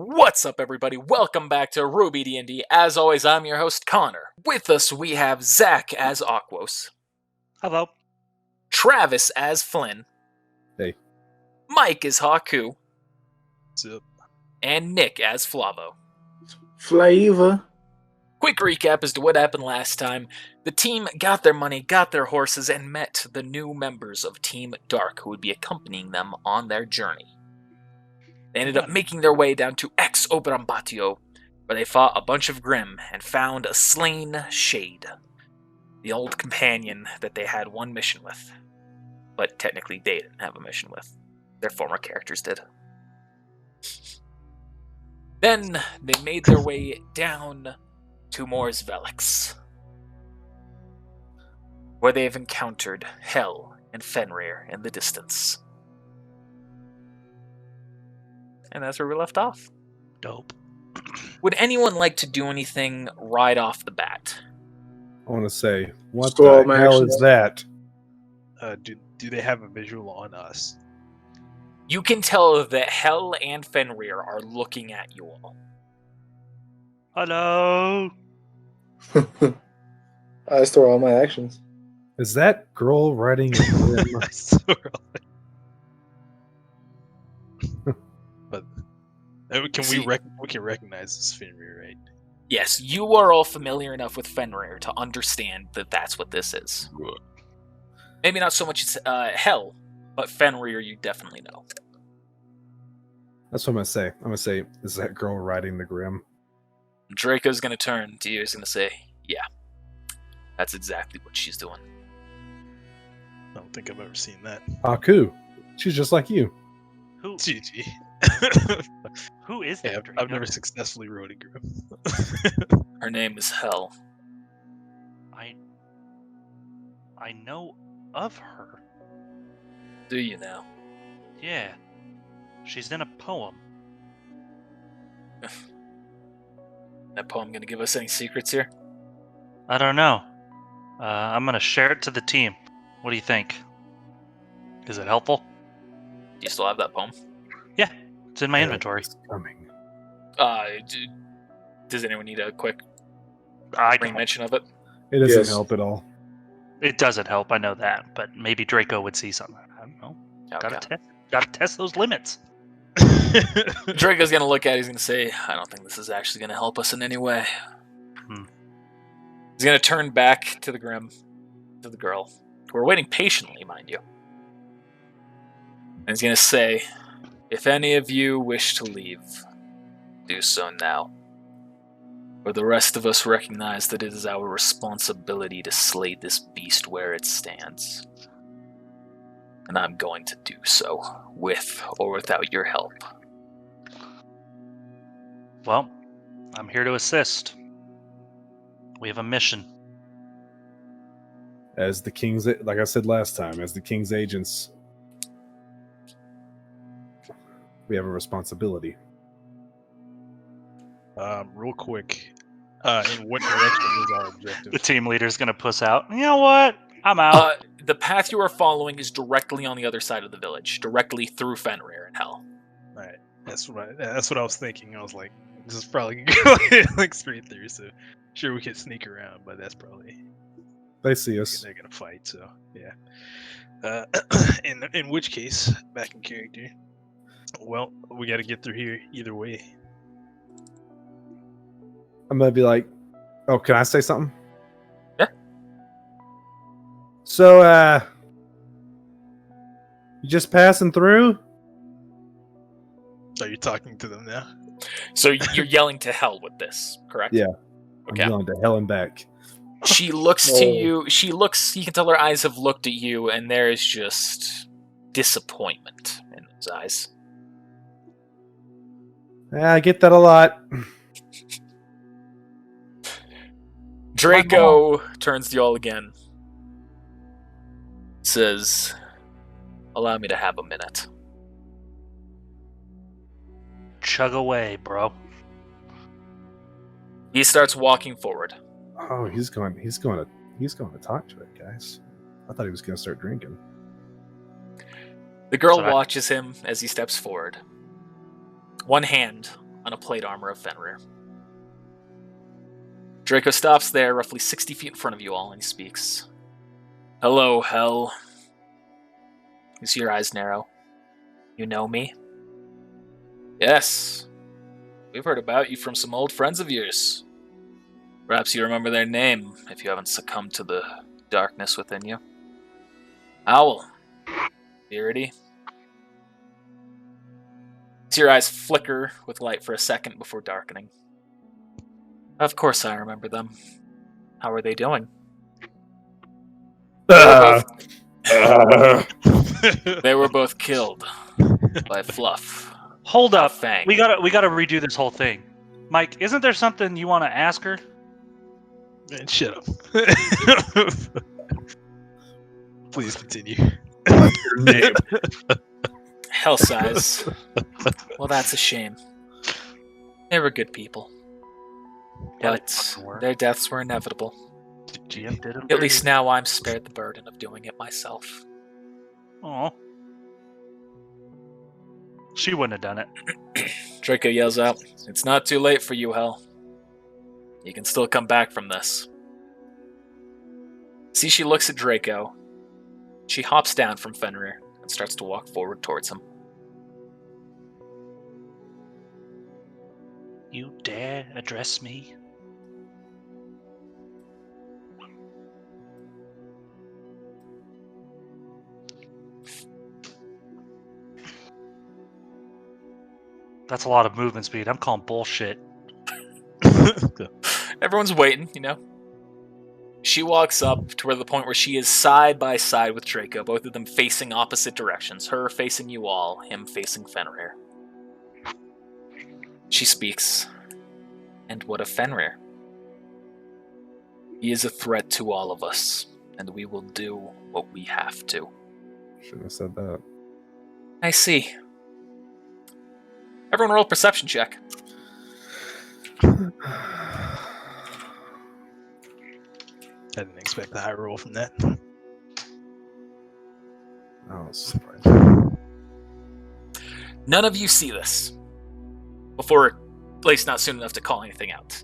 What's up, everybody? Welcome back to RWBY D&D. As always, I'm your host, Connor. With us, we have Zach as Aquos, Hello. Travis as Flynn, Hey. Mike as Haku, What's up? and Nick as Flavo. Flavor. Quick recap as to what happened last time. The team got their money, got their horses, and met the new members of Team Dark who would be accompanying them on their journey. They ended up making their way down to Ex Oberambatio, where they fought a bunch of Grimm and found a slain Shade, the old companion that they had one mission with. But technically they didn't have a mission with. Their former characters did. Then they made their way down to Mors Velix, where they have encountered Hell and Fenrir in the distance. And that's where we left off. Dope. Would anyone like to do anything right off the bat? I want to say, what Scroll the my hell actions. is that? Do they have a visual on us? You can tell that Hell and Fenrir are looking at you all. Hello. I store all my actions. Is that girl riding a grim? I swear. But we See- can recognize this Fenrir, right? Yes, you are all familiar enough with Fenrir to understand that that's what this is. Maybe not so much Hell, but Fenrir you definitely know. That's what I'm gonna say. I'm gonna say, is that girl riding the grim? Draco's gonna turn to you. He's gonna say, "Yeah, that's exactly what she's doing." I don't think I've ever seen that. Haku, she's just like you. Who GG. who is that? Yeah, Draco? I've never successfully rode a grim. Her name is Hell. I know of her. Do you now? Yeah. She's in a poem. That poem gonna give us any secrets here? I don't know. I'm gonna share it to the team. What do you think? Is it helpful? Do you still have that poem? Yeah, it's in my inventory. It's coming. Does anyone need a quick I bring don't. mention of it? It doesn't Yes. help at all. It doesn't help. I know that, but maybe Draco would see something. I don't know. Okay. Gotta test those limits. Draco's gonna look at it, he's gonna say, I don't think this is actually gonna help us in any way. He's gonna turn back to the Grim, to the girl, who are waiting patiently, mind you. And he's gonna say, if any of you wish to leave, do so now. For the rest of us recognize that it is our responsibility to slay this beast where it stands. And I'm going to do so, with or without your help. Well, I'm here to assist. We have a mission. As the king's, like I said last time, as the king's agents, we have a responsibility. Real quick, in what direction is our objective? The team leader's gonna puss out. You know what? I'm out. The path you are following is directly on the other side of the village, directly through Fenrir and Hell. Right. That's what I was thinking. I was like, this is probably gonna go like straight through. So sure we could sneak around, but that's probably They see us. they're gonna fight. So yeah. In which case, back in character. Well, we got to get through here either way. I'm gonna be like, oh, can I say something? Yeah. So, you just passing through? Are you talking to them now? So you're yelling to Hell with this, correct? Yeah. Okay. I'm going to hell and back. She looks to Oh. you. You can tell her eyes have looked at you, and there is just disappointment in those eyes. Yeah, I get that a lot. Draco turns to y'all again. Says, allow me to have a minute. Chug away, bro. He starts walking forward. Oh, he's going to talk to it, guys. I thought he was going to start drinking. The girl So I- watches him as he steps forward. One hand on a plate armor of Fenrir. Draco stops there, roughly 60 feet in front of you all, and he speaks. Hello, Hell. You see your eyes narrow. You know me? Yes. We've heard about you from some old friends of yours. Perhaps you remember their name, if you haven't succumbed to the darkness within you. Owl. Beardy. See your eyes flicker with light for a second before darkening. Of course I remember them. How are they doing? They were both killed by Fluff. Hold up. Fang. We gotta redo this whole thing. Mike, isn't there something you want to ask her? Man, shut up. Please continue. What's your name? Hell size. Well, that's a shame. They were good people. But their deaths were inevitable. GM did At least now I'm spared the burden of doing it myself. Oh. She wouldn't have done it. Draco yells out, It's not too late for you, Hell. You can still come back from this. See, she looks at Draco. She hops down from Fenrir and starts to walk forward towards him. You dare address me? That's a lot of movement speed. I'm calling bullshit. Everyone's waiting, you know. She walks up to where the point where she is side by side with Draco, both of them facing opposite directions. Her facing you all, him facing Fenrir. She speaks. And what of Fenrir? He is a threat to all of us, and we will do what we have to. Shouldn't have said that. I see. Everyone roll a perception check. I didn't expect a high roll from that. I was surprised. None of you see this. Before, at least not soon enough to call anything out.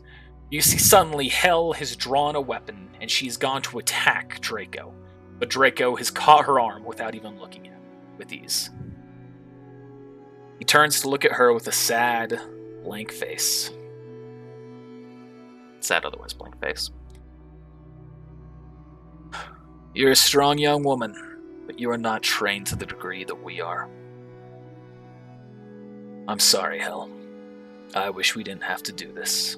You see suddenly Hell has drawn a weapon, and she's gone to attack Draco. But Draco has caught her arm without even looking at it, with ease. He turns to look at her with a sad, blank face. Sad otherwise blank face. You're a strong young woman, but you are not trained to the degree that we are. I'm sorry, Hell. I wish we didn't have to do this.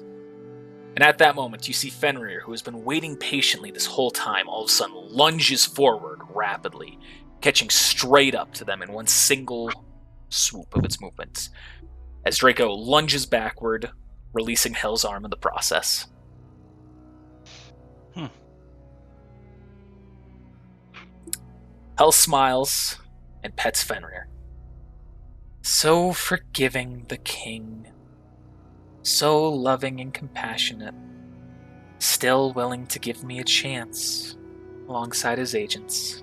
And at that moment, you see Fenrir, who has been waiting patiently this whole time, all of a sudden lunges forward rapidly, catching straight up to them in one single swoop of its movement, as Draco lunges backward, releasing Hell's arm in the process. Hell smiles and pets Fenrir. So forgiving, the king. So loving and compassionate. Still willing to give me a chance, alongside his agents.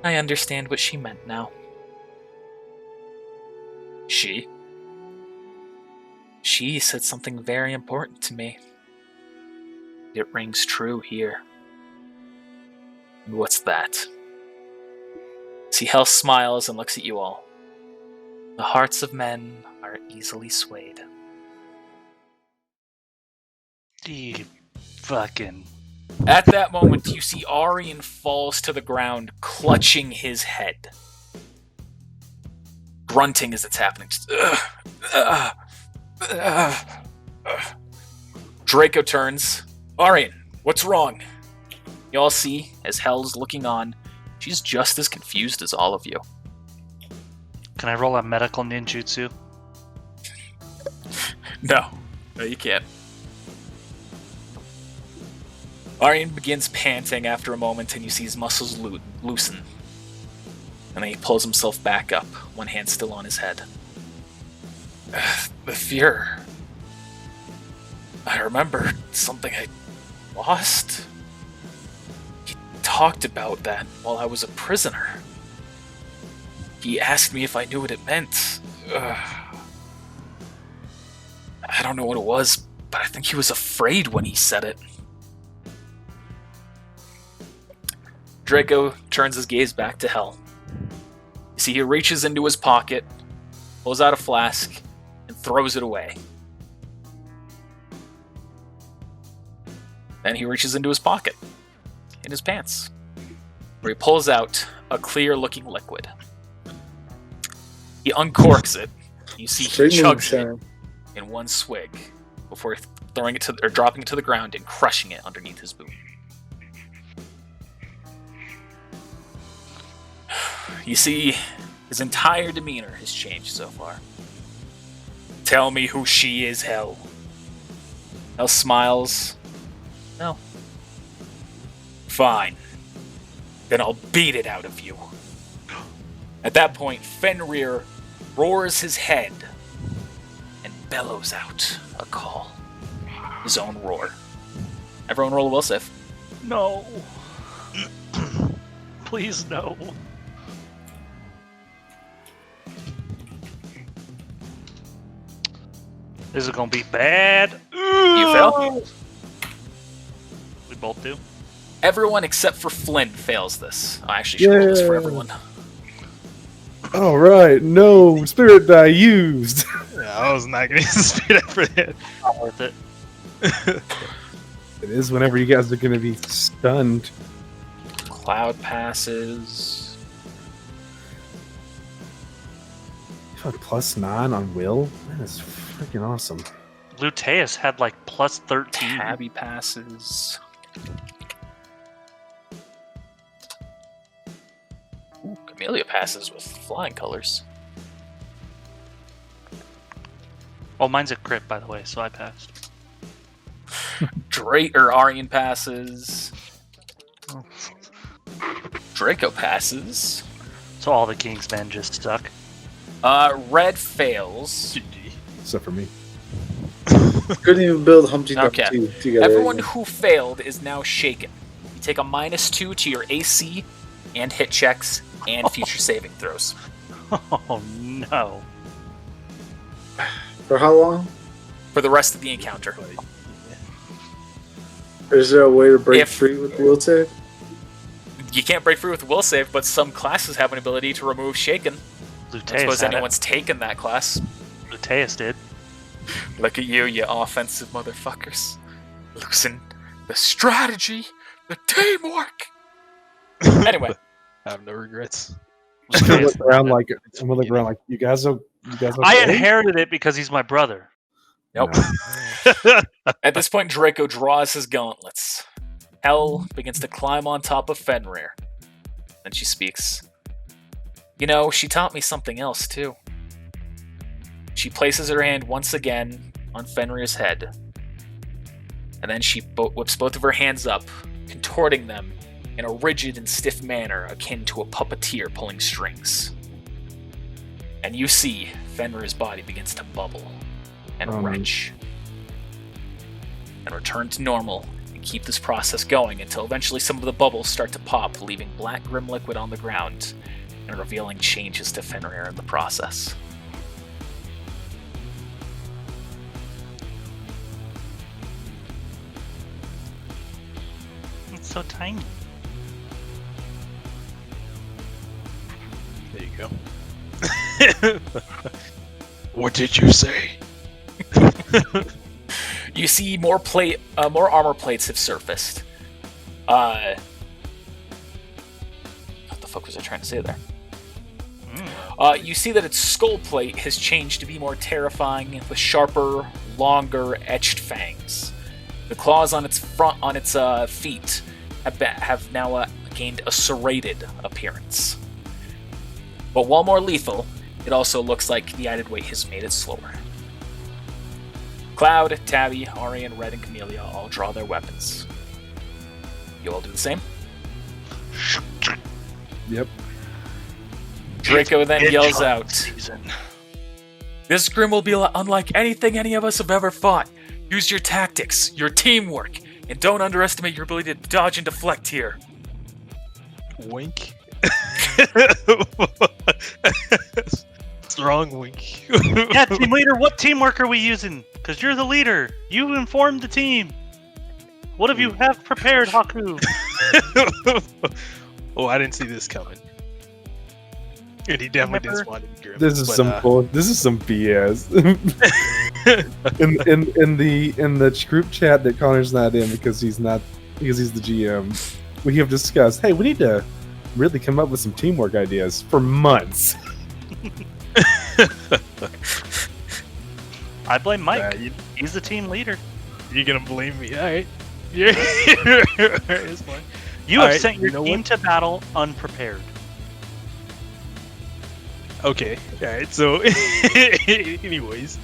I understand what she meant now. She? She said something very important to me. It rings true here. And what's that? See, Hell smiles and looks at you all. The hearts of men are easily swayed. You fucking... At that moment, you see Aryan falls to the ground, clutching his head. Grunting as it's happening. Just, Draco turns. Aryan, what's wrong? You all see, as Hell's looking on, she's just as confused as all of you. Can I roll a medical ninjutsu? No, you can't. Aryan begins panting after a moment, and you see his muscles loosen. And then he pulls himself back up, one hand still on his head. The fear. I remember something I lost. He talked about that while I was a prisoner. He asked me if I knew what it meant. I don't know what it was, but I think he was afraid when he said it. Draco turns his gaze back to Hell. You see, he reaches into his pocket, pulls out a flask, and throws it away. Then he reaches into his pocket, in his pants, where he pulls out a clear-looking liquid. He uncorks it. You see, he chugs it in one swig before throwing it dropping it to the ground and crushing it underneath his boot. You see, his entire demeanor has changed so far. Tell me who she is, Hell. Hell smiles. No. Fine. Then I'll beat it out of you. At that point, Fenrir roars his head and bellows out a call. His own roar. Everyone roll a will save. No. Please, no. This is gonna be bad. You fail? We both do. Everyone except for Flynn fails this. I actually should roll this for everyone. All right, no spirit die used. Yeah, I was not going to spirit for that. Not worth it. It is whenever you guys are going to be stunned. Cloud passes. You have +9 on will. That is freaking awesome. Luteus had like +13. Tabby passes. Ooh, Camellia passes with flying colors. Oh, mine's a crit, by the way, so I passed. Aryan passes. Draco passes. So all the Kingsmen just suck. Red fails. Except for me. Couldn't even build Humpty Dumpty Okay. together. Everyone who failed is now shaken. You take a -2 to your AC and hit checks and future saving throws. Oh no. For how long? For the rest of the encounter. Is there a way to break If- free with the will save? You can't break free with will save, but some classes have an ability to remove shaken. I Luteus suppose had anyone's taken that class. it. Luteus did. Look at you, you offensive motherfuckers. Losing the strategy, the teamwork. Anyway, I have no regrets. I'm gonna Luteus look around had it. like I'm gonna look around like you guys okay? I inherited it because he's my brother. nope. No. At this point, Draco draws his gauntlets. Hell begins to climb on top of Fenrir. Then she speaks. You know, she taught me something else, too. She places her hand once again on Fenrir's head. And then she whips both of her hands up, contorting them in a rigid and stiff manner akin to a puppeteer pulling strings. And you see Fenrir's body begins to bubble and wrench and return to normal and keep this process going until eventually some of the bubbles start to pop, leaving black grim liquid on the ground and revealing changes to Fenrir in the process. It's so tiny. There you go. What did you say? You see more armor plates have surfaced. What the fuck was I trying to say there? You see that its skull plate has changed to be more terrifying, with sharper, longer, etched fangs. The claws on its feet have now gained a serrated appearance. But while more lethal, it also looks like the added weight has made it slower. Cloud, Tabby, Aryan, Red, and Camellia all draw their weapons. You all do the same? Yep. Draco then yells out, Season. "This scrim will be unlike anything any of us have ever fought. Use your tactics, your teamwork, and don't underestimate your ability to dodge and deflect here." Wink. Strong wink. Yeah, team leader, what teamwork are we using? Because you're the leader. You informed the team. What have you have prepared, Haku? Oh, I didn't see this coming. And he definitely didn't spawn in Grim. This is some BS. in the group chat that Connor's not in because he's the GM, we have discussed, hey, we need to really come up with some teamwork ideas for months. I blame Mike. He's the team leader. You're gonna blame me? All right. Yeah. It's fine. You have sent your team to battle unprepared. Okay. All right. So, anyways,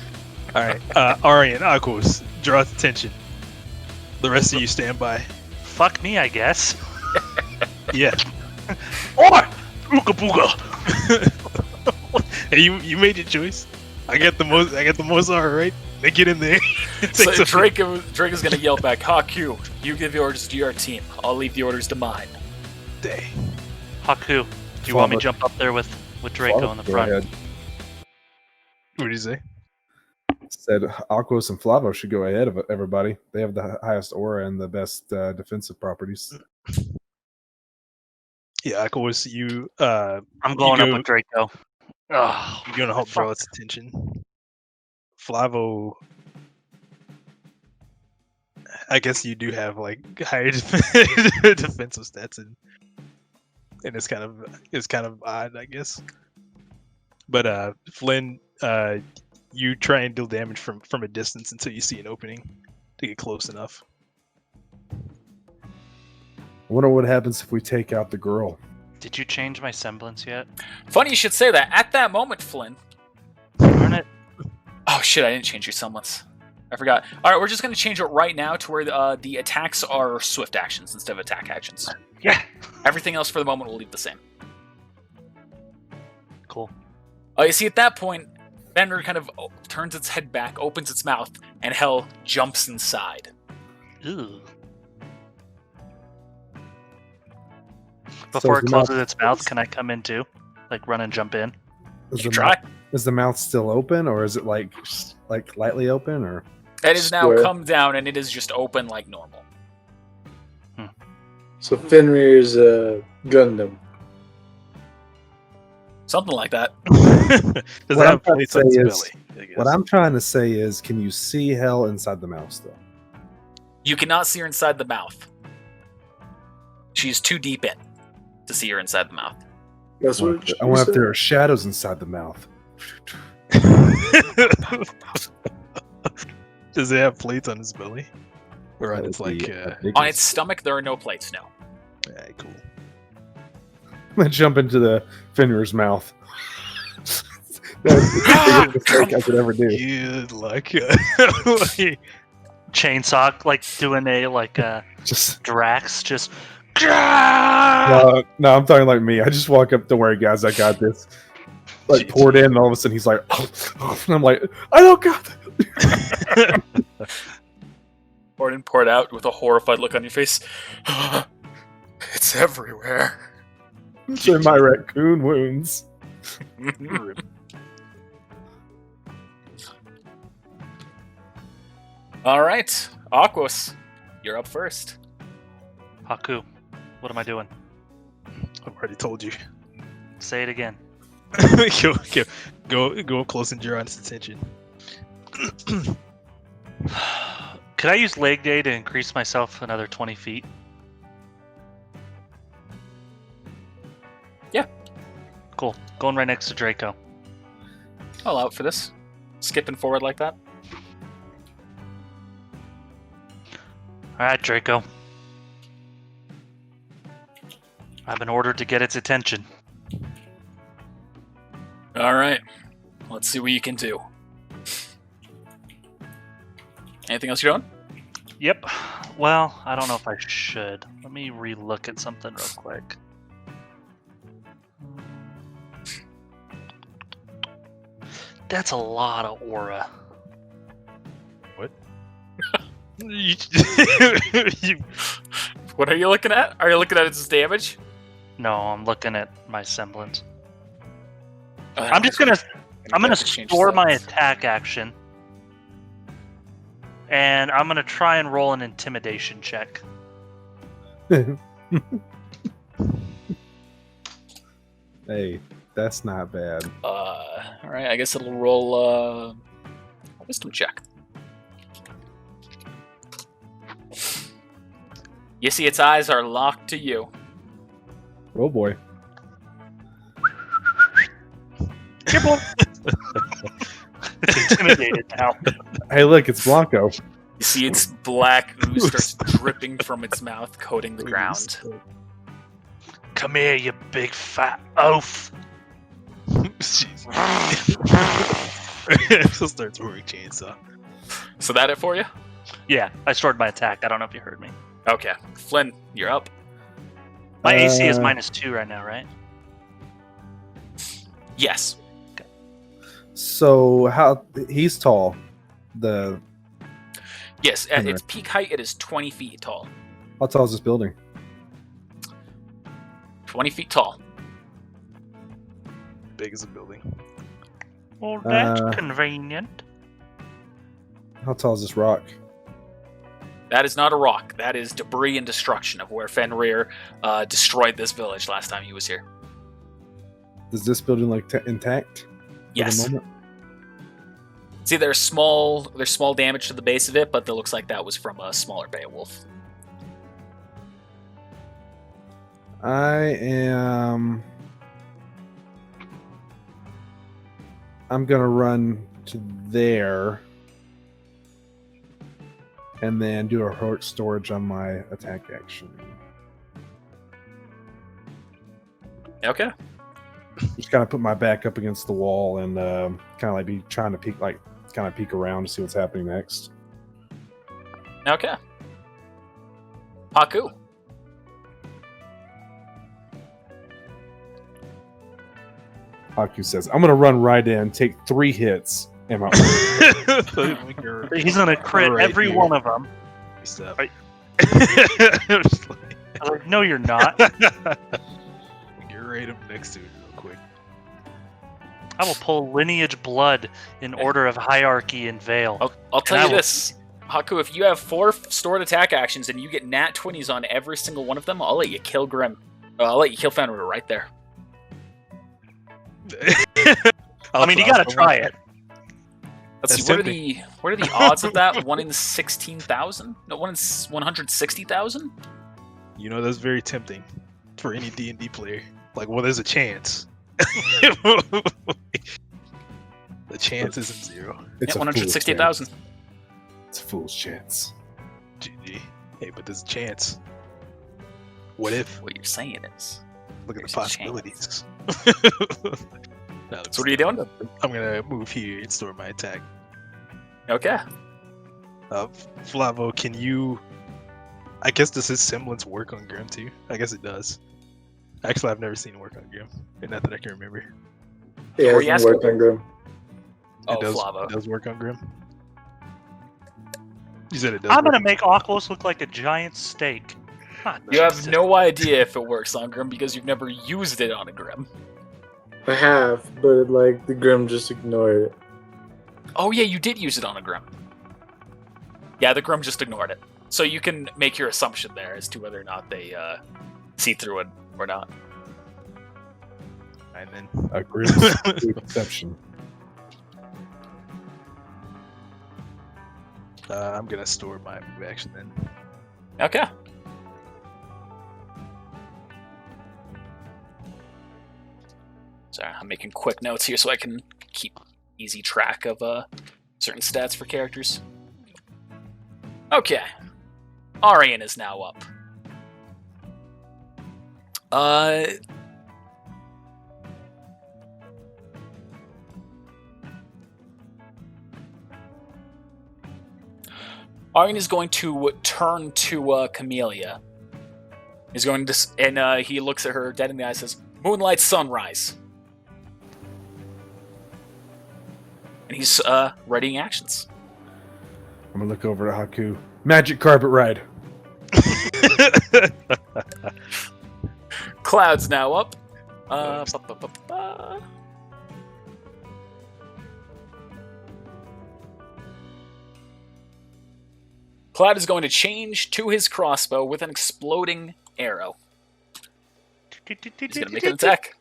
all right. Arian, Akos, draw attention. The rest of you stand by. Fuck me, I guess. Yeah. Oi! Booga booga. Hey, you made your choice. I got the most R, right? They get in there. So Drake is gonna yell back, Haku, you give the orders to your team. I'll leave the orders to mine. Dang. Haku, do you want me to jump up there with Draco in the front? Ahead. What did you say? Said Aquos and Flavo should go ahead of everybody. They have the highest aura and the best defensive properties. Yeah, Akos, you. I'm going up with Draco. Oh, you're gonna help draw its attention. Flavo, I guess you do have like higher defensive stats, and it's kind of odd, I guess. But Flynn, you try and deal damage from a distance until you see an opening to get close enough. I wonder what happens if we take out the girl. Did you change my semblance yet? Funny you should say that. At that moment, Flynn. Darn it. Oh shit, I didn't change your semblance. I forgot. Alright, we're just going to change it right now to where the attacks are swift actions instead of attack actions. Yeah. Everything else for the moment will leave the same. Cool. You see, at that point, Fenrir kind of turns its head back, opens its mouth, and Hell jumps inside. Ew. Before it closes its mouth, can I come in too? Like run and jump in? Is the mouth still open, or is it like lightly open, or? It is now come down, and it is just open like normal. So Fenrir's Gundam. Something like that. Does it have plates on its belly? What I'm trying to say is, can you see Hell inside the mouth still? You cannot see her inside the mouth. She's too deep in to see her inside the mouth. That's what I wonder if there are shadows inside the mouth. Does it have plates on its belly? Or on its on its stomach, there are no plates. No. Alright, cool. I'm gonna jump into the Fenrir's mouth. That's the biggest mistake I could ever do. Good luck. Chainsaw, like doing a just Drax, just. No, I'm talking like me. I just walk up. Don't worry, guys. I got this. Like poured in, and all of a sudden he's like, oh, and I'm like, I don't got that. Poured in, poured out with a horrified look on your face. It's everywhere. It's in my raccoon wounds. All right, Aquos, you're up first. Haku, what am I doing? I've already told you. Say it again. Go up close and draw its attention. Could I use leg day to increase myself another 20 feet? Yeah. Cool. Going right next to Draco. I'll allow it for this. Skipping forward like that. Alright, Draco. I've been ordered to get its attention. Alright. Let's see what you can do. Anything else you're doing? Yep. Well, I don't know if I should. Let me re-look at something real quick. That's a lot of aura. What? What are you looking at? Are you looking at its damage? No, I'm looking at my semblance. I'm gonna store my attack action And I'm gonna try and roll an intimidation check. Hey, that's not bad. All right, I guess it'll roll a wisdom check. You see, its eyes are locked to you. Oh boy. Here, boy. It's intimidated now. Hey, look, it's Blanco. You see its black ooze starts dripping from its mouth, coating the ground. Come here, you big fat oaf. So starts throwing chainsaw. So that it for you? Yeah, I stored my attack. I don't know if you heard me. Okay. Flynn, you're up. My AC is -2 right now, right? Yes. So how he's tall? Yes, at its peak height, it is 20 feet tall. How tall is this building? 20 feet tall. Big as a building. Well, that's convenient. How tall is this rock? That is not a rock. That is debris and destruction of where Fenrir destroyed this village last time he was here. Is this building like intact? For Yes. the moment? See, there's small damage to the base of it, but it looks like that was from a smaller Beowulf. I'm gonna run to there and then do a heroic storage on my attack action. Okay. Just kind of put my back up against the wall and kind of like be trying to peek around to see what's happening next. Okay. Haku. Haku says, "I'm gonna run right in, take 3 hits, and my He's gonna crit Right every here. one of them. Stop. Right. I'm just like, I was like, no, you're not. get right up next to it real quick. I will pull lineage blood in order of hierarchy and Vale. I'll tell And I you will- this, Haku, if you have 4 stored attack actions and you get nat 20s on every single one of them, I'll let you kill Grim. I'll let you kill Fenrir right there. I mean, you gotta try it. Let's That's see, what are the odds of that? 1 in 16,000? No, 1 in 160,000? You know, that's very tempting for any D&D player. Like, well, there's a chance. The chance isn't 0. it's Yeah, a 160,000. It's a fool's chance. GG. Hey, but there's a chance. What if? What you're saying is. Look at There's the a possibilities. So what are you doing? I'm gonna move here and store my attack. Okay. Flavo, can you? I guess does his semblance work on Grim too? I guess it does. Actually, I've never seen it work on Grim, and not that I can remember. Yeah, Were you it hasn't worked on Grim. Oh, It Flavo. does work on Grim. You said it does. I'm gonna work. make Aquos look like a giant steak. Ah, You have Jesus. no idea if it works on Grim because you've never used it on a Grim. I have, but like the Grim just ignored it. Oh yeah, you did use it on a Grim. Yeah, the Grim just ignored it. So you can make your assumption there as to whether or not they see through it or not. And then A grim exception. I'm gonna store my move action then. Okay. Sorry, I'm making quick notes here so I can keep easy track of certain stats for characters. Okay. Arian is now up. Arian is going to turn to Camellia. He's going to, and he looks at her dead in the eye and says, "Moonlight sunrise." And he's readying actions. I'm gonna look over at Haku. Magic carpet ride. Cloud's now up. Cloud is going to change to his crossbow with an exploding arrow. He's going to make an attack.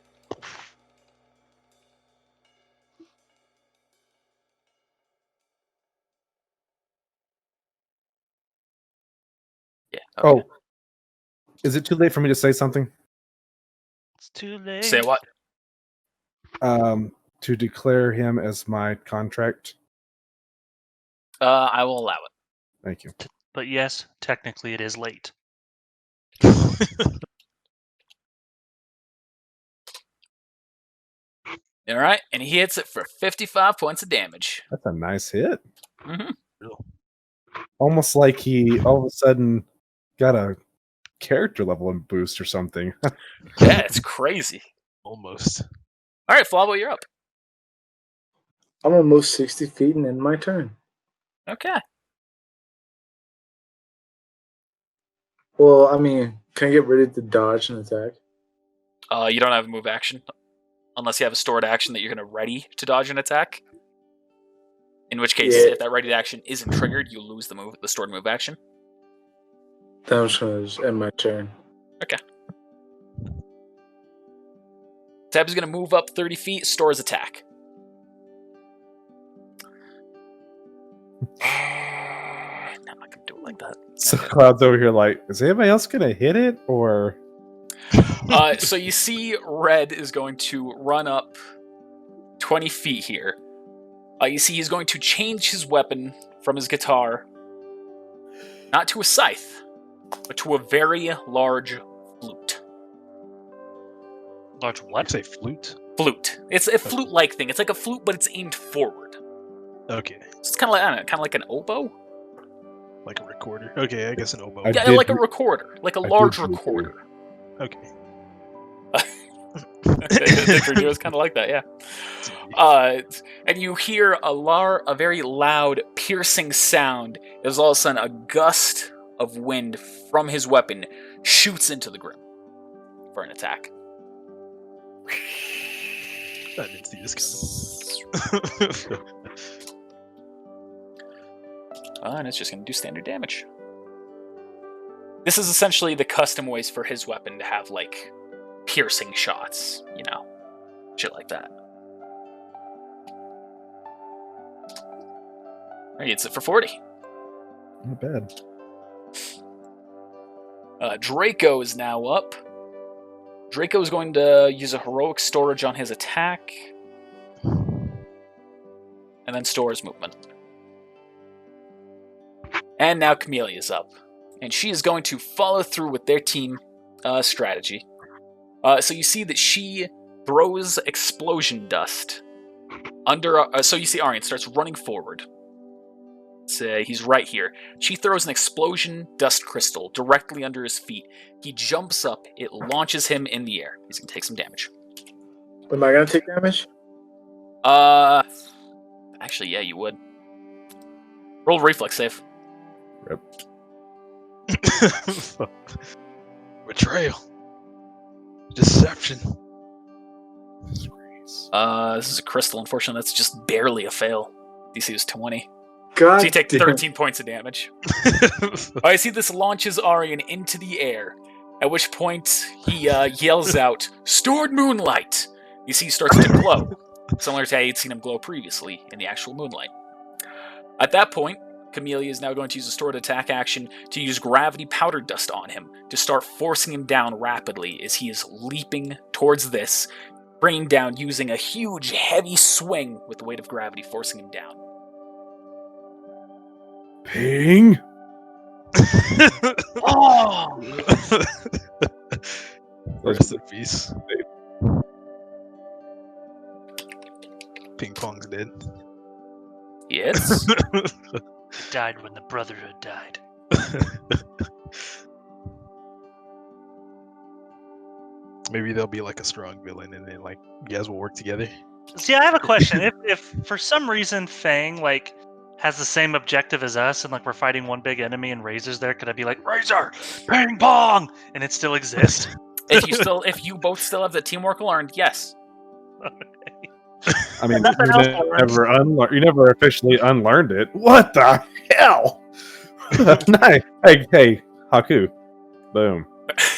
Yeah. Okay. Oh, is it too late for me to say something? It's too late. Say what? To declare him as my contract. I will allow it. Thank you. But yes, technically it is late. All right, and he hits it for 55 points of damage. That's a nice hit. Mm-hmm. Almost like he all of a sudden got a character level boost or something. Yeah, it's crazy. Almost. All right, Flavo, you're up. I'm almost 60 feet and in my turn. Okay. Well, I mean, can I get ready to dodge and attack? You don't have a move action unless you have a stored action that you're going to ready to dodge an attack. In which case, Yeah. if that ready action isn't triggered, you lose the stored move action. Then I'm just going to end my turn. Okay. Tab is going to move up 30 feet, store his attack. No, I'm not going to do it like that. So Cloud's over here like, is anybody else gonna hit it or? So you see Red is going to run up 20 feet here. You see he's going to change his weapon from his guitar, not to a scythe, but to a very large flute. Large I'd what? say flute. Flute. It's a flute-like thing. It's like a flute, but it's aimed forward. Okay. So it's kind of like, I don't know, kind of like an oboe. Like a recorder. Okay, I guess an oboe. I Yeah, did like a re- recorder, like a I large did read recorder. Okay. It was kind of like that, yeah. And you hear a very loud, piercing sound as all of a sudden a gust of wind from his weapon shoots into the Grim for an attack. I didn't see this coming. And it's just going to do standard damage. This is essentially the custom ways for his weapon to have, like, piercing shots, you know, shit like that. He hits it for 40. Not bad. Draco is now up. Draco is going to use a heroic storage on his attack, and then store his movement. And now Chamelia's up, and she is going to follow through with their team strategy. So you see that she throws explosion dust under. So you see Aryan starts running forward. He's right here. She throws an explosion dust crystal directly under his feet. He jumps up. It launches him in the air. He's gonna take some damage. Am I going to take damage? Actually, yeah, you would. Roll a reflex save. Rip. Betrayal. Deception. This is a crystal. Unfortunately, that's just barely a fail. DC is 20. God So you take damn. 13 points of damage. I see this launches Aryan into the air, at which point he yells out, "Stored moonlight!" You see he starts to glow, similar to how you'd seen him glow previously in the actual moonlight. At that point, Camellia is now going to use a stored attack action to use gravity powder dust on him to start forcing him down rapidly as he is leaping towards this, bringing down using a huge, heavy swing with the weight of gravity forcing him down. Ping. Oh! Rest in peace. Ping pong's dead. Yes. Died when the Brotherhood died. Maybe there'll be like a strong villain, and then like you guys will work together. See, I have a question. if for some reason Fang like has the same objective as us, and like we're fighting one big enemy and Razor's there, could I be like, Razor, ping pong, and it still exists? If you both still have the teamwork learned, yes. I mean, Nothing else I learned. you never officially unlearned it. What the hell? Nice. Hey, Haku. Boom.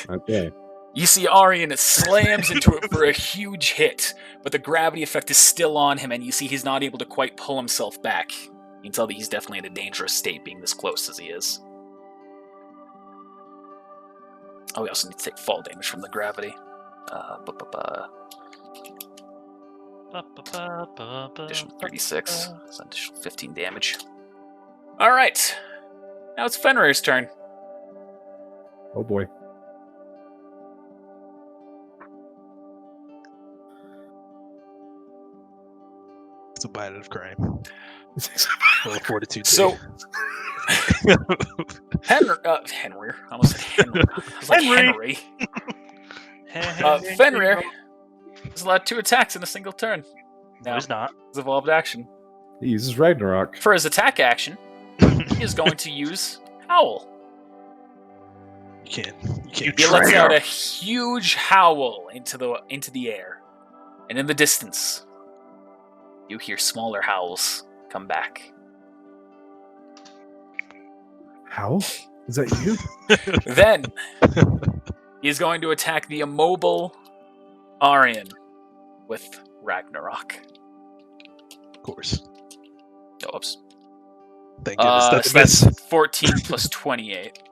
Okay. You see Aryan slams into it for a huge hit, but the gravity effect is still on him, and you see he's not able to quite pull himself back. You can tell that he's definitely in a dangerous state being this close as he is. Oh, we also need to take fall damage from the gravity. Additional 36, so additional 15 damage. Alright, now it's Fenrir's turn. Oh boy. It's a bite of crime. Well, fortitude. So, Henry. I almost said Henry. I was like Henry. Fenrir is allowed 2 attacks in a single turn. No, he's not. His evolved action. He uses Ragnarok. For his attack action, he is going to use Howl. You can't. He lets out a huge howl into the air, and in the distance, you hear smaller howls come back. Howl? Is that you? Then he's going to attack the immobile Aryan with Ragnarok. Of course. Oh, oops. Thank goodness. So that's 14 plus 28.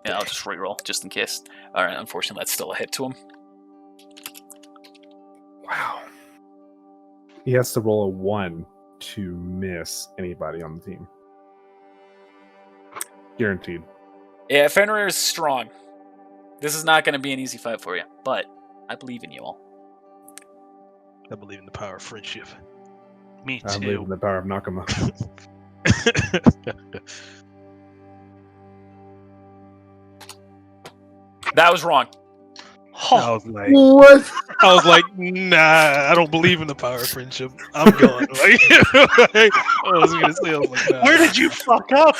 Yeah, I'll just reroll just in case. All right, unfortunately, that's still a hit to him. Wow. He has to roll a 1 to miss anybody on the team. Guaranteed. Yeah, Fenrir is strong. This is not going to be an easy fight for you, but I believe in you all. I believe in the power of friendship. Me I believe too. in the power of Nakama. That was wrong. I was like, What? nah, I don't believe in the power of friendship. I'm going. I was gonna say, nah. Where did you fuck up?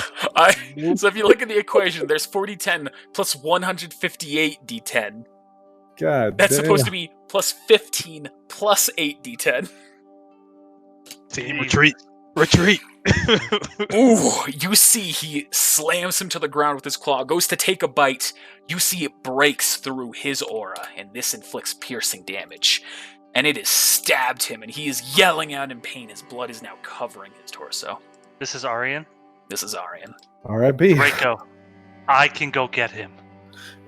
So if you look at the equation, there's 40d10 plus 158 d10. God That's damn. supposed to be plus 15 plus 8d10. Team retreat. Ooh, you see he slams him to the ground with his claw, goes to take a bite. You see it breaks through his aura, and this inflicts piercing damage. And it has stabbed him, and he is yelling out in pain. His blood is now covering his torso. This is Aryan. This is Aryan. R.I.P. Draco, I can go get him.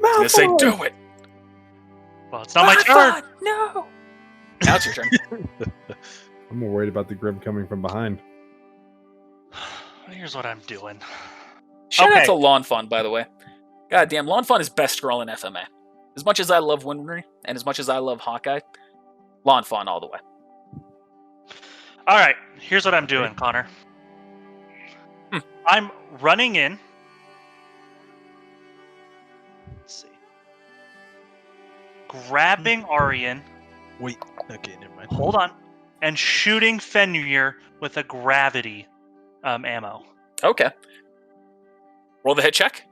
I'm gonna say, do it! Well, it's not my turn. No! Now it's your turn. I'm more worried about the Grim coming from behind. Here's what I'm doing. Shout out Okay. to Lawnfawn, by the way. God damn, Lawnfawn is best girl in FMA. As much as I love Winry, and as much as I love Hawkeye, Lawnfawn all the way. All right, here's what I'm doing, Connor. I'm running in. Let's see. Grabbing Aryan. Wait. Okay, never mind. Hold on. And shooting Fenrir with a gravity ammo. Okay. Roll the hit check.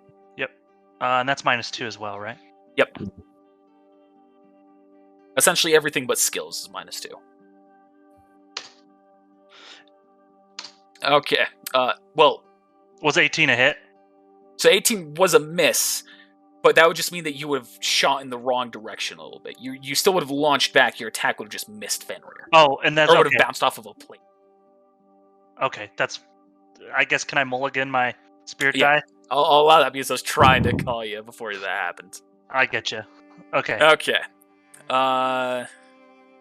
And that's -2 as well, right? Yep. Essentially everything but skills is -2. Okay. Well, Was 18 a hit? so 18 was a miss, but that would just mean that you would have shot in the wrong direction a little bit. You still would have launched back. Your attack would have just missed Fenrir. Oh, and that's Or would okay. have bounced off of a plate. Okay, that's. I guess can I mulligan my spirit Yeah. die? I'll allow that because I was trying to call you before that happened. I get you. Okay. Okay.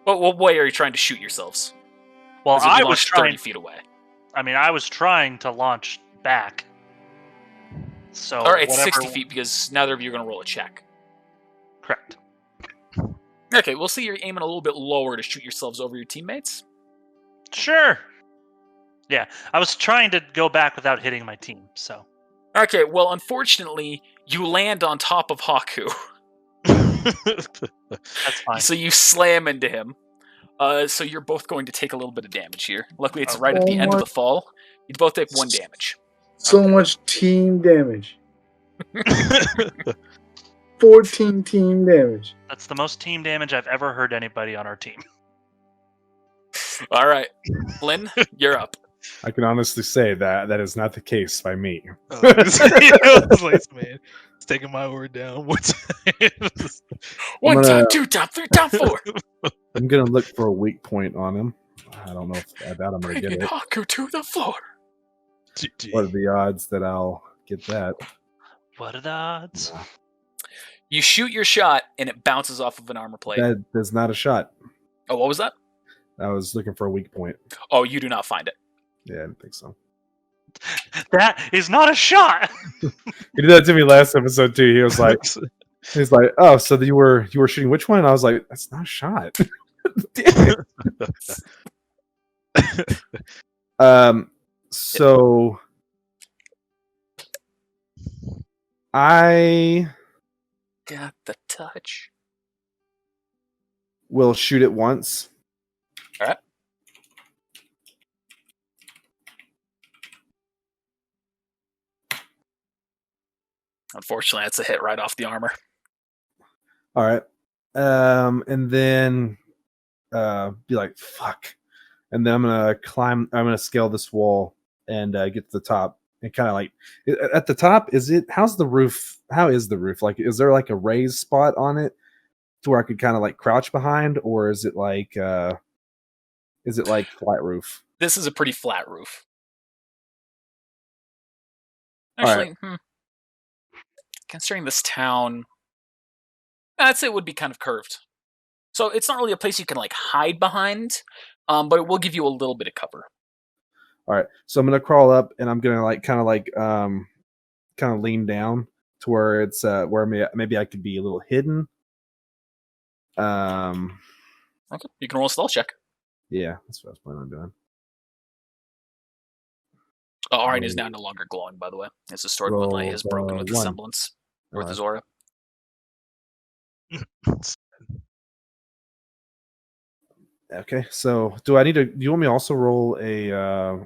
What way are you trying to shoot yourselves? Well, Because you'll be I was launched 30 trying. feet away. I mean, I was trying to launch back. So. All right, it's whatever- 60 feet because neither of you are going to roll a check. Correct. Okay, we'll see you're aiming a little bit lower to shoot yourselves over your teammates. Sure. Yeah, I was trying to go back without hitting my team. So. Okay, well, unfortunately, you land on top of Haku. That's fine. So you slam into him. So you're both going to take a little bit of damage here. Luckily, it's Oh. right at the Oh end of my- the fall. You'd both take 1 damage. So much team damage. 14 team damage. That's the most team damage I've ever heard anybody on our team. All right, Flynn, you're up. I can honestly say that is not the case by me. Man, it's taking my word down. What One gonna- time, two time, three time, four. I'm gonna look for a weak point on him. I don't know if I doubt I'm gonna get Bringing it. Haku to the floor. What are the odds that I'll get that? What are the odds? You shoot your shot, and it bounces off of an armor plate. That is not a shot. Oh, what was that? I was looking for a weak point. Oh, you do not find it. Yeah, I didn't think so. That is not a shot. He did that to me last episode too. He was like, "Oh, so you were shooting which one?" And I was like, "That's not a shot." Damn it. So I Got the touch. will shoot it once. All right. Unfortunately, that's a hit right off the armor. All right. And then be like, fuck. And then I'm gonna scale this wall and get to the top. And kind of like at the top, how is the roof? Like, is there like a raised spot on it to where I could kind of like crouch behind, or is it like flat roof? This is a pretty flat roof. All Actually, considering this town, I'd say it would be kind of curved. So it's not really a place you can like hide behind, but it will give you a little bit of cover. All right, so I'm gonna crawl up and I'm gonna kind of lean down to where it's where maybe I could be a little hidden. Okay, you can roll a stealth check. Yeah, that's what I was planning on doing. Oh, Arin is now no longer glowing, by the way. His distorted moonlight is broken with the one. semblance, with Alright. his aura. Okay, so do you want me to also roll a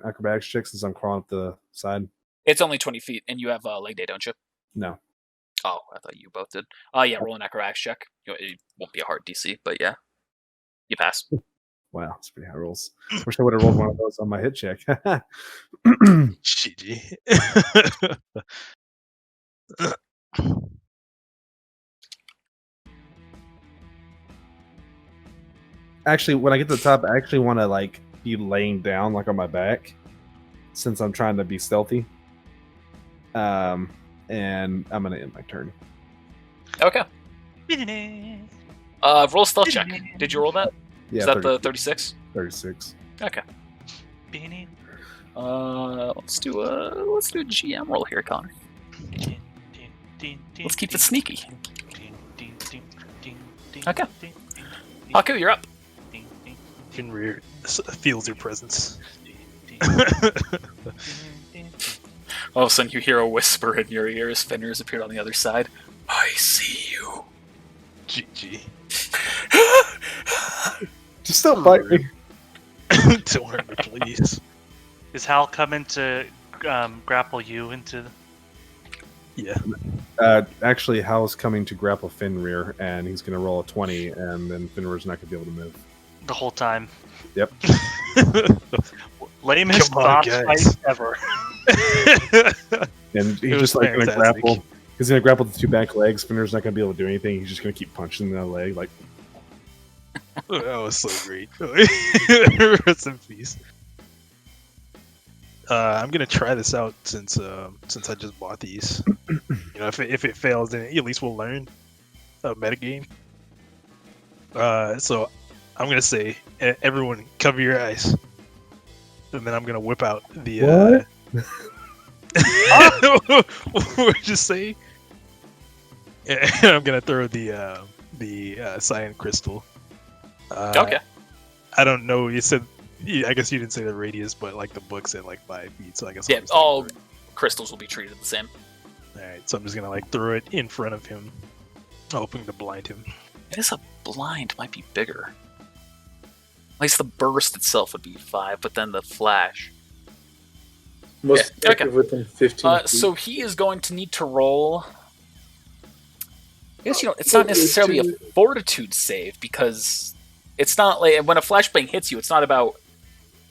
acrobatics check since I'm crawling up the side? It's only 20 feet, and you have leg day, don't you? No. Oh, I thought you both did. Yeah, roll an acrobatics check. It won't be a hard DC, but yeah. You pass. Wow, that's pretty high rolls. Wish I would have rolled one of those on my hit check. GG. Actually, when I get to the top, I actually want to like be laying down like on my back since I'm trying to be stealthy. And I'm gonna end my turn. Okay. Roll a stealth check. Did you roll that? Yeah, Is that the 36? 36. Okay. Let's do a GM roll here, Connor. Let's keep it sneaky. Okay. Haku, you're up. Fenrir feels your presence. All of a sudden, you hear a whisper in your ear as Fenrir has appeared on the other side. I see you. GG. Just don't bite me. Don't hurt me, please. Is Hal coming to grapple you into? Yeah. Actually, Hal's coming to grapple Fenrir, and he's going to roll a 20, and then Fenrir's not going to be able to move. The whole time. Yep. Lamest Come on, boss guys. fight ever. And he's It was just like going to fantastic. grapple. He's going to grapple the two back legs. Fenrir's not going to be able to do anything. He's just going to keep punching the leg. Like, That was so great. Rest in peace. I'm gonna try this out since I just bought these. If it fails, then at least we'll learn a metagame. So I'm gonna say, everyone, cover your eyes, and then I'm gonna whip out the. What did you say? And I'm gonna throw the cyan crystal. Okay. I don't know. You said, I guess you didn't say the radius, but like the book said like 5 feet. So I guess Yeah, I'm just gonna all throw crystals will be treated the same. it. All right, so I'm just gonna like throw it in front of him, hoping to blind him. I guess a blind might be bigger. At least the burst itself would be 5, but then the flash. Most Yeah, effective okay. within 15 feet. So he is going to need to roll. I guess it's not necessarily a fortitude save because it's not like when a flashbang hits you, it's not about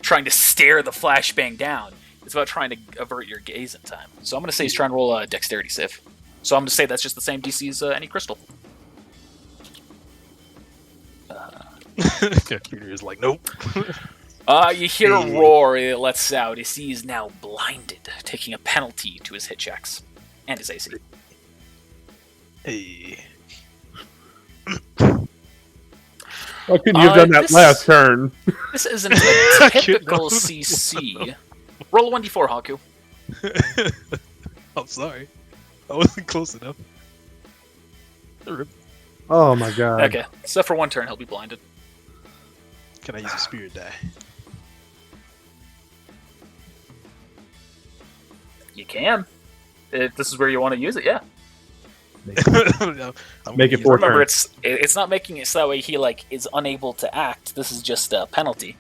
trying to stare the flashbang down. It's about trying to avert your gaze in time. So I'm going to say he's trying to roll a dexterity save. So I'm going to say that's just the same DC as any crystal. Peter is like, nope. You hear a roar it lets out. You see he's now blinded, taking a penalty to his hit checks and his AC. Hey. Why couldn't you have done that last turn? This isn't a typical CC. Roll a 1d4, Haku. I'm sorry. I wasn't close enough. Oh my god. Okay, so for one turn, he'll be blinded. Can I use a spirit die? You can. If this is where you want to use it, yeah. Make it 4 Remember, turns. it's not making it so that way he is unable to act. This is just a penalty,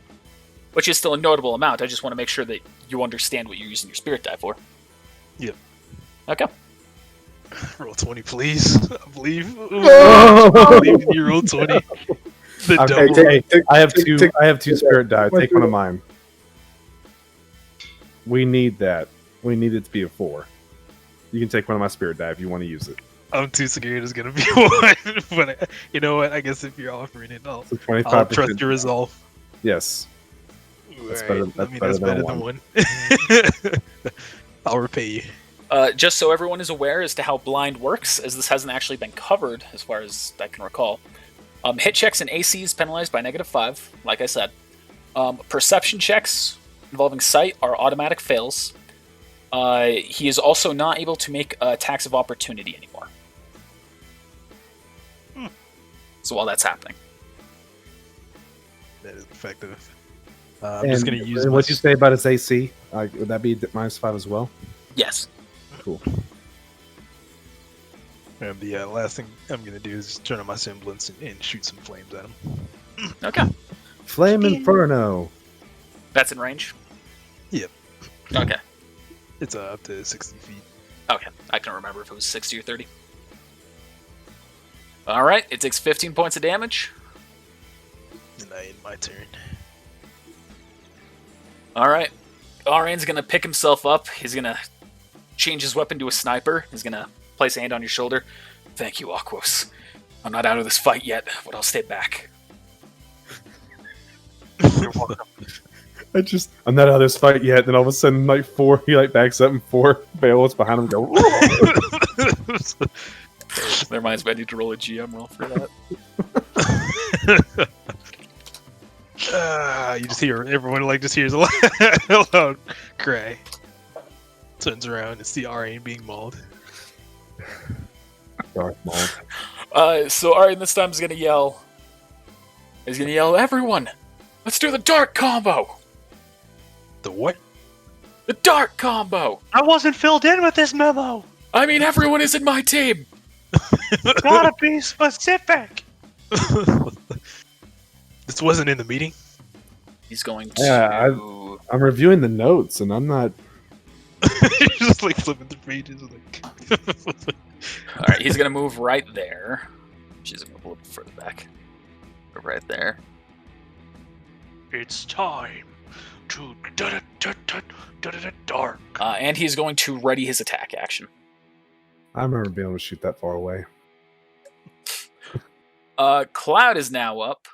which is still a notable amount. I just want to make sure that you understand what you're using your spirit die for. Yep. Okay. Roll 20, please. I believe. Oh! I believe in you. Roll 20. The Okay, double. I have two spirit die. Take one of mine. We need that. We need it to be a 4. You can take one of my spirit die if you want to use it. I'm too scared it's gonna be 1. But you know what? I guess if you're offering it, I'll So 25%. I'll trust your resolve. Yes. That's better- that's that's better better than than 1. I'll repay you. Just so everyone is aware as to how blind works, as this hasn't actually been covered as far as I can recall. Hit checks and ACs penalized by -5, like I said. Perception checks involving sight are automatic fails. He is also not able to make attacks of opportunity anymore. So while that's happening. That is effective. I'm just gonna use. What'd you say about his AC? Would that be -5 as well? Yes. Cool. And the last thing I'm gonna do is turn on my semblance and shoot some flames at him. Okay. Flame Inferno. That's in range? Yep. Okay. It's up to 60 feet. Okay. I can remember if it was 60 or 30. Alright, it takes 15 points of damage. And I end my turn. Alright. Arian's gonna pick himself up. He's gonna change his weapon to a sniper. He's gonna place a hand on your shoulder. Thank you, Aquos. I'm not out of this fight yet, but I'll stay back. You're welcome. I'm not out of this fight yet. Then all of a sudden, 4, he backs up and 4 Beowulf's behind him go. That reminds me, I need to roll a GM roll for that. You just hear everyone just hears a loud cry. Turns around and see Arian being mauled. Dark Maul. So Arian this time is gonna yell. He's gonna yell, everyone! Let's do the dark combo! The what? The dark combo! I wasn't filled in with this memo. I mean, everyone is in my team! Gotta be specific. This wasn't in the meeting. He's going to... Yeah, I'm reviewing the notes, and I'm not. Just flipping through pages. Alright, he's gonna move right there. She's gonna move a little further back. Right there. It's time to dark. And he's going to ready his attack action. I remember being able to shoot that far away. Cloud is now up.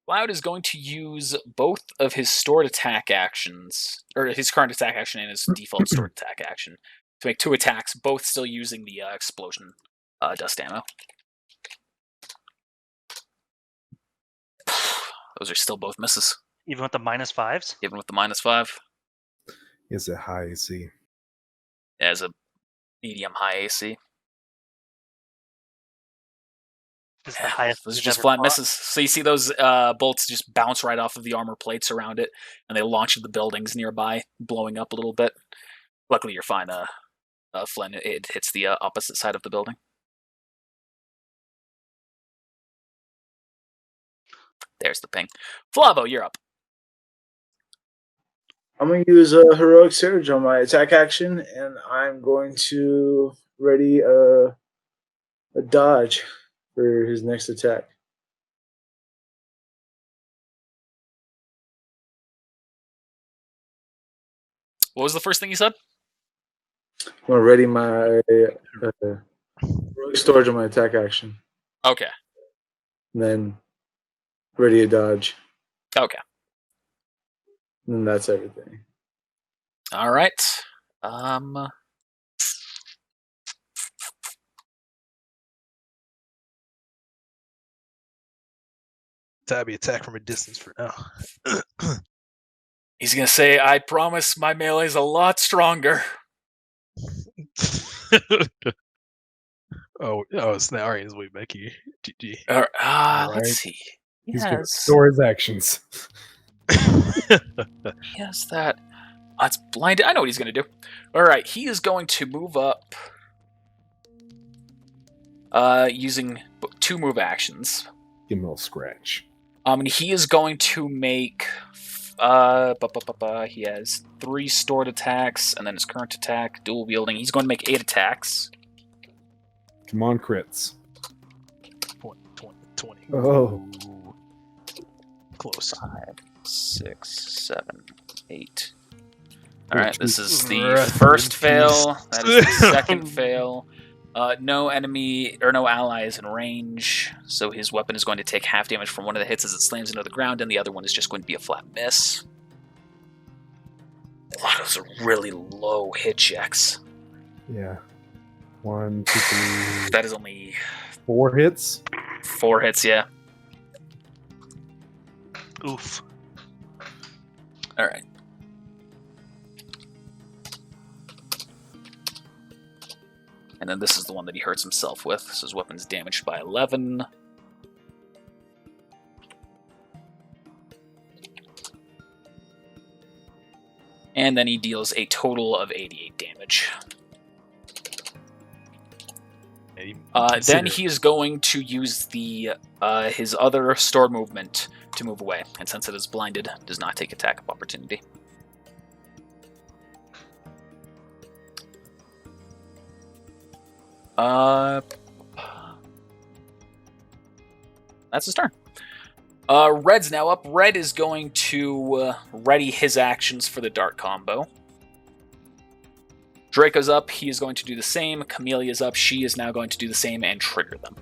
Cloud is going to use both of his stored attack actions, or his current attack action and his default stored attack action, to make 2 attacks, both still using the explosion dust ammo. Those are still both misses, Even with the -5s? even with the -5. Is it high AC? As a medium high AC. This is the highest. Those are we've just ever flat fought. misses. So you see those bolts just bounce right off of the armor plates around it, and they launch at the buildings nearby, blowing up a little bit. Luckily, you're fine, Flynn. It hits the opposite side of the building. There's the ping. Flavo, you're up. I'm going to use a Heroic Surge on my attack action, and I'm going to ready a dodge for his next attack. What was the first thing you said? I'm gonna ready my heroic storage on my attack action, Okay. and then ready a dodge, Okay. and that's everything. All right. Tabby attack from a distance for now. He's gonna say, "I promise my melee's a lot stronger." it's now Arian's way back here. GG. Alright. Let's see. He's gonna store his actions. He has that. It's blinded. I know what he's going to do. All right, he is going to move up using 2 move actions. Give him a little scratch. And he is going to make. He has 3 stored attacks, and then his current attack, dual wielding. He's going to make 8 attacks. Come on, crits. 20. Oh. Ooh. Close. 5, 6, 7, 8. All right, this is the first fail. That is the second fail. No enemy or no ally is in range, so his weapon is going to take half damage from one of the hits as it slams into the ground, and the other one is just going to be a flat miss. A lot of those are really low hit checks. Yeah. 1, 2, 3. That is only 4 hits. 4 hits, yeah. Oof. All right. And then this is the one that he hurts himself with. So his weapon's damaged by 11. And then he deals a total of 88 damage. Then he is going to use the his other stored movement to move away. And since it is blinded, does not take attack of opportunity. That's his turn. Red's now up. Red is going to ready his actions for the dart combo. Draco's up. He is going to do the same. Chamelea's up. She is now going to do the same and trigger them.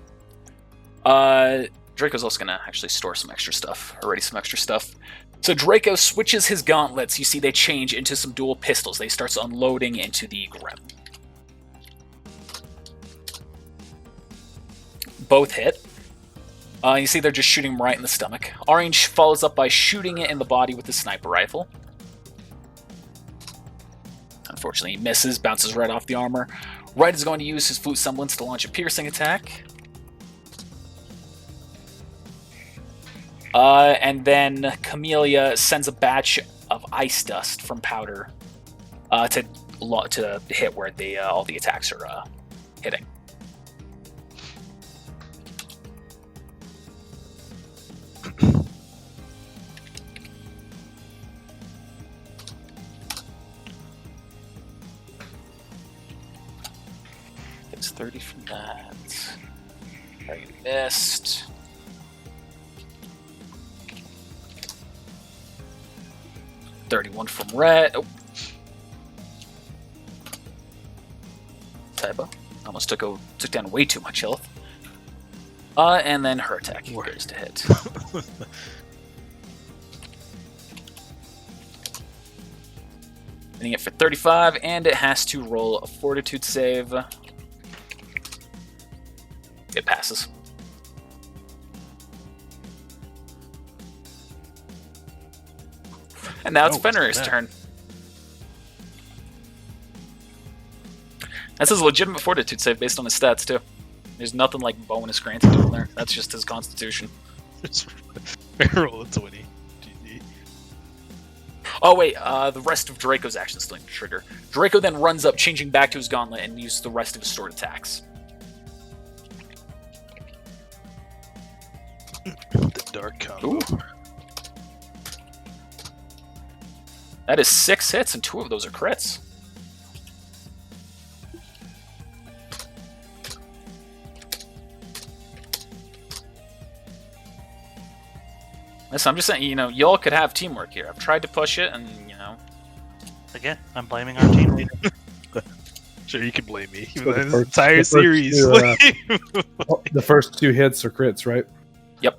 Draco's also going to actually store some extra stuff. Already some extra stuff. So Draco switches his gauntlets. You see they change into some dual pistols. They start unloading into the Grim. Both hit. You see they're just shooting him right in the stomach. Orange follows up by shooting it in the body with the sniper rifle. Unfortunately, he misses, bounces right off the armor. Red is going to use his flute semblance to launch a piercing attack. And then Camellia sends a batch of ice dust from powder to hit where all the attacks are hitting. It's 30 from that. I missed. $31 from Red. Oh. Typo. Almost took down way too much health. And then her attack goes to hit. Hitting it for 35, and it has to roll a fortitude save. It passes. And now it's Fenrir's turn. That's his legitimate fortitude save based on his stats, too. There's nothing like bonus granted to him there. That's just his constitution. Roll a 20. GG. Oh, wait. The rest of Draco's actions still need to trigger. Draco then runs up, changing back to his gauntlet, and uses the rest of his stored attacks. The dark combo. Ooh. That is 6 hits, and 2 of those are crits. Listen, I'm just saying, y'all could have teamwork here. I've tried to push it, and, Again, I'm blaming our team leader. Sure, you can blame me. So the This first- entire the first series. two, the first 2 hits are crits, right? Yep.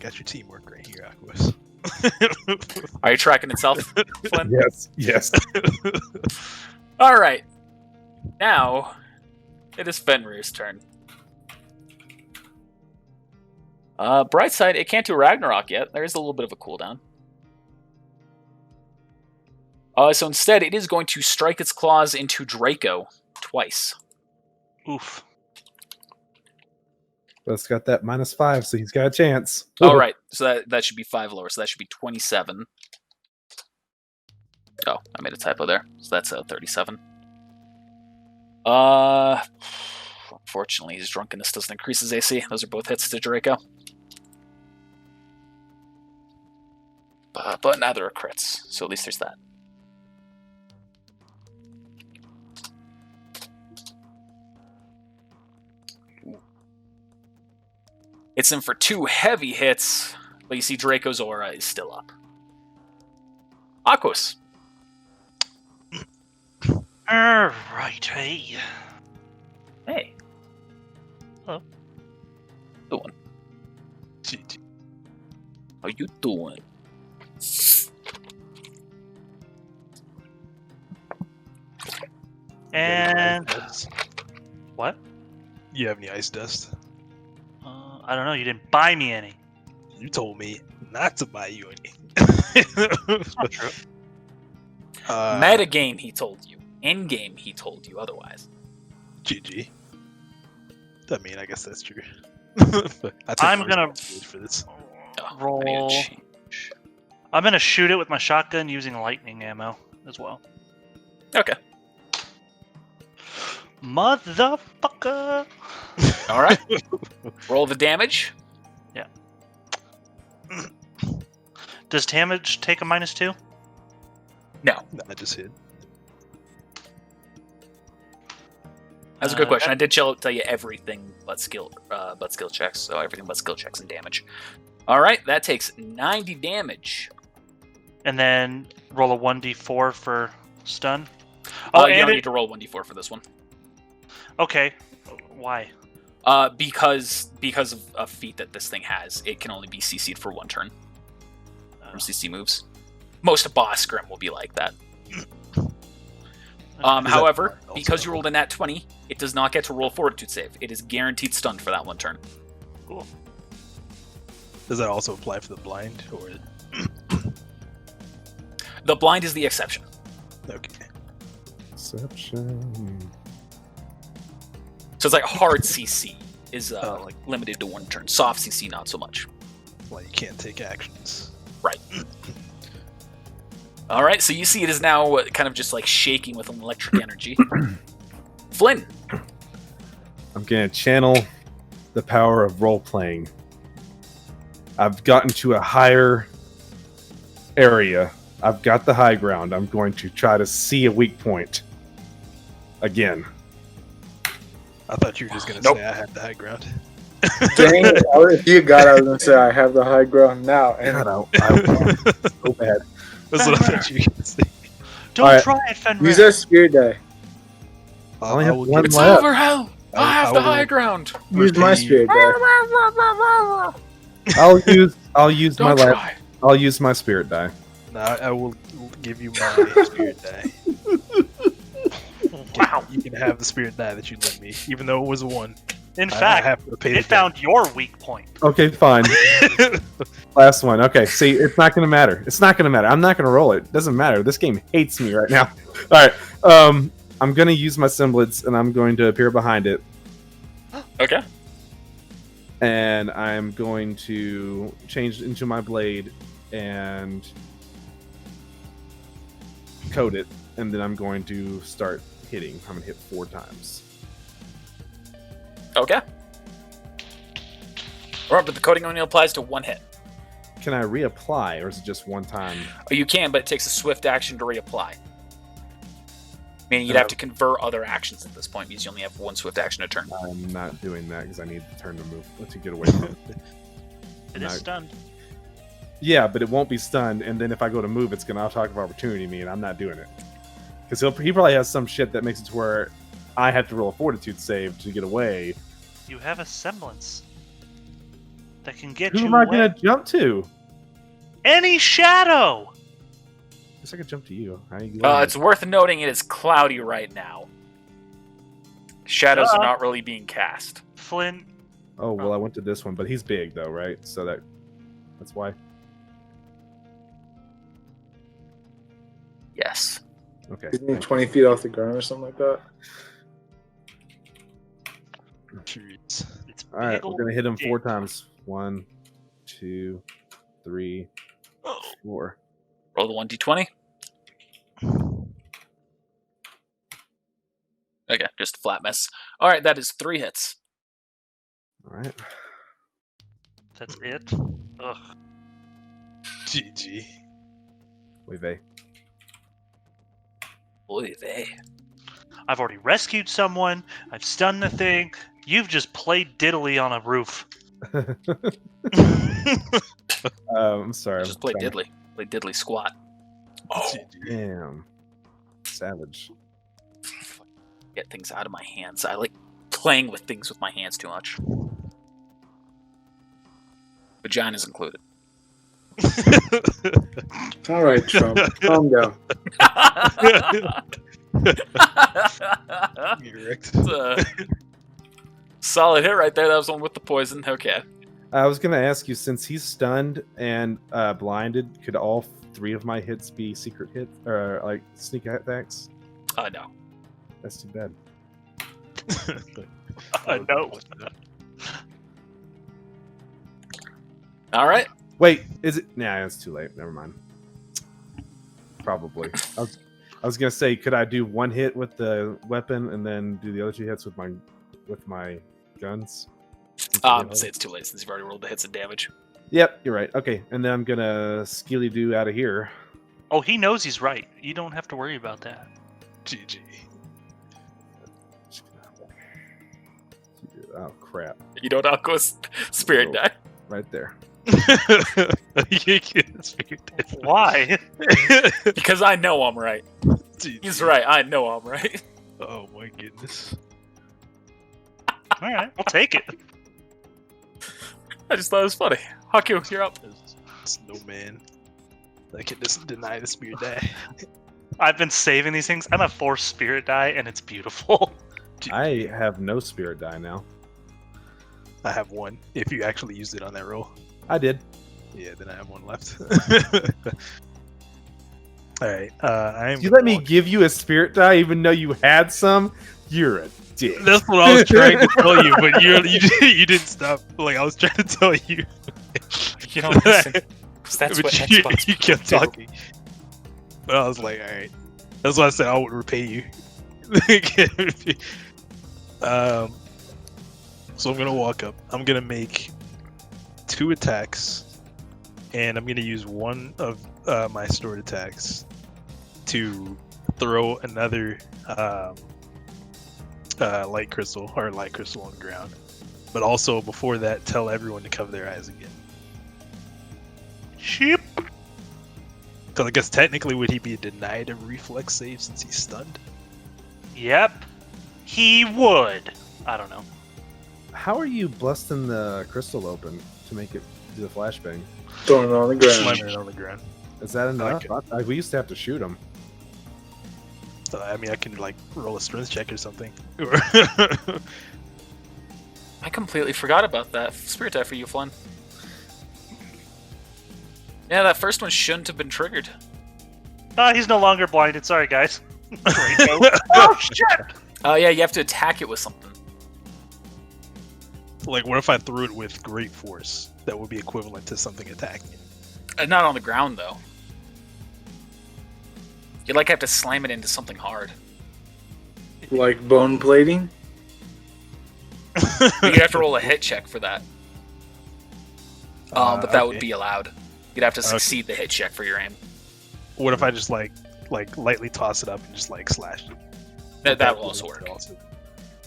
Got your teamwork right here, Aquas. Are you tracking itself, Flynn? Yes. All right. Now, it is Fenrir's turn. Bright side, it can't do Ragnarok yet. There is a little bit of a cooldown. So instead, it is going to strike its claws into Draco twice. Oof. But it's got that -5, so he's got a chance. All right, so that should be 5 lower. So that should be 27. Oh, I made a typo there. So that's 37. Unfortunately, his drunkenness doesn't increase his AC. Those are both hits to Draco. But neither are crits, so at least there's that. It's in for 2 heavy hits, but you see Draco's aura is still up. Aquos. Alright, hey. Hey. Hello. Doing? GG. How you doing? And what? You have any ice dust? I don't know. You didn't buy me any. You told me not to buy you any. Not true. Metagame, he told you. Endgame, he told you otherwise. GG. I mean, I guess that's true. But I'm gonna for this. Oh, I need to roll. change. I'm gonna shoot it with my shotgun using lightning ammo as well. Okay. Motherfucker! All right. Roll the damage. Does damage take a -2? No. No, I just hit. That's a good question. I did tell you everything but skill checks. So everything but skill checks and damage. All right. That takes 90 damage. And then roll a 1d4 for stun. Oh, You and don't need to roll 1d4 for this one. Okay. Why? Because of a feat that this thing has, it can only be CC'd for 1 turn from CC moves. Most boss scrim will be like that. However, also- because you rolled a nat 20, it does not get to roll fortitude save. It is guaranteed stunned for that 1 turn. Cool. Does that also apply for the blind, or? The blind is the exception. Okay. Exception. So it's like hard CC is like- limited to 1 turn. Soft CC, not so much. Well, you can't take actions. Right. All right, so you see it is now kind of just like shaking with an electric energy. Flynn. I'm going to channel the power of role playing. I've gotten to a higher area. I've got the high ground. I'm going to try to see a weak point again. I thought you were just gonna Nope. say I had the high ground. Dang it. If you got, I was going to say I have the high ground now. And God, I want so bad. That's what I thought you were gonna say. Don't Alright. try it, Fenrir. use that spirit die. I only have will one give It's you- left. over, hell! I have the high ground. Use my Repeat. spirit die. I'll use my Don't life. try. I'll use my spirit die. No, I will give you my spirit die. Wow. You can have the spirit die that you lent me, even though it was a 1. In I fact, have to pay the it found your weak point. Okay, fine. debt. Last one. Okay, see, it's not going to matter. It's not going to matter. I'm not going to roll it. It doesn't matter. This game hates me right now. All right. I'm going to use my semblance, and I'm going to appear behind it, Okay. and I'm going to change into my blade and coat it, and then I'm going to start hitting. I'm going to hit 4 times. Okay. Remember, the coating only applies to 1 hit. Can I reapply, or is it just one time? You can, but it takes a swift action to reapply. Meaning you'd have to convert other actions at this point because you only have one swift action a turn. I'm not doing that because I need the turn to move to get away from it. It is stunned. Yeah, but it won't be stunned, and then if I go to move, it's gonna talk of opportunity me, and I'm not doing it. Because he probably has some shit that makes it to where I have to roll a fortitude save to get away. You have a semblance that can get Who you am I away. gonna jump to? Any shadow! I guess I could jump to you. It's worth noting it is cloudy right now. Shadows are not really being cast. Flynn. Oh well, I went to this one, but he's big though, right? So that's why. Yes. Okay. Isn't he 20 feet off the ground or something like that? It's All right, big we're old gonna hit him dick. 4 times. 1, 2, 3, 4. Roll the 1d20. Okay, just a flat mess. All right, that is 3 hits. All right. That's it. Ugh. GG. Wait, Boy, they. I've already rescued someone. I've stunned the thing. You've just played diddly on a roof. I'm sorry. Just play diddly. Play diddly squat. Oh, Damn. Savage. get things out of my hands. I like playing with things with my hands too much. Vagina's included. All right, Trump, calm down. Correct. It's a solid hit right there. That was one with the poison. Okay. I was gonna ask you, since he's stunned and blinded, could all 3 of my hits be secret hits or like sneak attacks? No. That's too bad. I know. All right. Wait, is it? Nah, it's too late. Never mind. Probably. I was gonna say, could I do 1 hit with the weapon and then do the other 2 hits with my guns? I'm say it's too late since you've already rolled the hits and damage. Yep, you're right. Okay, and then I'm gonna skilly do out of here. Oh, he knows he's right. You don't have to worry about that. GG. Oh crap! You don't outgo spirit die. Right there. Why? Because I know I'm right. GG. He's right. I know I'm right. Oh my goodness. All right, I'll take it. I just thought it was funny. Haku, you're up. Snowman. I can just deny the spirit die. I've been saving these things. I'm at 4 spirit die, and it's beautiful. I have no spirit die now. I have 1. If you actually used it on that roll. I did. Yeah, then I have 1 left. Alright, I'm You let me give you a spirit die even though you had some? You're a dick. That's what I was trying to tell you, but you didn't stop. Like, I was trying to tell you. You don't listen. 'Cause that's But what you Xbox kept do. talking. But I was like, alright. That's why I said I would repay you. So I'm gonna walk up. I'm gonna make 2 attacks, and I'm gonna use 1 of my stored attacks to throw another light crystal on the ground. But also before that, tell everyone to cover their eyes again. Sheep. Because I guess technically, would he be denied a reflex save since he's stunned? Yep. He would. I don't know. How are you busting the crystal open to make it do the flashbang? Throwing it on the ground. Slamming it on the ground. Is that enough? Okay. We used to have to shoot him. I mean, I can like roll a strength check or something. I completely forgot about that. Spirit die for you, Flynn. Yeah, that first one shouldn't have been triggered. He's no longer blinded. Sorry, guys. Oh, shit! Oh, yeah, you have to attack it with something. Like, what if I threw it with great force? That would be equivalent to something attacking it. Not on the ground, though. You'd like have to slam it into something hard. Like bone plating? You'd have to roll a hit check for that. But that would Okay. be allowed. You'd have to succeed the hit check for your aim. What if I just like lightly toss it up and just like slash it? That will also work.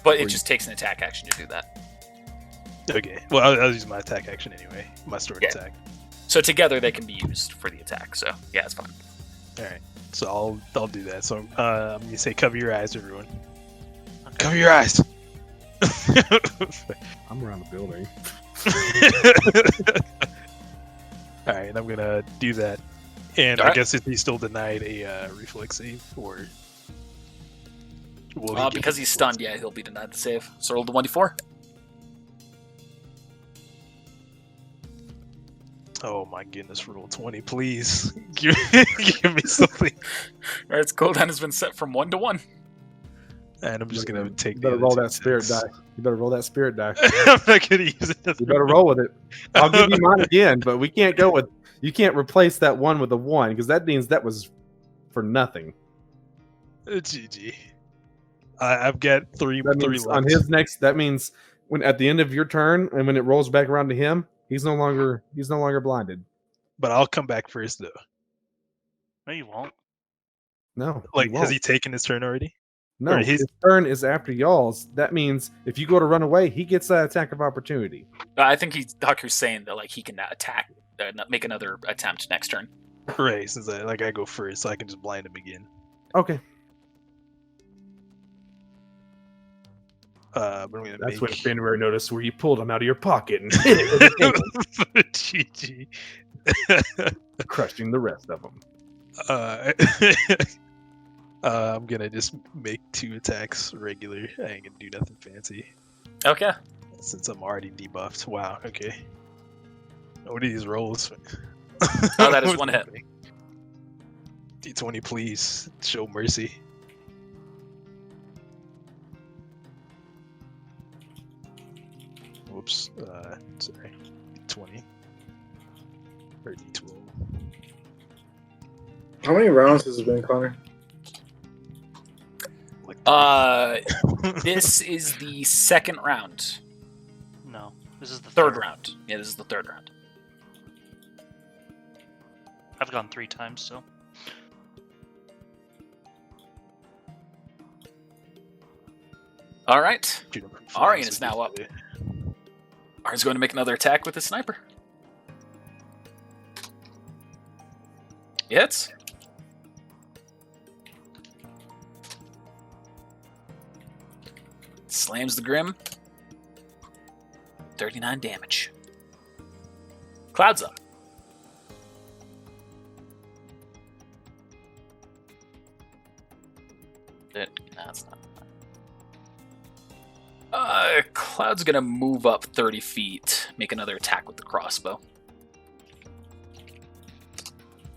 But it just takes an attack action to do that. Okay. Well, I'll use my attack action anyway. My stored attack. So together they can be used for the attack. So yeah, it's fine. All right. So I'll do that. So I'm gonna say, cover your eyes, everyone. Okay. Cover your eyes. I'm around the building. All right, I'm gonna do that. And I guess if he's still denied a reflex save, or will he because he's stunned, yeah, he'll be denied the save. So roll the 1d4. Oh my goodness, roll 20, please. give me something. All right, its cooldown has been set from 1 to 1. And I'm just gonna take. You better roll that spirit die. You better roll that spirit die. I'm not gonna use it. You better roll with it. I'll give you mine again, but we can't go with. You can't replace that 1 with a 1 because that means that was for nothing. GG. I've got three. That three means left. on his next. That means when at the end of your turn and when it rolls back around to him, he's no longer blinded. But I'll come back first though. No, you won't. No, Like, has he taken his turn already? No, his turn is after y'all's. That means if you go to run away, he gets that attack of opportunity. I think Haku's saying that like he can attack, make another attempt next turn. Right, since I go first, so I can just blind him again. Okay. But I'm gonna That's make... when Fenrir noticed where you pulled him out of your pocket and hit it with a GG. crushing the rest of them. I'm gonna just make 2 attacks regular. I ain't gonna do nothing fancy. Okay. Since I'm already debuffed. Wow, okay. What are these rolls? Oh, that is 1 hit. D20, please. Show mercy. Whoops. Sorry. D20. Or D12. How many rounds has it been, Connor? This is the second round. No, this is the Third round. Yeah, this is the third round. I've gone 3 times, so. All right. Arian is now up. Arian's going to make another attack with his sniper. Hits. Slams the Grim. 39 damage. Cloud's up. That's not. Cloud's gonna move up 30 feet, make another attack with the crossbow.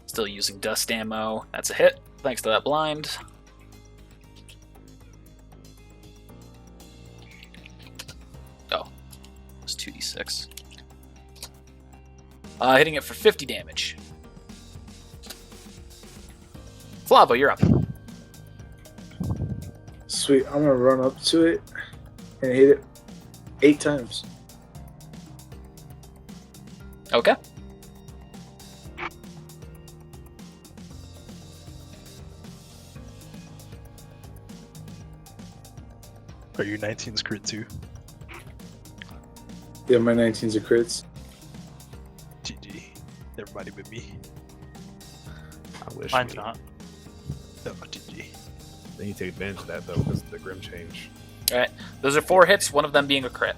Still using dust ammo. That's a hit, thanks to that blind. Oh, it's 2d6. Hitting it for 50 damage. Flavo, you're up. Sweet, I'm gonna run up to it and hit it 8 times. Okay. Are your 19s crit too? Yeah, my 19s are crits. GG. Everybody but me. I wish. Mine's not. No, GG. Then you take advantage of that though, because of the Grim change. All right, those are 4 hits. One of them being a crit.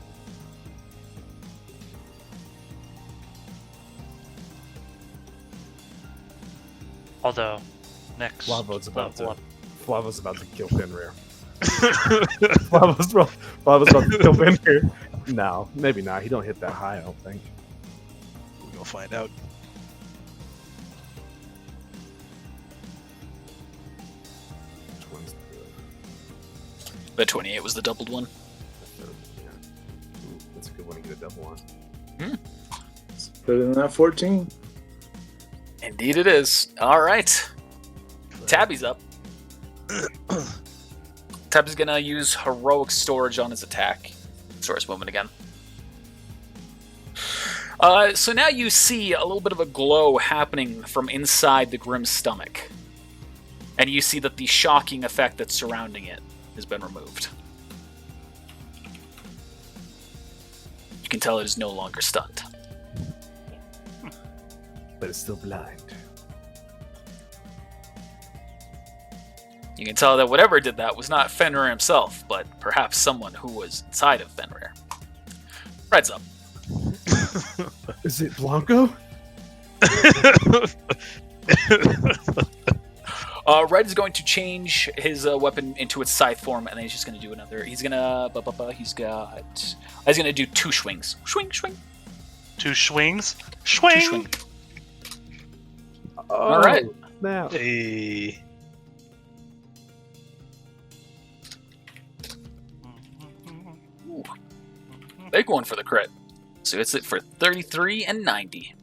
Although, next Flavo's about level to. up. Flavo's about to kill Fenrir. Flavo's about to kill Fenrir. No, maybe not. He don't hit that high. I don't think. We're gonna find out. Which one's The 28 was the doubled one. the third? Yeah. Ooh, that's a good one to get a double on. It's better than that 14. Indeed it is. All right. Tabby's up. Tabby's going to use Heroic Storage on his attack. Source movement again. So now you see a little bit of a glow happening from inside the Grim's stomach. And you see that the shocking effect that's surrounding it has been removed. You can tell it is no longer stunned. But it's still blind. You can tell that whatever did that was not Fenrir himself, but perhaps someone who was inside of Fenrir. Red's up. Is it Blanco? Red is going to change his weapon into its scythe form, and then he's just going to do another. He's gonna do 2 swings. Swing, swing. 2 swings. 2 Swing. swing. Oh, All right. Now. Hey. Big one for the crit. So it's it for 33 and 90.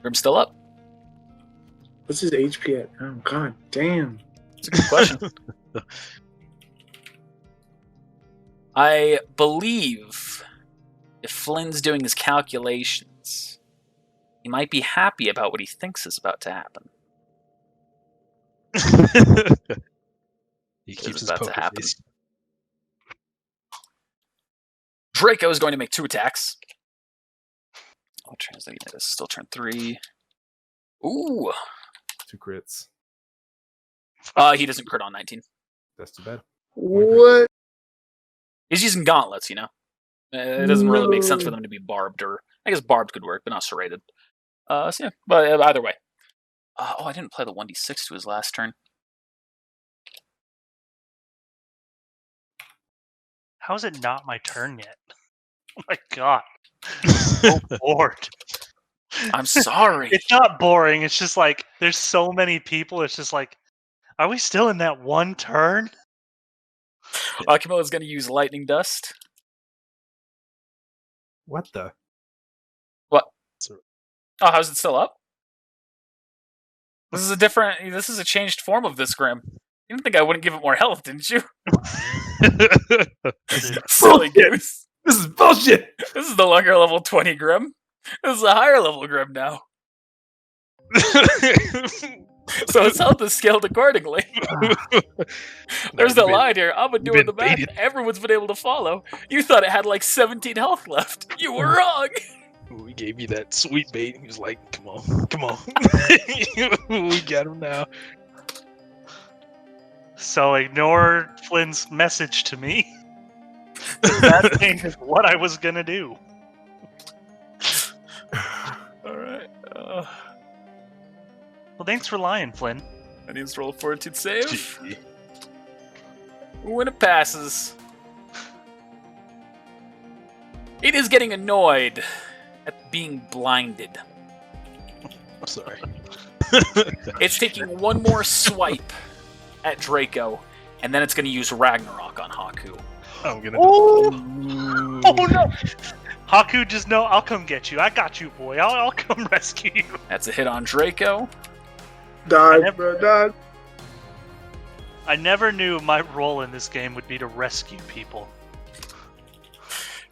Grim's still up. What's his HP at? Oh, god damn. It's a good question. I believe if Flynn's doing his calculations, he might be happy about what he thinks is about to happen. He What keeps is his about to poker happen? face. Draco is going to make 2 attacks. I'll translate this. Still turn 3. Ooh. 2 crits. He doesn't crit on 19. That's too bad. What? He's using gauntlets, you know? It doesn't really make sense for No. them to be barbed, or I guess barbed could work, but not serrated. So yeah, but either way. I didn't play the 1d6 to his last turn. How is it not my turn yet? Oh my god. I'm so bored. I'm sorry. It's not boring. It's just like there's so many people. It's just like, are we still in that one turn? Camilla's going to use lightning dust. What the? What? So- Oh, how's it still up? This is a changed form of this Grim. You didn't think I wouldn't give it more health, didn't you? Silly goose. This is bullshit! This is no longer level 20 Grim. This is a higher level Grim now. So his health is scaled accordingly. There's the line here. I've been doing the math. baited. Everyone's been able to follow. You thought it had like 17 health left. You were wrong. We gave you that sweet bait. He was like, come on, come on. We got him now. So ignore Flynn's message to me. That changes what I was gonna do. Alright. Well, thanks for lying, Flynn. I need to roll a fortitude save. Gee. When it passes, it is getting annoyed at being blinded. I'm sorry. It's taking one more swipe at Draco, and then it's going to use Ragnarok on Haku. I'm gonna. Oh! Ooh. Oh no! Haku, just know I'll come get you. I got you, boy. I'll come rescue you. That's a hit on Draco. Dive, bro, dive. I never knew my role in this game would be to rescue people.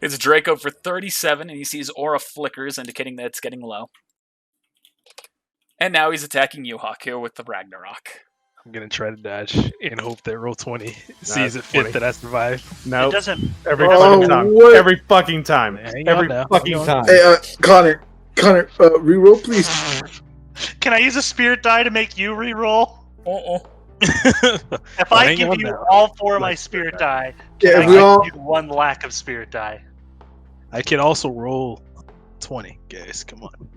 It's Draco for 37, and he sees aura flickers, indicating that it's getting low. And now he's attacking you, Haku, with the Ragnarok. I'm gonna try to dodge and hope that roll 20 sees it 20. fit that I survive. No. It doesn't. Every Oh, fucking time. what? Every fucking time. Hang on Every now. fucking Hang on. time. Hey, Connor, reroll, please. Can I use a spirit die to make you re-roll? Uh-oh. If I Hang give on you now. all 4 of my spirit die, Yeah, can if I we give all. you 1 lack of spirit die? I can also roll 20, guys. Come on.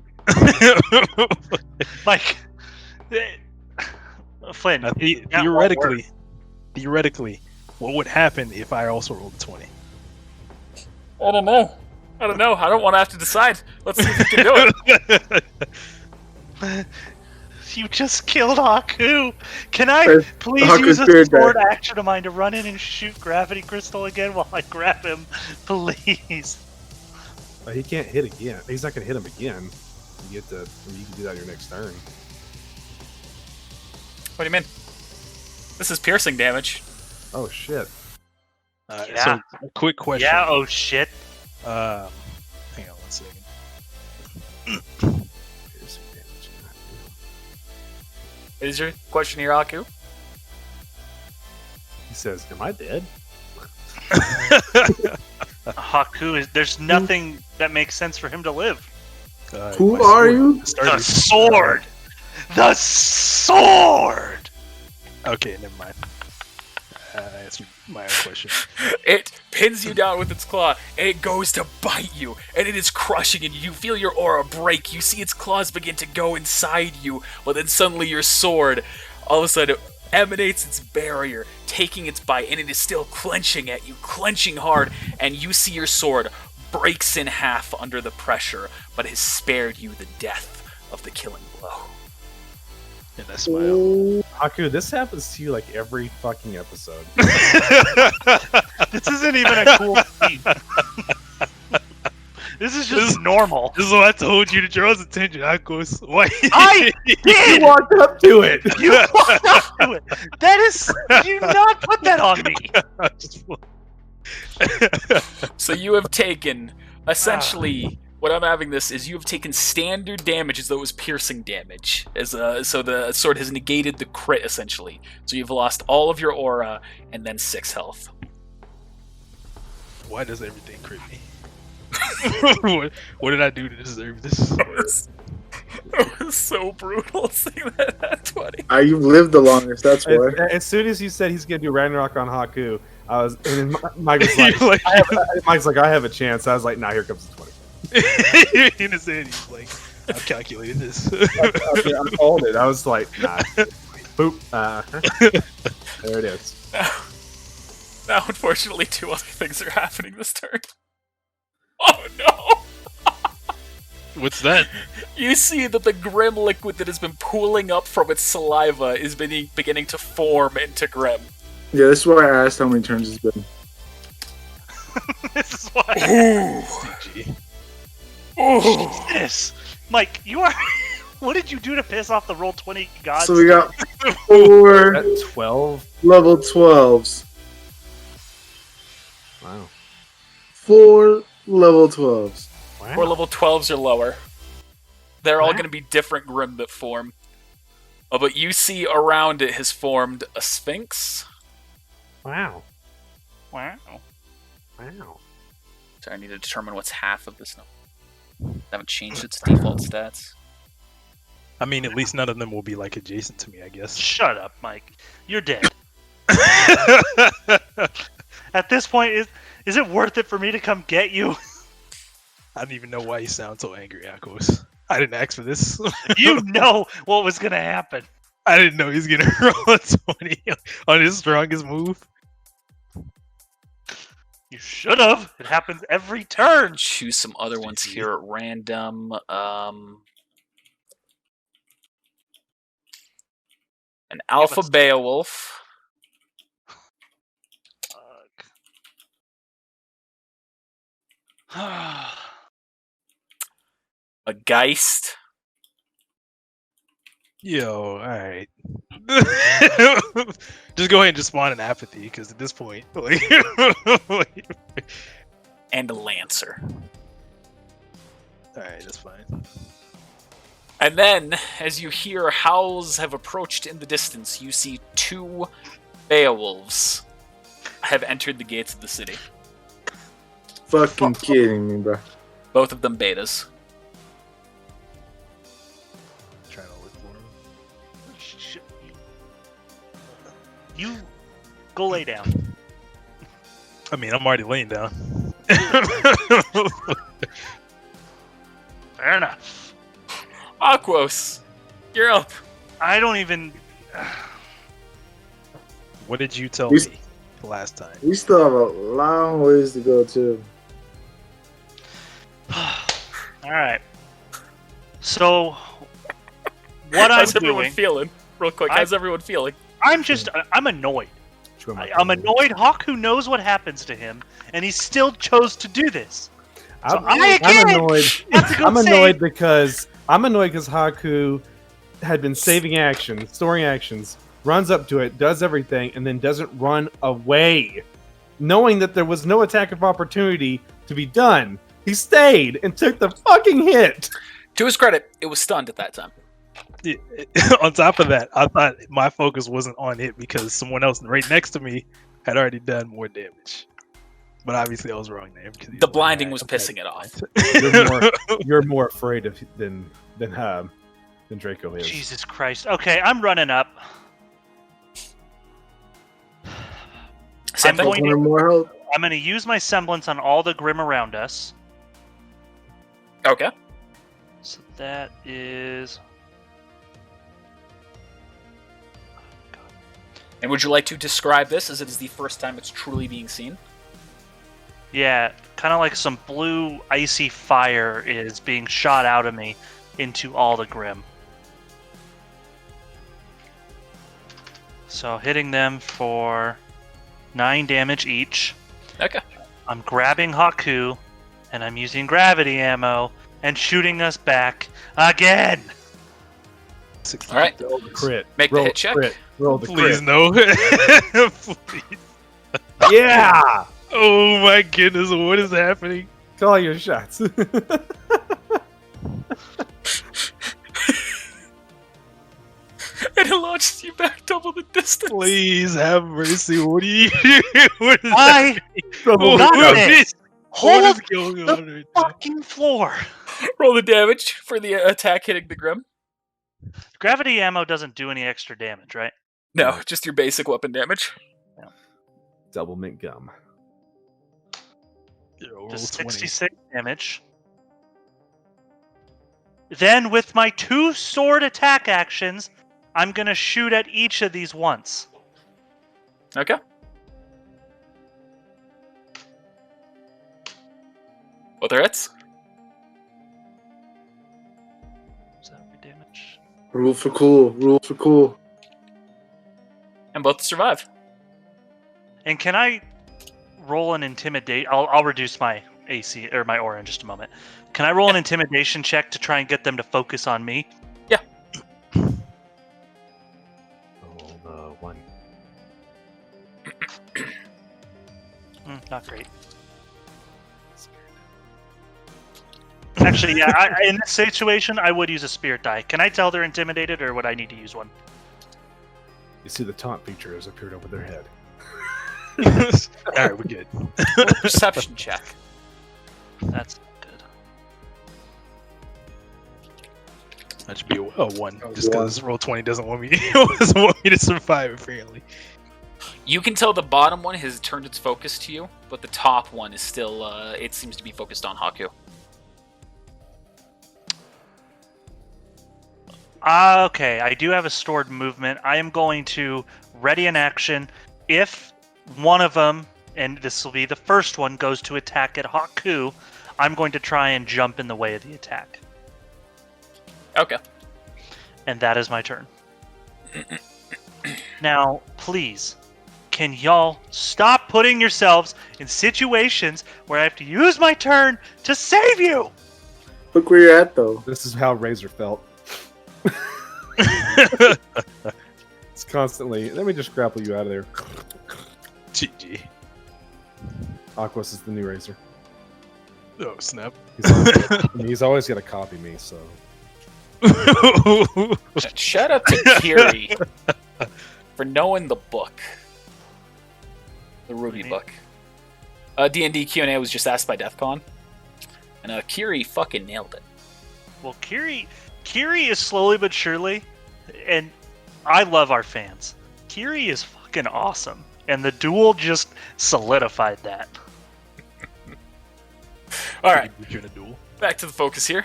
Like, Flynn, Now, that won't work. theoretically, what would happen if I also rolled 20? I don't know. I don't want to have to decide. Let's see if we can do it. You just killed Haku. Can I Hey, please Haku's use a spirit die. sword action of mine to run in and shoot Gravity Crystal again while I grab him? Please. He can't hit again. He's not going to hit him again. You get to. You can do that your next turn. What do you mean? This is piercing damage. Oh shit! Yeah. So, a quick question. Yeah, oh shit. Hang on 1 second. Piercing damage. Is your question here, Aku? He says, "Am I dead?" Haku is. There's nothing that makes sense for him to live. Who my are sword you? started- The sword. The sword. Okay, never mind. Answer my own question. It pins you down with its claw, and it goes to bite you, and it is crushing, and you feel your aura break. You see its claws begin to go inside you, but then suddenly your sword, all of a sudden, emanates its barrier, taking its bite, and it is still clenching at you, clenching hard, and you see your sword breaks in half under the pressure, but has spared you the death of the killing blow. And I smile. Haku, this happens to you like every fucking episode. This isn't even a cool feat. This is just normal. This is what I told you to draw his attention. I goes, why? I You did. walked up to it. You walked up to it. That is. Do not put that on me. So you have taken, essentially, what I'm having this is you have taken standard damage as though it was piercing damage. So the sword has negated the crit, essentially. So you've lost all of your aura and then 6 health. Why does everything crit me? what did I do to deserve this? It was so brutal seeing that 20. You've lived the longest, that's why. As soon as you said he's gonna do Ragnarok on Haku, I was, and then Mike was like, You're like- Mike's like, I have a chance. I was like, nah, here comes the 20. In his head, he's like, I've calculated this. I called it. I was like, nah. Boop. There it is. Now, unfortunately, 2 other things are happening this turn. Oh no! What's that? You see that the grim liquid that has been pooling up from its saliva is beginning to form into grim. Yeah, this is why I asked how many turns it's been. This is why. CG. This, Mike, you are. What did you do to piss off the roll 20 gods? So we got 4 At 12. level 12s. Wow. 4 level 12s. Wow. 4 level 12s or lower. They're all Wow. going to be different grim that form. But you see around it has formed a sphinx. Wow. Wow. Wow. So I need to determine what's half of this number. I haven't changed its default stats. I mean, at least none of them will be like adjacent to me, I guess. Shut up, Mike. You're dead. At this point, is it worth it for me to come get you? I don't even know why you sound so angry, Akos. I didn't ask for this. You know what was gonna happen. I didn't know he was gonna roll a 20 on his strongest move. You should have. It happens every turn. Choose some other ones here at random. An alpha Beowulf. Fuck. A Geist. Yo, alright. Just go ahead and just spawn an apathy, because at this point, like, And a Lancer. alright, that's fine. And then, as you hear howls have approached in the distance, you see 2 Beowulfs have entered the gates of the city. Fucking kidding me, bro. Both of them betas. Trying to look for him. You go lay down. I mean, I'm already laying down. Fair enough. Aquos, you're up. I don't even. What did you tell We- me last time? We still have a long ways to go, too. All right. So, what I'm How's everyone doing, feeling? Real quick, how's everyone feeling? I'm annoyed. I'm annoyed. Haku knows what happens to him, and he still chose to do this. So I again annoyed. have to go I'm save- annoyed because Haku had been saving actions, storing actions, runs up to it, does everything, and then doesn't run away, knowing that there was no attack of opportunity to be done. He stayed and took the fucking hit. To his credit, it was stunned at that time. Yeah, on top of that, I thought my focus wasn't on it because someone else right next to me had already done more damage. But obviously, I was wrong there. Because The blinding was pissing it off. You're more afraid of than Draco is. Jesus Christ. Okay, I'm running up. Same thing. going to- One or more health. I'm going to use my semblance on all the Grim around us. Okay. So that is... And would you like to describe this as it is the first time it's truly being seen? Yeah, kind of like some blue icy fire is being shot out of me into all the Grim. So hitting them for 9 damage each. Okay. I'm grabbing Haku, and I'm using gravity ammo and shooting us back again. All right. Roll the crit. Make the Roll hit check. Crit. Roll the Please crit. no. Please. Yeah. Oh my goodness, what is happening? Call your shots. And it launched you back double the distance. Please have mercy. What are you? What is I Double got the it. what is Hold going the on right now? fucking floor. Roll the damage for the attack hitting the Grim. Gravity ammo doesn't do any extra damage, right? No, just your basic weapon damage. double mint gum. Roll Just 20. 66 damage. Then with my 2 sword attack actions, I'm going to shoot at each of these once. Okay. Both are hits. Is that my damage? Rule for cool. Rule for cool. And both survive. And can I roll an intimidate? I'll reduce my AC or my aura in just a moment. Can I roll an intimidation check to try and get them to focus on me? Roll the 1. Not great. Actually, yeah. In this situation, I would use a spirit die. Can I tell they're intimidated, or would I need to use one? You see the taunt feature has appeared over their head. All right, we're good. Perception check. That's good. That should be a 1, Oh, just because roll 20 doesn't want me to survive. Apparently, You can tell the bottom one has turned its focus to you, but the top one is still, it seems to be focused on Haku. Okay, I do have a stored movement. I am going to ready an action. If one of them, and this will be the first one, goes to attack at Haku, I'm going to try and jump in the way of the attack. Okay. And that is my turn. Now, please, can y'all stop putting yourselves in situations where I have to use my turn to save you? Look where you're at, though. This is how Razor felt. It's constantly, let me just grapple you out of there. GG. Aquas is the new Razor. Oh snap! He's always got to copy me, so. Shout out to Kiri for knowing the book. The RWBY book. D&D Q&A was just asked by DEFCON. And Kiri fucking nailed it. Well, Kiri is slowly but surely, and I love our fans. Kiri is fucking awesome, and the duel just solidified that. All right, You're in a duel. back to the focus here.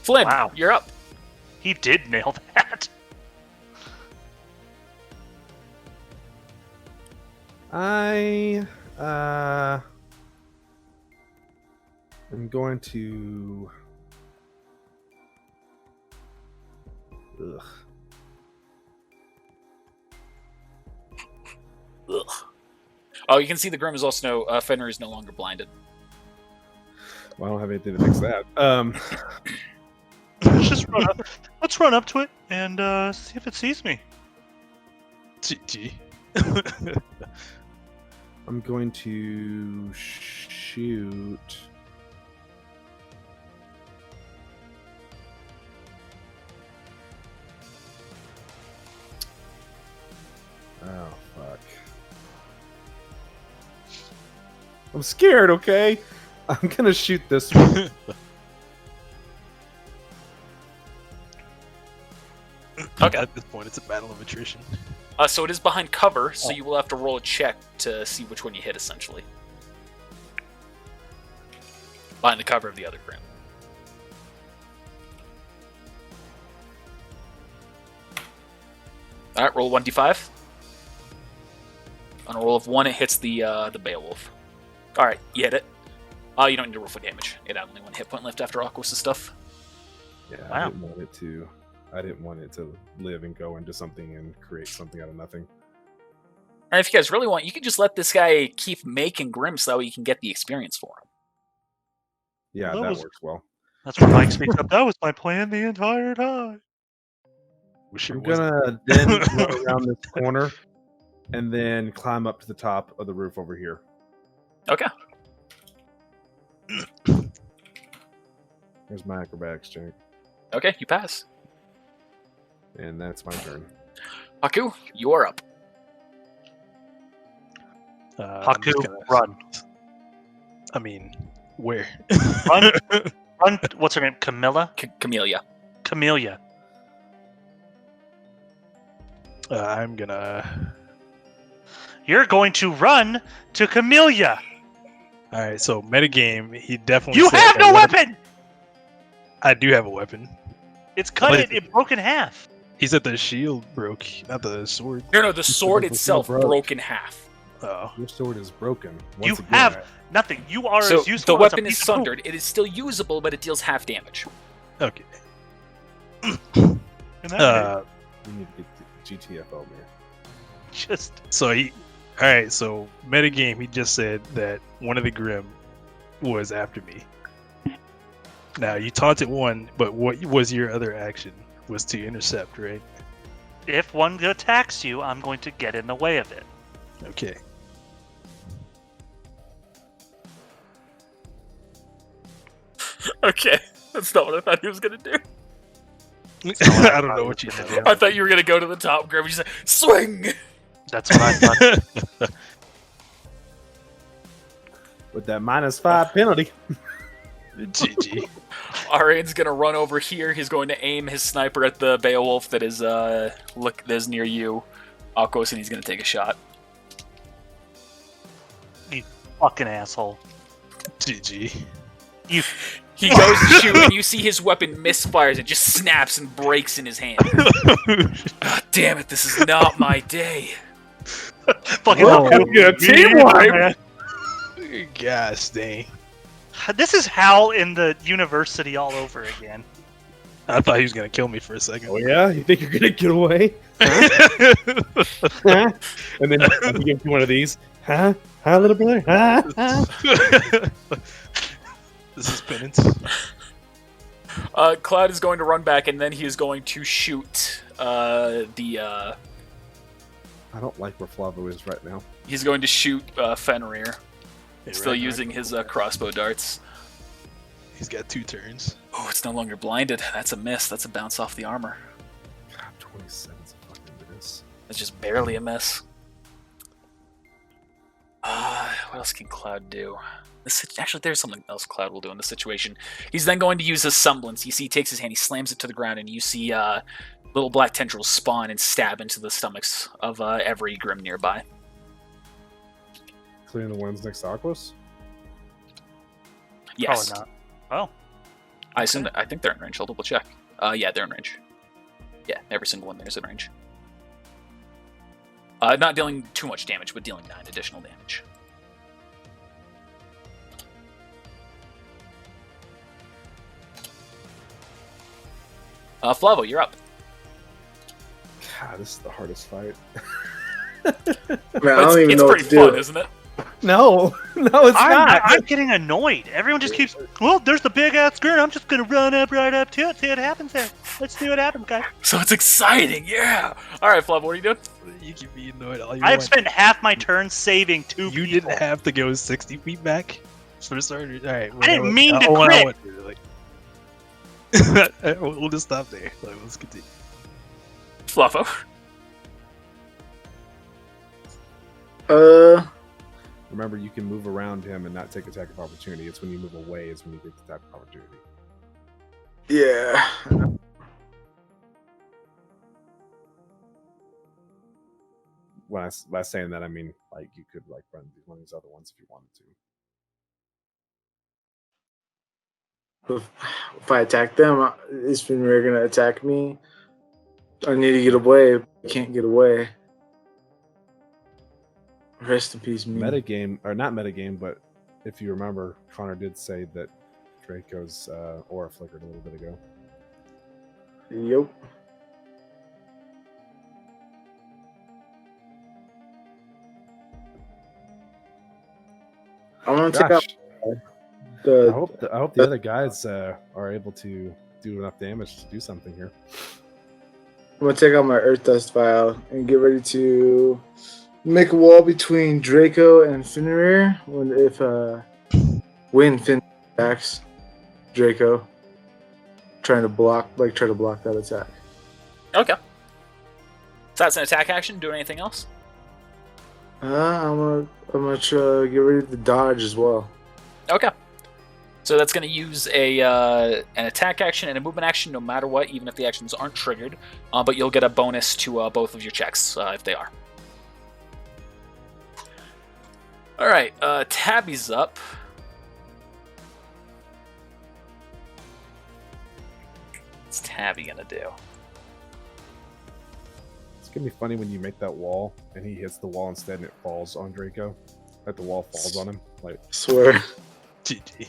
Flynn, Wow. you're up. He did nail that. I'm going to. Ugh. Ugh. Oh, you can see the Grim is also Fenrir is no longer blinded. Well, I don't have anything to fix that. Let's run up to it and see if it sees me. GG. I'm going to shoot. I'm scared. Okay, I'm gonna shoot this one. Okay. At this point, it's a battle of attrition. So it is behind cover, so you will have to roll a check to see which one you hit, essentially. Behind the cover of the other grim. All right, roll 1d5. On a roll of 1, it hits the Beowulf. All right, you hit it. You don't need to roll for damage. It had only 1 hit point left after Aquos' stuff. Yeah, Wow. I didn't want it to live and go into something and create something out of nothing. And if you guys really want, you can just let this guy keep making grims so that way you can get the experience for him. Yeah, Well, that works well. That's what Mike speaks up. That was my plan the entire time. We sure I'm wasn't. gonna then run around this corner and then climb up to the top of the roof over here. Okay. Here's my acrobatics check, Okay, you pass. and that's my turn. Haku, you are up. I'm just Haku, gonna- run. I mean, where? Run. Run. What's her name? Camilla? Camellia. Camellia. I'm gonna. You're going to run to Camellia. All right, so metagame. He definitely. You said have that no weapon! I do have a weapon. It's cut What it. is It broke in half. He said the shield broke, not the sword. No, the sword It's itself broke. broke in half. Oh, Your sword is broken. You Once again. have nothing. You are So as useful the as a weapon is piece of poop. sundered. It is still usable, but it deals half damage. okay. In that You need to get the GTFO, man. case, just So he. All right, so metagame. He just said that one of the Grim was after me. Now you taunted one, but what was your other action? Was to intercept, right? if one attacks you, I'm going to get in the way of it. Okay. Okay, that's not what I thought he was gonna do. I don't know what you did. I thought you were gonna go to the top, grab, and just say, swing. That's what I thought. With that -5 penalty. GG. Arian's gonna run over here. He's going to aim his sniper at the Beowulf that is that's near you, Akos, and he's gonna take a shot. Fucking asshole. GG. He goes to shoot, and you see his weapon misfires. It just snaps and breaks in his hand. Ah, damn it! This is not my day. Fucking Whoa, Haku. yeah, team wipe. Gosh dang. This is Hal in the university all over again. I thought he was gonna kill me for a second. Oh yeah, you think you're gonna get away? Huh? And then you give me one of these. Huh? Huh, little brother? Huh? Huh? This is penance. Cloud is going to run back, and then he is going to shoot the. I don't like where Flavo is right now. He's going to shoot Fenrir. Hey, Still right, using his crossbow darts. He's got 2 turns. Oh, it's no longer blinded. That's a miss. That's a bounce off the armor. God, 27's a fucking miss. It's just barely a miss. What else can Cloud do? Actually, there's something else Cloud will do in this situation. He's then going to use his semblance. You see, he takes his hand, he slams it to the ground, and you see little black tendrils spawn and stab into the stomachs of every Grim nearby. Including the ones next to Aquos? Yes. Probably not. Oh. I assume that, I think they're in range. I'll double check. Yeah, they're in range. Yeah, every single one there is in range. Not dealing too much damage, but dealing 9 additional damage. Flavo, you're up. God, this is the hardest fight. Man, I don't even It's know what pretty to fun, do. isn't it? No, it's not. I'm getting annoyed. Everyone just keeps, well, there's the big ass grin. I'm just going to run up right up to it, see what happens there. Let's see what happens, guys. So it's exciting, yeah! Alright, Flavo, what are you doing? You can be annoyed all you I've want. spent half my turn saving 2 You people. didn't have to go 60 feet back for starters. All right. I didn't mean to crit. We'll just stop there. Like, let's continue. Fluffo. Remember remember, you can move around him and not take attack of opportunity. It's when you move away is when you get the attack of opportunity. Yeah. By saying that, I mean like you could like run one of these other ones if you wanted to. If I attack them, is Fenrir gonna attack me? I need to get away. I can't get away. Rest in peace, me. Metagame, or not metagame, but if you remember, Connor did say that Draco's aura flickered a little bit ago. Yep. I'm gonna take out Gosh, the. I hope the other guys are able to do enough damage to do something here. I'm gonna take out my Earth Dust vial and get ready to make a wall between Draco and Fenrir when Fenrir attacks Draco, try to block that attack. Okay. So that's an attack action. Doing anything else? I'm gonna try get ready to dodge as well. Okay. So that's going to use an attack action and a movement action no matter what, even if the actions aren't triggered. But you'll get a bonus to both of your checks if they are. All right. Tabby's up. What's Tabby going to do? It's gonna be funny when you make that wall and he hits the wall instead and it falls on Draco. Like the wall falls on him. Like Swear. GG.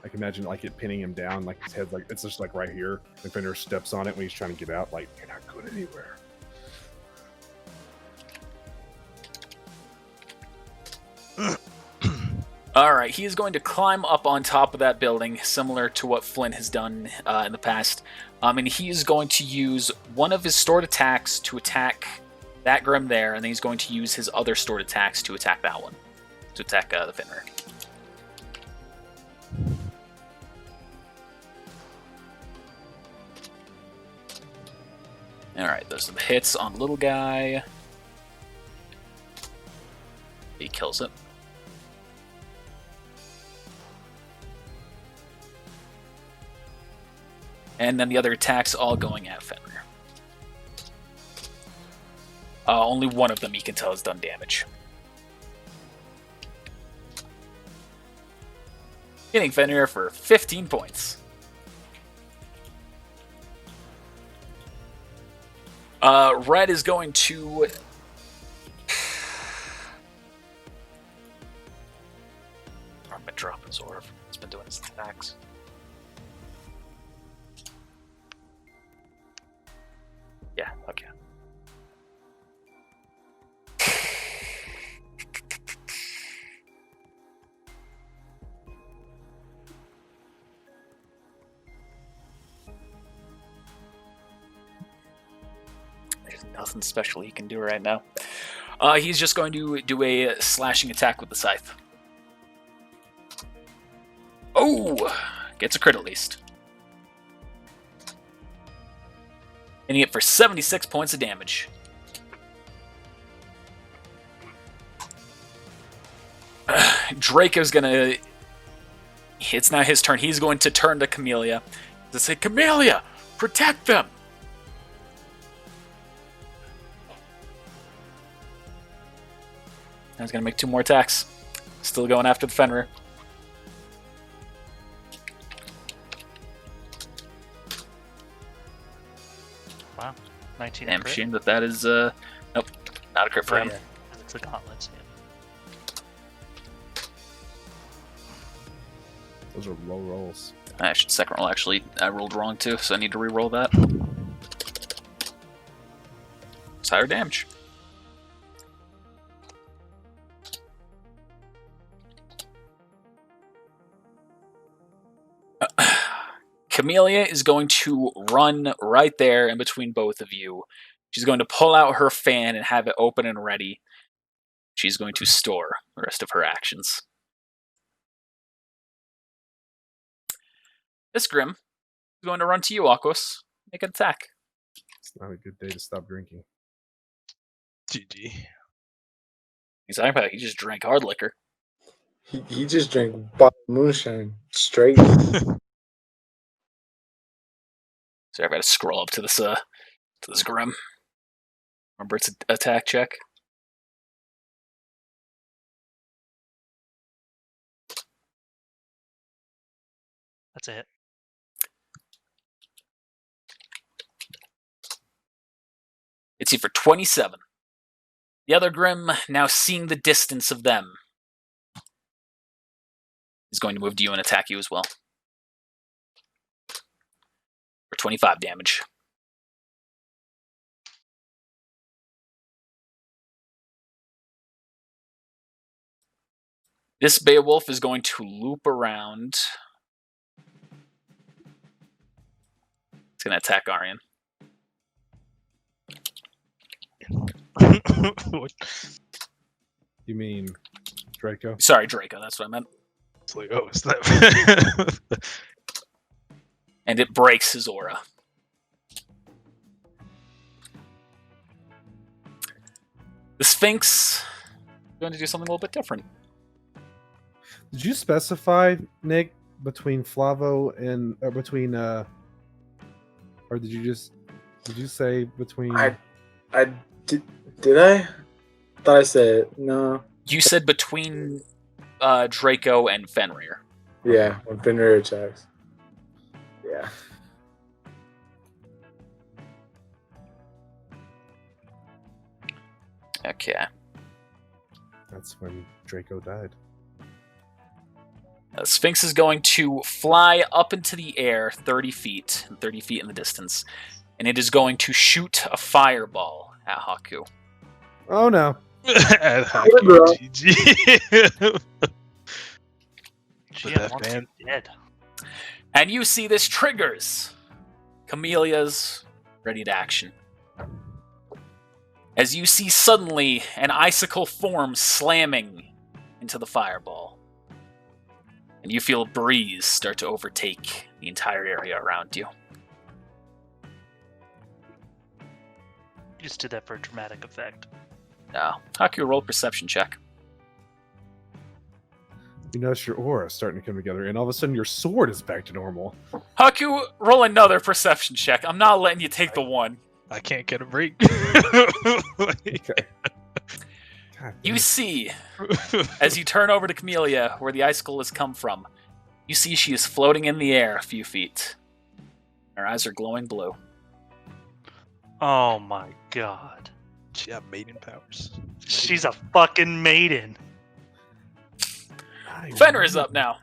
I can imagine like it pinning him down, like his head, like it's just like right here. And Fenrir steps on it when he's trying to get out. Like you're not going anywhere. All right, he is going to climb up on top of that building, similar to what Flynn has done in the past. And he is going to use one of his stored attacks to attack that Grim there, and then he's going to use his other stored attacks to attack that one, to attack the Fenrir. All right, those are the hits on the little guy. He kills it. And then the other attacks all going at Fenrir. Only one of them you can tell has done damage. Hitting Fenrir for 15 points. Red is going to... I'm going to drop his orb. He's been doing his attacks. Yeah, okay. There's nothing special he can do right now. He's just going to do a slashing attack with the scythe. Oh! Gets a crit at least. Hitting it for 76 points of damage. Draco's gonna... It's not his turn. He's going to turn to Camellia to say, Camellia, protect them! I was going to make 2 more attacks. Still going after the Fenrir. Wow. 19 Damn crit. shame that is, nope, not a crit for Oh, him. yeah. It's the gauntlets, yeah. Those are low rolls. Actually, second roll, actually, I rolled wrong too, so I need to re-roll that. It's higher damage. Camellia is going to run right there in between both of you. She's going to pull out her fan and have it open and ready. She's going to store the rest of her actions. This Grim is going to run to you, Aquos. Make an attack. It's not a good day to stop drinking. GG. He's talking about he just drank hard liquor. He just drank bottle of moonshine straight. So I gotta scroll up to this Grim. Remember, it's an attack check. That's a hit. It's you for 27. The other Grim, now seeing the distance of them, is going to move to you and attack you as well. For 25 damage. This Beowulf is going to loop around. It's going to attack Aryan. You mean Draco? Sorry, Draco, that's what I meant. It's like, oh, it's that. And it breaks his aura. The Sphinx is going to do something a little bit different. Did you specify, Nick, between Flavo and between or did you say between? I did I? Thought I said no. You said between Draco and Fenrir. Yeah, when Fenrir attacks. Yeah. Okay. That's when Draco died. Sphinx is going to fly up into the air 30 feet, 30 feet in the distance, and it is going to shoot a fireball at Haku. Oh no. GG. She But had that one man- dead. And you see this triggers Camellia's ready to action. As you see suddenly an icicle form slamming into the fireball. And you feel a breeze start to overtake the entire area around you. Just did that for a dramatic effect. Now, Haku, roll perception check. You notice your aura starting to come together, and all of a sudden your sword is back to normal. Haku, roll another perception check. I'm not letting you take the one. I can't get a break. Okay. God You damn. see, as you turn over to Camellia, where the icicle has come from, you see she is floating in the air a few feet. Her eyes are glowing blue. Oh my god. She got maiden powers. She's a fucking maiden. Fenrir is up now.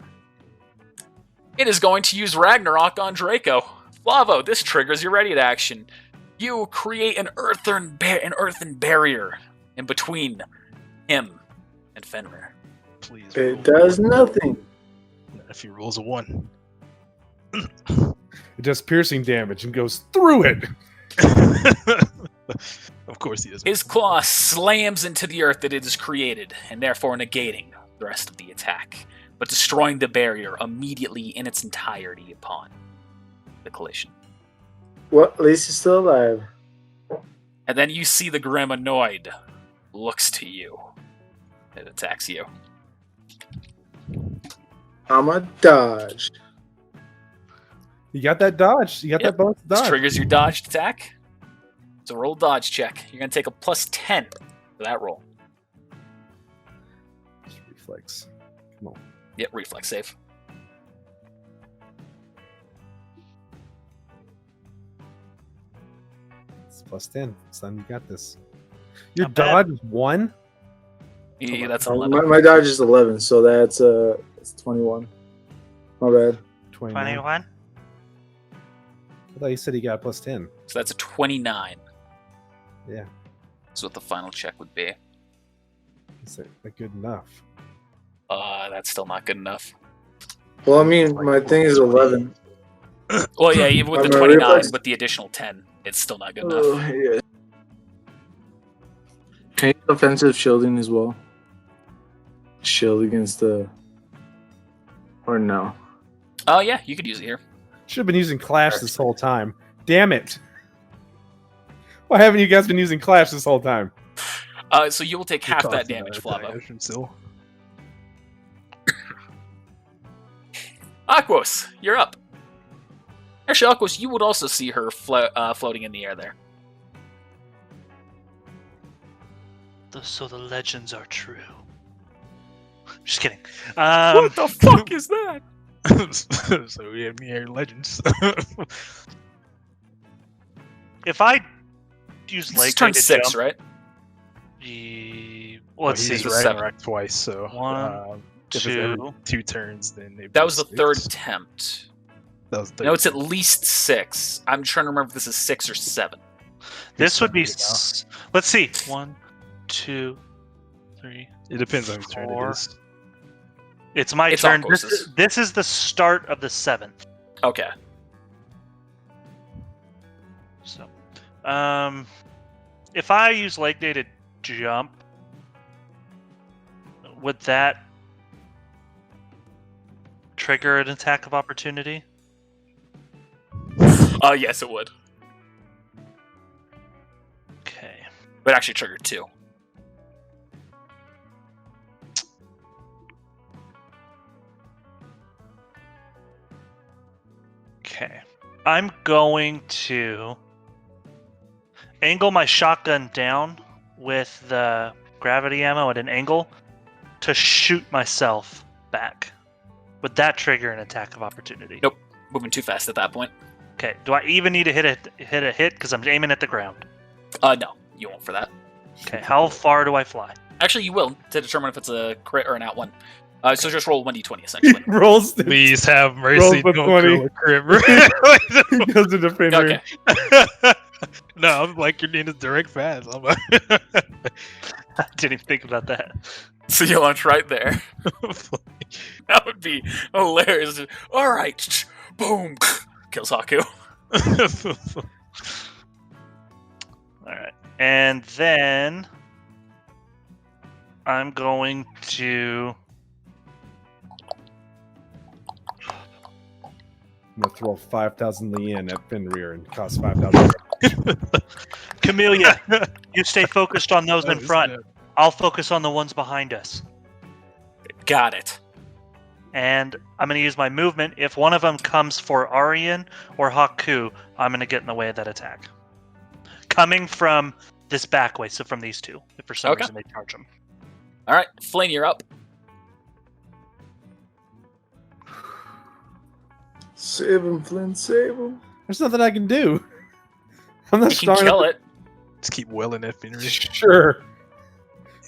It is going to use Ragnarok on Draco. Flavo, this triggers your ready to action. You create an earthen barrier in between him and Fenrir. Please. It does nothing. If he rolls a 1. It does piercing damage and goes through it. Of course he does. His claw slams into the earth that it has created, and therefore negating the rest of the attack, but destroying the barrier immediately in its entirety upon the collision. Well, at least he's still alive. And then you see the Grim annoyed looks to you. It attacks you. I'm a dodge. You got that dodge. You got Yep. that bonus This dodge. triggers your dodged attack. So roll dodge check. You're going to take a plus 10 for that roll. Reflex. Come on. Yep, reflex save. It's plus 10. Son, you got this. Your Not bad. dodge is 1? Yeah, that's Oh, 11. my dodge is 11, so that's it's 21. My bad. 29. 21? I thought you said he got plus 10. So that's a 29. Yeah. That's what the final check would be. Is that good enough? That's still not good enough. Well, I mean, my thing is 11. Well, yeah, even with the My 29, reflex- with the additional 10, it's still not good enough. Oh, yeah. Can you use offensive shielding as well? Shield against the... Or no? Oh, yeah, you could use it here. Should have been using Clash this whole time. Damn it. Why haven't you guys been using Clash this whole time? So you will take half that damage, Flavo. Aquos, you're up. Actually, Aquos, you would also see her floating in the air there. So the legends are true. Just kidding. What the fuck is that? So we have near legends. If I use This is leg turn day to 6, jump, right? Let's see. He's was riding 7. rock twice, so 1, if it's 2. every 2 turns, then That was the 6. third attempt. That was the No, it's at least 6. I'm trying to remember if this is 6 or 7. This would be. turn Let's see. 1, 2, 3. It depends on whose turn it 4. is. It's my It's turn. Aquos's. This is the start of the 7th. Okay. So, if I use leg day to jump, would that trigger an attack of opportunity? Yes, it would. Okay. But actually trigger 2. Okay. I'm going to angle my shotgun down with the gravity ammo at an angle to shoot myself back. Would that trigger an attack of opportunity? Nope. Moving too fast at that point. Okay. Do I even need to hit a hit because I'm aiming at the ground? No, you won't for that. Okay. How far do I fly? Actually, you will to determine if it's a crit or an out one. So just roll 1d20 essentially. Rolls. Please have Rolls mercy. with Don't 20. kill a crit, bro. He goes to defend her. Okay. No, I'm like you're doing a direct fast. I'm like, I didn't even think about that. So you launch right there. That would be hilarious. All right. Boom. Kills Haku. All right. And then I'm going to I'm gonna throw 5,000 lien at Fenrir and cost 5,000. Camellia, you stay focused on those in front. I'll focus on the ones behind us. Got it. And I'm going to use my movement. If one of them comes for Aryan or Haku, I'm going to get in the way of that attack. Coming from this back way, so from these two. If for some Okay. reason they charge them. All right. Flynn, you're up. Save him, Flynn, save him. There's nothing I can do. I'm not You strong can kill enough. it. Just keep welling at Fenrir. Sure.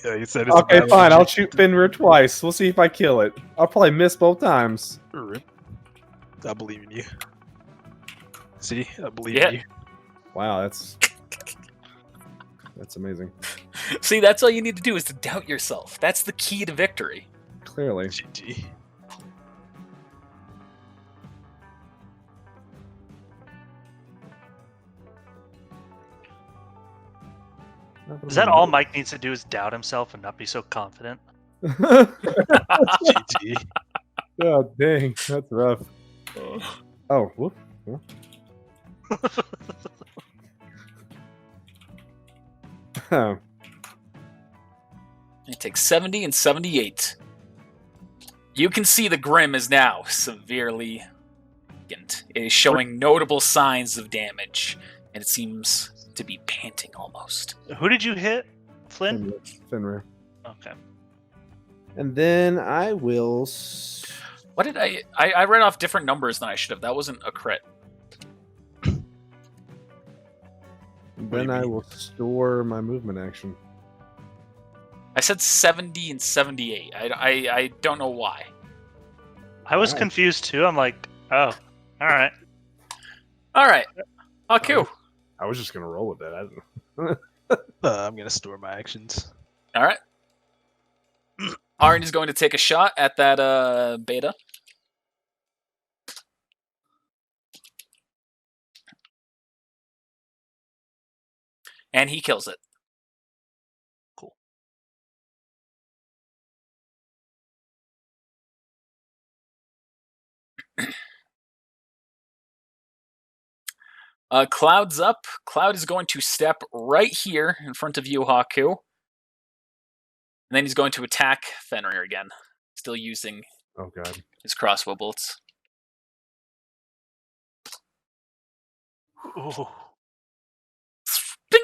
Yeah, you said it's a Okay, battle fine. of I'll shoot Fenrir twice. We'll see if I kill it. I'll probably miss both times. RWBY. I believe in you. See, I believe Yeah. in you. Wow, that's amazing. See, that's all you need to do is to doubt yourself. That's the key to victory. Clearly. GG. Is that all Mike needs to do is doubt himself and not be so confident? GG. Oh, dang. That's rough. Oh, whoop. Oh. It takes 70 and 78. You can see the Grim is now severely weakened. It is showing notable signs of damage, and it seems to be panting almost. Who did you hit? Flynn? Fenrir. Okay. And then I will. What did I read off different numbers than I should have. That wasn't a crit. Then I will store my movement action. I said 70 and 78. I don't know why. I was Alright. confused too. I'm like, oh, all right. All right. Haku. I was just gonna roll with that. I don't I'm gonna store my actions. All right. Arn is going to take a shot at that beta. And he kills it. Cool. Cloud's up. Cloud is going to step right here in front of you, Haku. And then he's going to attack Fenrir again, still using Oh god. his crossbow bolts. Ooh. Ding!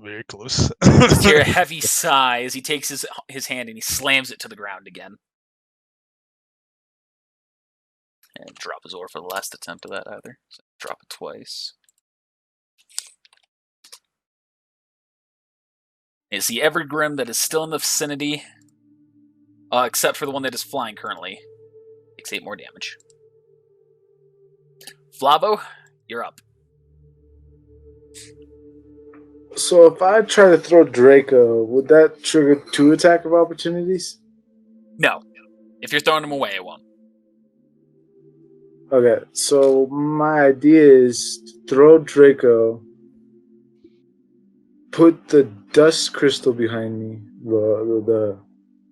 Very close. Just hear a heavy sigh as he takes his hand and he slams it to the ground again. And drop his ore for the last attempt of that either. So drop it twice. You see every Grim that is still in the vicinity, except for the one that is flying currently, takes 8 more damage. Flavo, you're up. So if I try to throw Draco, would that trigger 2 attack of opportunities? No. If you're throwing him away, it won't. Okay, so my idea is to throw Draco, put the dust crystal behind me, the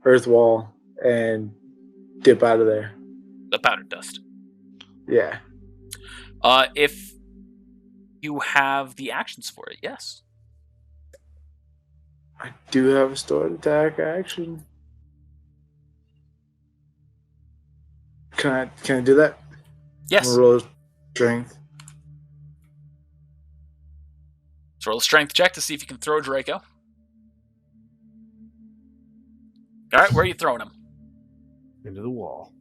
earth wall, and dip out of there. The powdered dust. Yeah. If you have the actions for it, yes. I do have a stored attack action. Can I do that? Yes. Roll strength. Let's roll a strength check to see if you can throw Draco. Alright, where are you throwing him? Into the wall.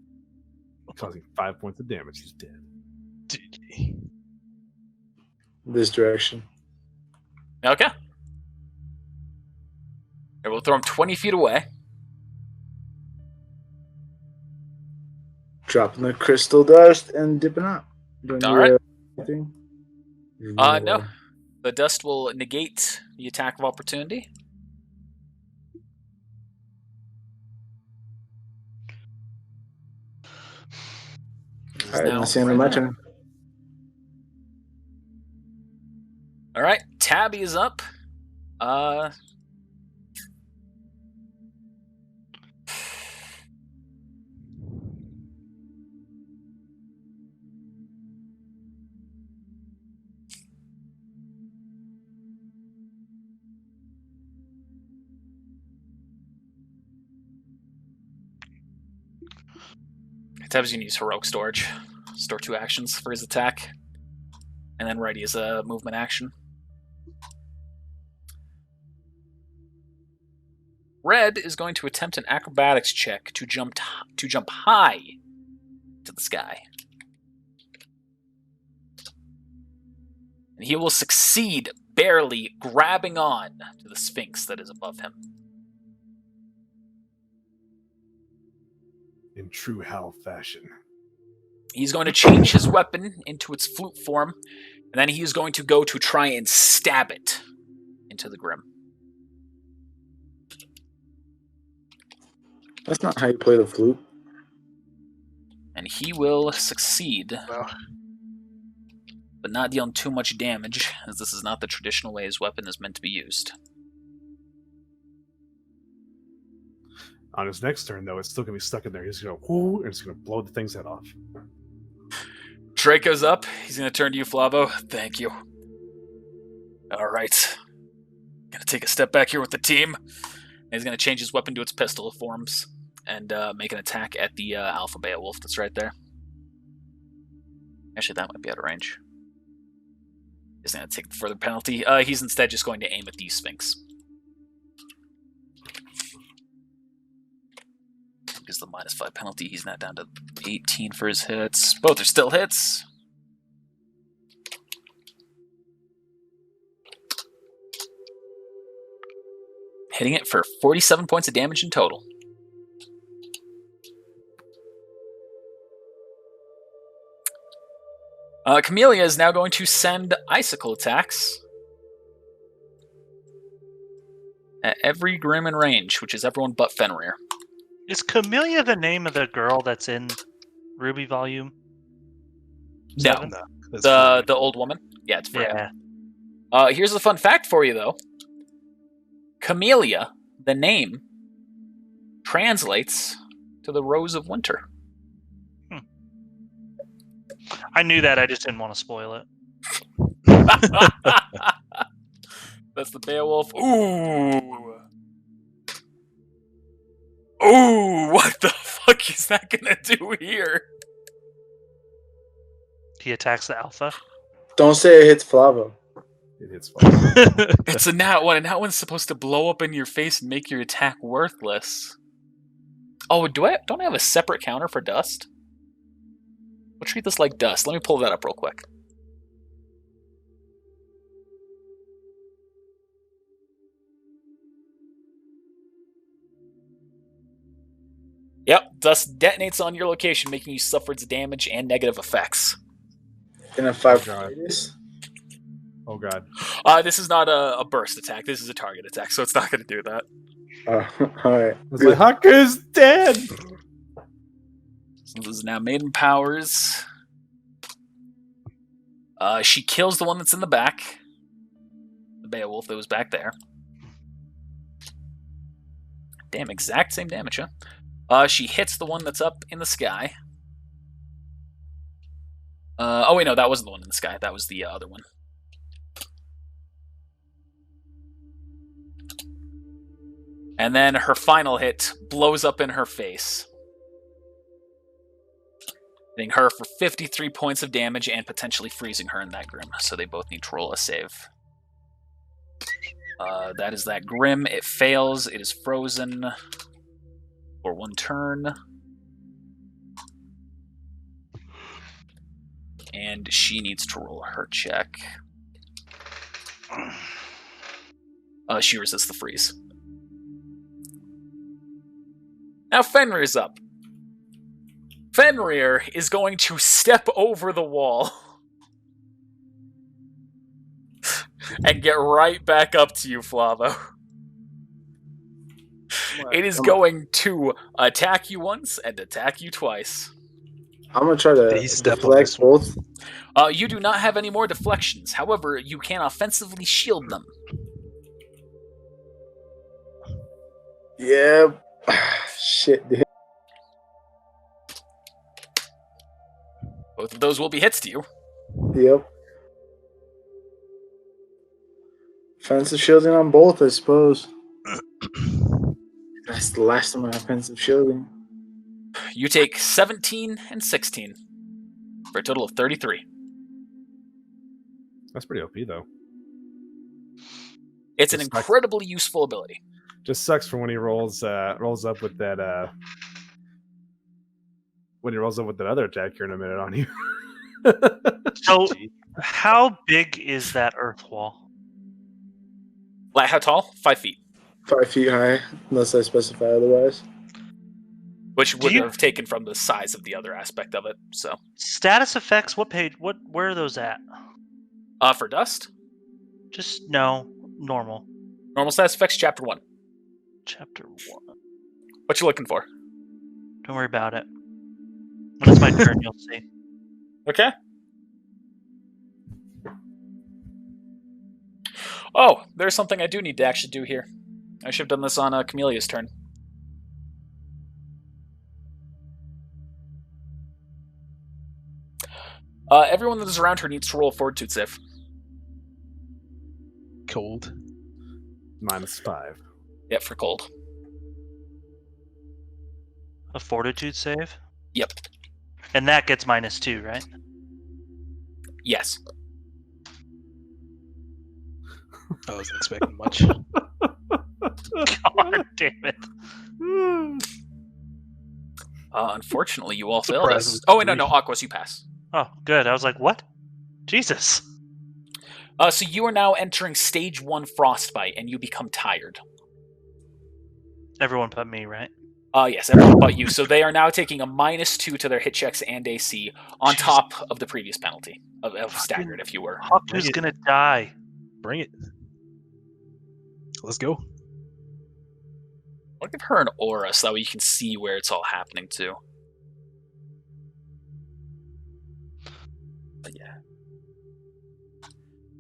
Causing 5 points of damage. He's dead. GG. This direction. Okay. Here, we'll throw him 20 feet away. Dropping the crystal dust and dipping out. All right. Anything? No. The dust will negate the attack of opportunity. Alright, that's the end of my turn. Alright, Tabby is up. Tabby's gonna use heroic storage. Store 2 actions for his attack. And then ready as a movement action. Red is going to attempt an acrobatics check to jump high to the sky. And he will succeed, barely grabbing on to the Sphinx that is above him. In true Hal fashion. He's going to change his weapon into its flute form, and then he's going to go to try and stab it into the Grim. That's not how you play the flute. And he will succeed, Well, but not dealing too much damage, as this is not the traditional way his weapon is meant to be used. On his next turn, though, it's still going to be stuck in there. He's going to go, whoo, and it's going to blow the thing's head off. Draco's up. He's going to turn to you, Flavo. Thank you. All right. Going to take a step back here with the team. And he's going to change his weapon to its pistol forms and make an attack at the Alpha Beowulf that's right there. Actually, that might be out of range. He's going to take the further penalty. He's instead just going to aim at the Sphinx. Because the -5 penalty, he's now down to 18 for his hits. Both are still hits. Hitting it for 47 points of damage in total. Camellia is now going to send icicle attacks at every Grim in range, which is everyone but Fenrir. Is Camellia the name of the girl that's in RWBY Volume? No, 7? no, that's the old woman. Yeah, it's Freya. Yeah. Here's a fun fact for you, though. Camellia, the name, translates to the Rose of Winter. I knew that. I just didn't want to spoil it. That's the Beowulf. Ooh. Ooh, what the fuck is that gonna do here? He attacks the alpha. Don't say it hits Flavo. It hits fire. It's a nat one, and that one's supposed to blow up in your face and make your attack worthless. Oh, don't I have a separate counter for dust? We'll treat this like dust. Let me pull that up real quick. Yep, dust detonates on your location, making you suffer its damage and negative effects. In a 5 God. radius. Oh god. This is not a burst attack. This is a target attack, so it's not going to do that. Alright. It's like Haku's dead. So this is now Maiden Powers. She kills the one that's in the back. The Beowulf that was back there. Damn, exact same damage, huh? She hits the one that's up in the sky. Oh wait, no, that wasn't the one in the sky. That was the other one. And then her final hit blows up in her face, hitting her for 53 points of damage and potentially freezing her in that Grim. So they both need to roll a save. That is that Grim. It fails. It is frozen for 1 turn. And she needs to roll her check. She resists the freeze. Now Fenrir's up. Fenrir is going to step over the wall and get right back up to you, Flavo. It is going to attack you once and attack you twice. I'm gonna try to Did he step on this deflect both. You do not have any more deflections. However, you can offensively shield them. Yeah. Shit, dude. Both of those will be hits to you. Yep. Offensive shielding on both, I suppose. That's the last of my offensive shielding. You take 17 and 16 for a total of 33. That's pretty OP though. It's an Just like- incredibly useful ability. Just sucks for when he rolls up with that when he rolls up with that other attack here in a minute on you. So, how big is that earth wall? Like, how tall? 5 feet. 5 feet high, unless I specify otherwise. Which would you- have taken from the size of the other aspect of it. So, Status effects. What page? Where are those at? for dust, Just no normal. normal status effects, chapter 1. Chapter 1. What you looking for? Don't worry about it. When it's my turn, you'll see. Okay. Oh, there's something I do need to actually do here. I should have done this on Camelia's turn. Everyone that is around her needs to roll a fortitude save. Cold. -5. Yep, for cold. A fortitude save, Yep. and that gets -2, right? Yes. I wasn't expecting much. God damn it! Unfortunately, you all failed Surprised this. it was Oh, wait, no, three. Aquas, you pass. Oh, good. I was like, what? Jesus. So you are now entering stage 1 frostbite, and you become tired. Everyone but me, right? Yes, everyone but you. So they are now taking a -2 to their hit checks and AC on Jesus. top of the previous penalty of staggered, if you were. Haku's it. gonna die. Bring it. Let's go. I'll give her an aura so that way you can see where it's all happening too. But yeah.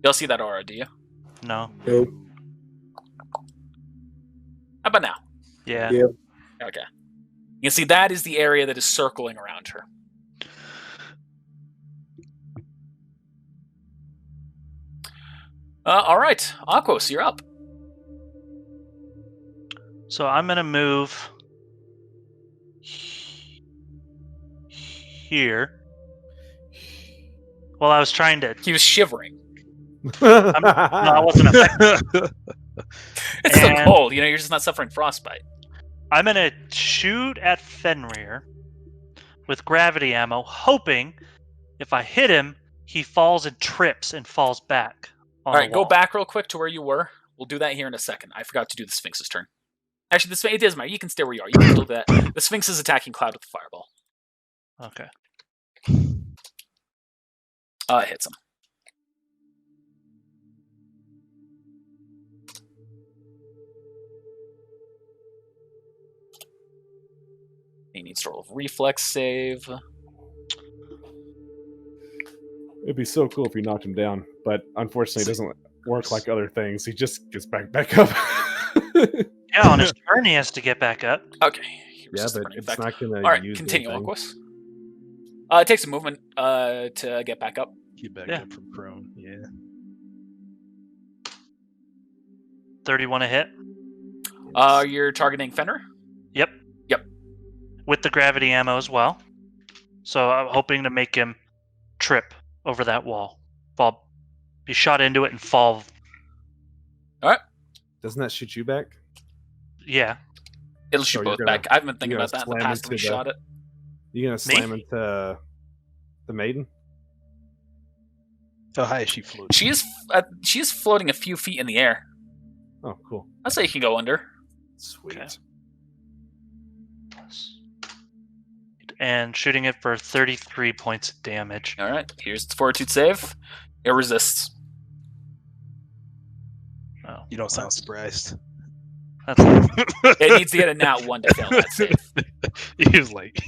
Y'all see that aura, do you? No. Nope. How about now? Yeah. Yep. Okay. You can see that is the area that is circling around her. All right, Aquos, you're up. So I'm gonna move here. Well, I was trying to. He was shivering. No, I wasn't affected. It's still And- cold. You're just not suffering frostbite. I'm gonna shoot at Fenrir with gravity ammo, hoping if I hit him, he falls and trips and falls back. On All right, the go wall. back real quick to where you were. We'll do that here in a second. I forgot to do the Sphinx's turn. Actually, it doesn't matter. You can stay where you are. You can still do that. The Sphinx is attacking Cloud with the fireball. Okay. It hits him. He needs to roll a reflex save. It'd be so cool if you knocked him down, but unfortunately, it doesn't work like other things. He just gets back up. Yeah, on his turn he has to get back up. Okay. Yeah, but it's not going to All right, use continue, anything. Aquas. It takes a movement to get back up. Get back Yeah. up from prone. Yeah. 31 a hit. You're targeting Fenrir? Yep. Yep. With the gravity ammo as well. So I'm hoping to make him trip over that wall. Be shot into it and fall. Doesn't that shoot you back? Yeah. It'll shoot So you're both gonna- back. I've been thinking you're about gonna that in the slam past when we into shot it. You gonna slam into the maiden? How high is she floating? She is floating a few feet in the air. Oh, cool. I'd say you can go under. Sweet. Okay. And shooting it for 33 points of damage. All right, here's its fortitude save. It resists. Oh, You don't sound surprised. That's It needs to get a nat 1 to fail that save. He was like,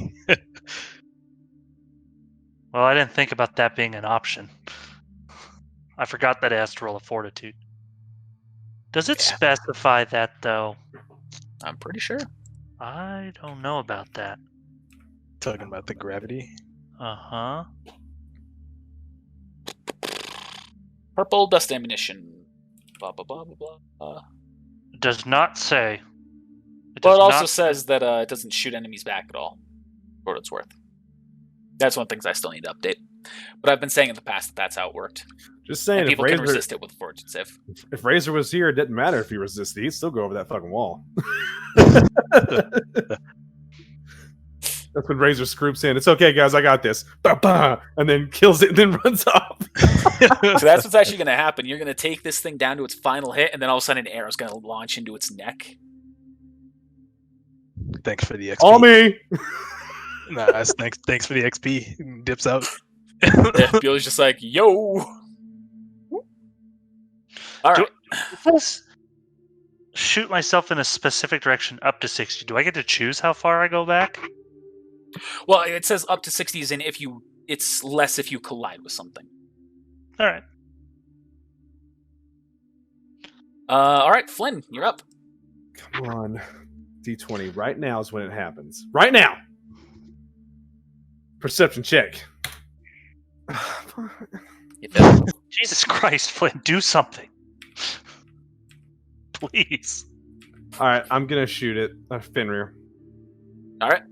well, I didn't think about that being an option. I forgot that it has to roll a fortitude. Does it Yeah. specify that though? I'm pretty sure. I don't know about that. talking about the gravity. Uh-huh. Purple dust ammunition. Blah, blah, blah, blah, blah. It does not say. But does it also not- says that it doesn't shoot enemies back at all, for what it's worth. That's one of the things I still need to update. But I've been saying in the past that that's how it worked. Just saying, And if people can Razor, resist it with fortitude save. if Razor was here, it didn't matter if he resisted. He'd still go over that fucking wall. That's when Razor scoops in. It's okay, guys, I got this. Ba-ba! And then kills it and then runs off. So that's what's actually going to happen. You're going to take this thing down to its final hit, and then all of a sudden an arrow's going to launch into its neck. Thanks for the XP. All me! Nah, that's thanks for the XP. Dips out. Yeah, Bill's just like, yo! All right. If this shoot myself in a specific direction up to 60, do I get to choose how far I go back? Well, it says up to 60 is in if you... It's less if you collide with something. All right. All right, Flynn, you're up. Come on. D20. Right now is when it happens. Right now! Perception check. You failed. Jesus Christ, Flynn, do something. Please. Alright, I'm gonna shoot it. Fenrir. All right.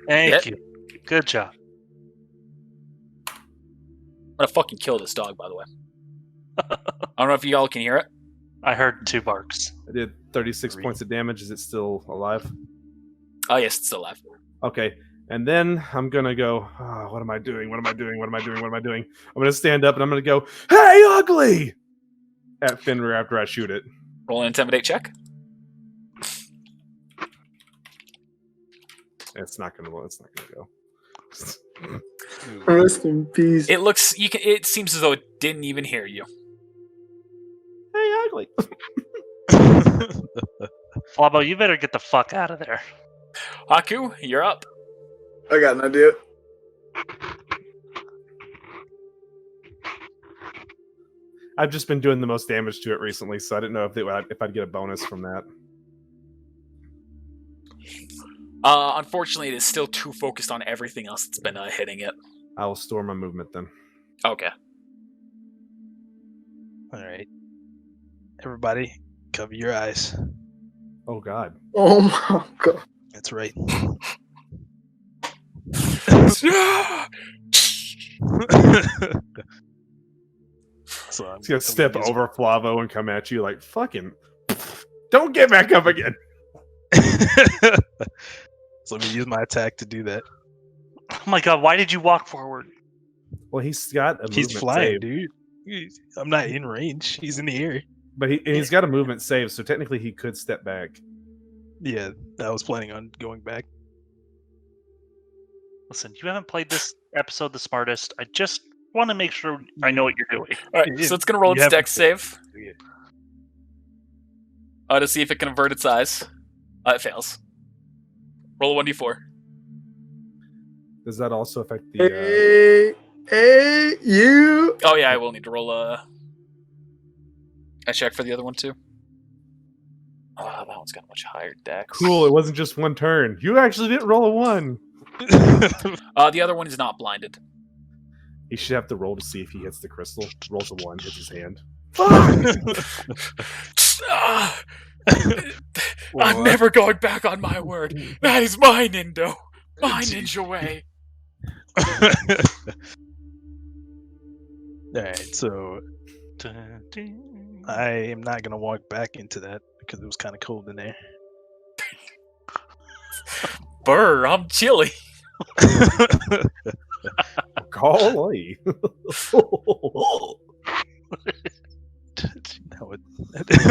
Thank you. Good job. I'm going to fucking kill this dog, by the way. I don't know if you all can hear it. I heard 2 barks. I did 36 points of damage. Is it still alive? Oh, yes, it's still alive. Okay. And then I'm gonna go, oh, what am I doing? What am I doing? What am I doing? What am I doing? I'm gonna stand up and I'm gonna go, hey, ugly! At Fenrir after I shoot it. Roll an intimidate check. It's not gonna go. Rest in peace. It looks... It seems as though it didn't even hear you. Hey, ugly! Flabo, you better get the fuck out of there. Haku, you're up. I got an idea. I've just been doing the most damage to it recently, so I didn't know if I'd get a bonus from that. Unfortunately, it is still too focused on everything else that's been hitting it. I will store my movement then. Okay. All right. Everybody, cover your eyes. Oh god. Oh my god. That's right. So I'm He's gonna step use- over Flavo and come at you like fucking. Don't get back up again. So I'm gonna use my attack to do that. Oh my god, why did you walk forward? Well, he's got a He's movement flying, save, dude. I'm not in range. He's in the air. but he's got a movement save, so technically he could step back. Yeah, I was planning on going back. Listen, you haven't played this episode the smartest. I just want to make sure I know what you're doing. All right, Yeah, so it's gonna roll you its haven't dex save Yeah. to see if it can avert its eyes. It fails. Roll a 1d4. Does that also affect the? Hey, you. Oh yeah, I will need to roll a check for the other one too. Oh, that one's got a much higher dex. Cool. It wasn't just one turn. You actually didn't roll a 1. The other one is not blinded. He should have to roll to see if he hits the crystal. Rolls a 1, hits his hand. I'm never going back on my word. That is my Nindo. My ninja way. Alright, so I am not gonna walk back into that because it was kind of cold in there. Brr, I'm chilly. Golly.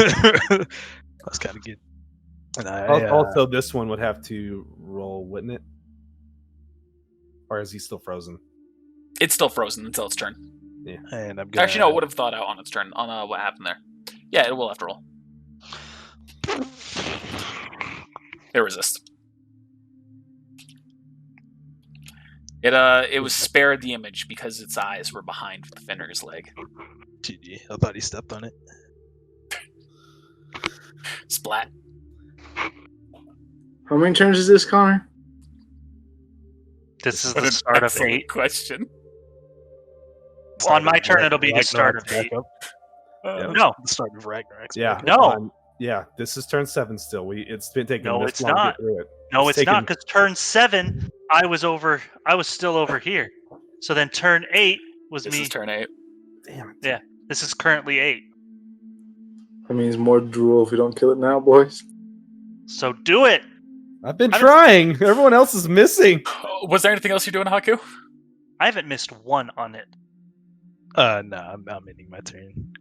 That's kind of good. And Also, this one would have to roll, wouldn't it? Or is he still frozen? It's still frozen until its turn. and I'm gonna Actually, no, it would have thought out on its turn on what happened there. Yeah, it will have to roll. It resists. It was spared the image because its eyes were behind Fenrir's leg. GG. I thought he stepped on it. Splat. How many turns is this, Connor? This is What the an start of excellent 8. question. On my turn, it'll be the start of 8. Yeah, No. the start of Ragnarok. Yeah. No. Yeah, this is turn 7 still. It's been taking No, this it's long to not. get through it. No, It's it's not, taken- because turn 7, I was still over here. So then turn 8 was This me. is turn 8. Damn it. Yeah. This is currently 8. That means more drool if we don't kill it now, boys. So do it. I've been I'm- trying. Everyone else is missing. Was there anything else you're doing, Haku? I haven't missed one on it. No, I'm ending my turn.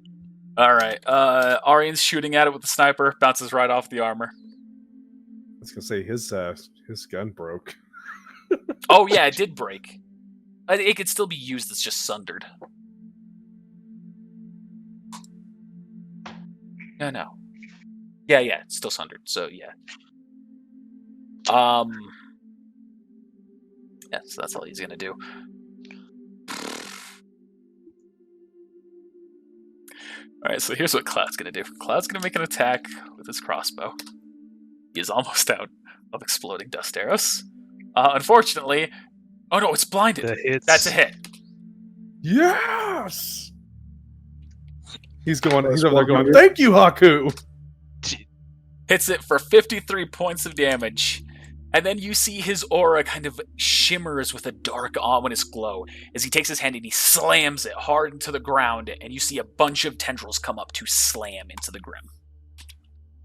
All right. Arian's shooting at it with the sniper. Bounces right off the armor. I was gonna say his gun broke. Oh yeah, it did break. It could still be used. It's just sundered. No. Yeah, it's still sundered. So yeah. Yeah, so that's all he's gonna do. All right, so here's what Cloud's gonna do. Cloud's gonna make an attack with his crossbow. He is almost out of exploding dust arrows. Unfortunately, oh no, it's blinded. The hits. That's a hit. Yes. He's over there going, 100. thank you, Haku. Hits it for 53 points of damage. And then you see his aura kind of shimmers with a dark, ominous glow as he takes his hand and he slams it hard into the ground, and you see a bunch of tendrils come up to slam into the Grim.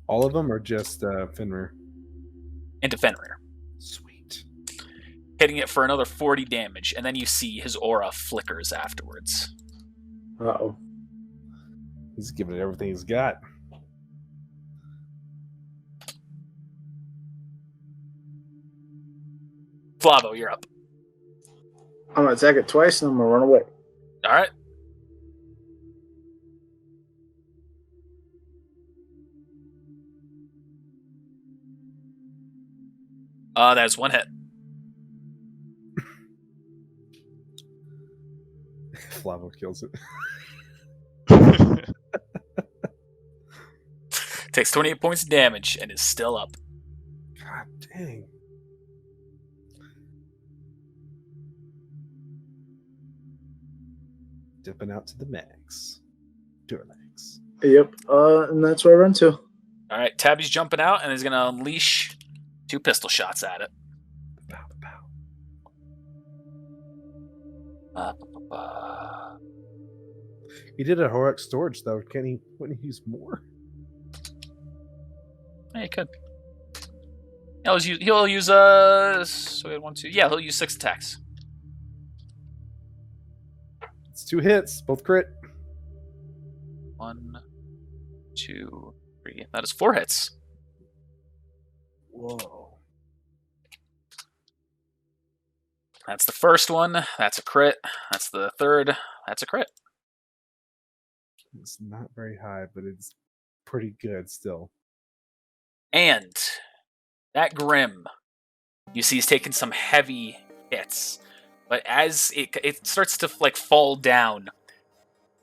All of them are just Fenrir. Into Fenrir. Sweet. Hitting it for another 40 damage, and then you see his aura flickers afterwards. Uh-oh. He's giving it everything he's got. Flavo, you're up. I'm gonna attack it twice and I'm gonna run away. Alright. That's one hit. Flavo kills it. Takes 28 points of damage and is still up. God dang. Dipping out to the max. Duramax. Yep. And that's where I run to. Alright, Tabby's jumping out and is going to unleash 2 pistol shots at it. Pow, pow. Uh, uh, He did a heroic storage though. Wouldn't he use more? yeah, he could. He'll use so we had 1, 2. Yeah, he'll use 6 attacks. It's 2 hits, both crit. 1, 2, 3. That is 4 hits. Whoa. That's the first one. That's a crit. That's the third. That's a crit. It's not very high, but it's pretty good still. And that Grim, you see, he's taking some heavy hits, but as it starts to like fall down,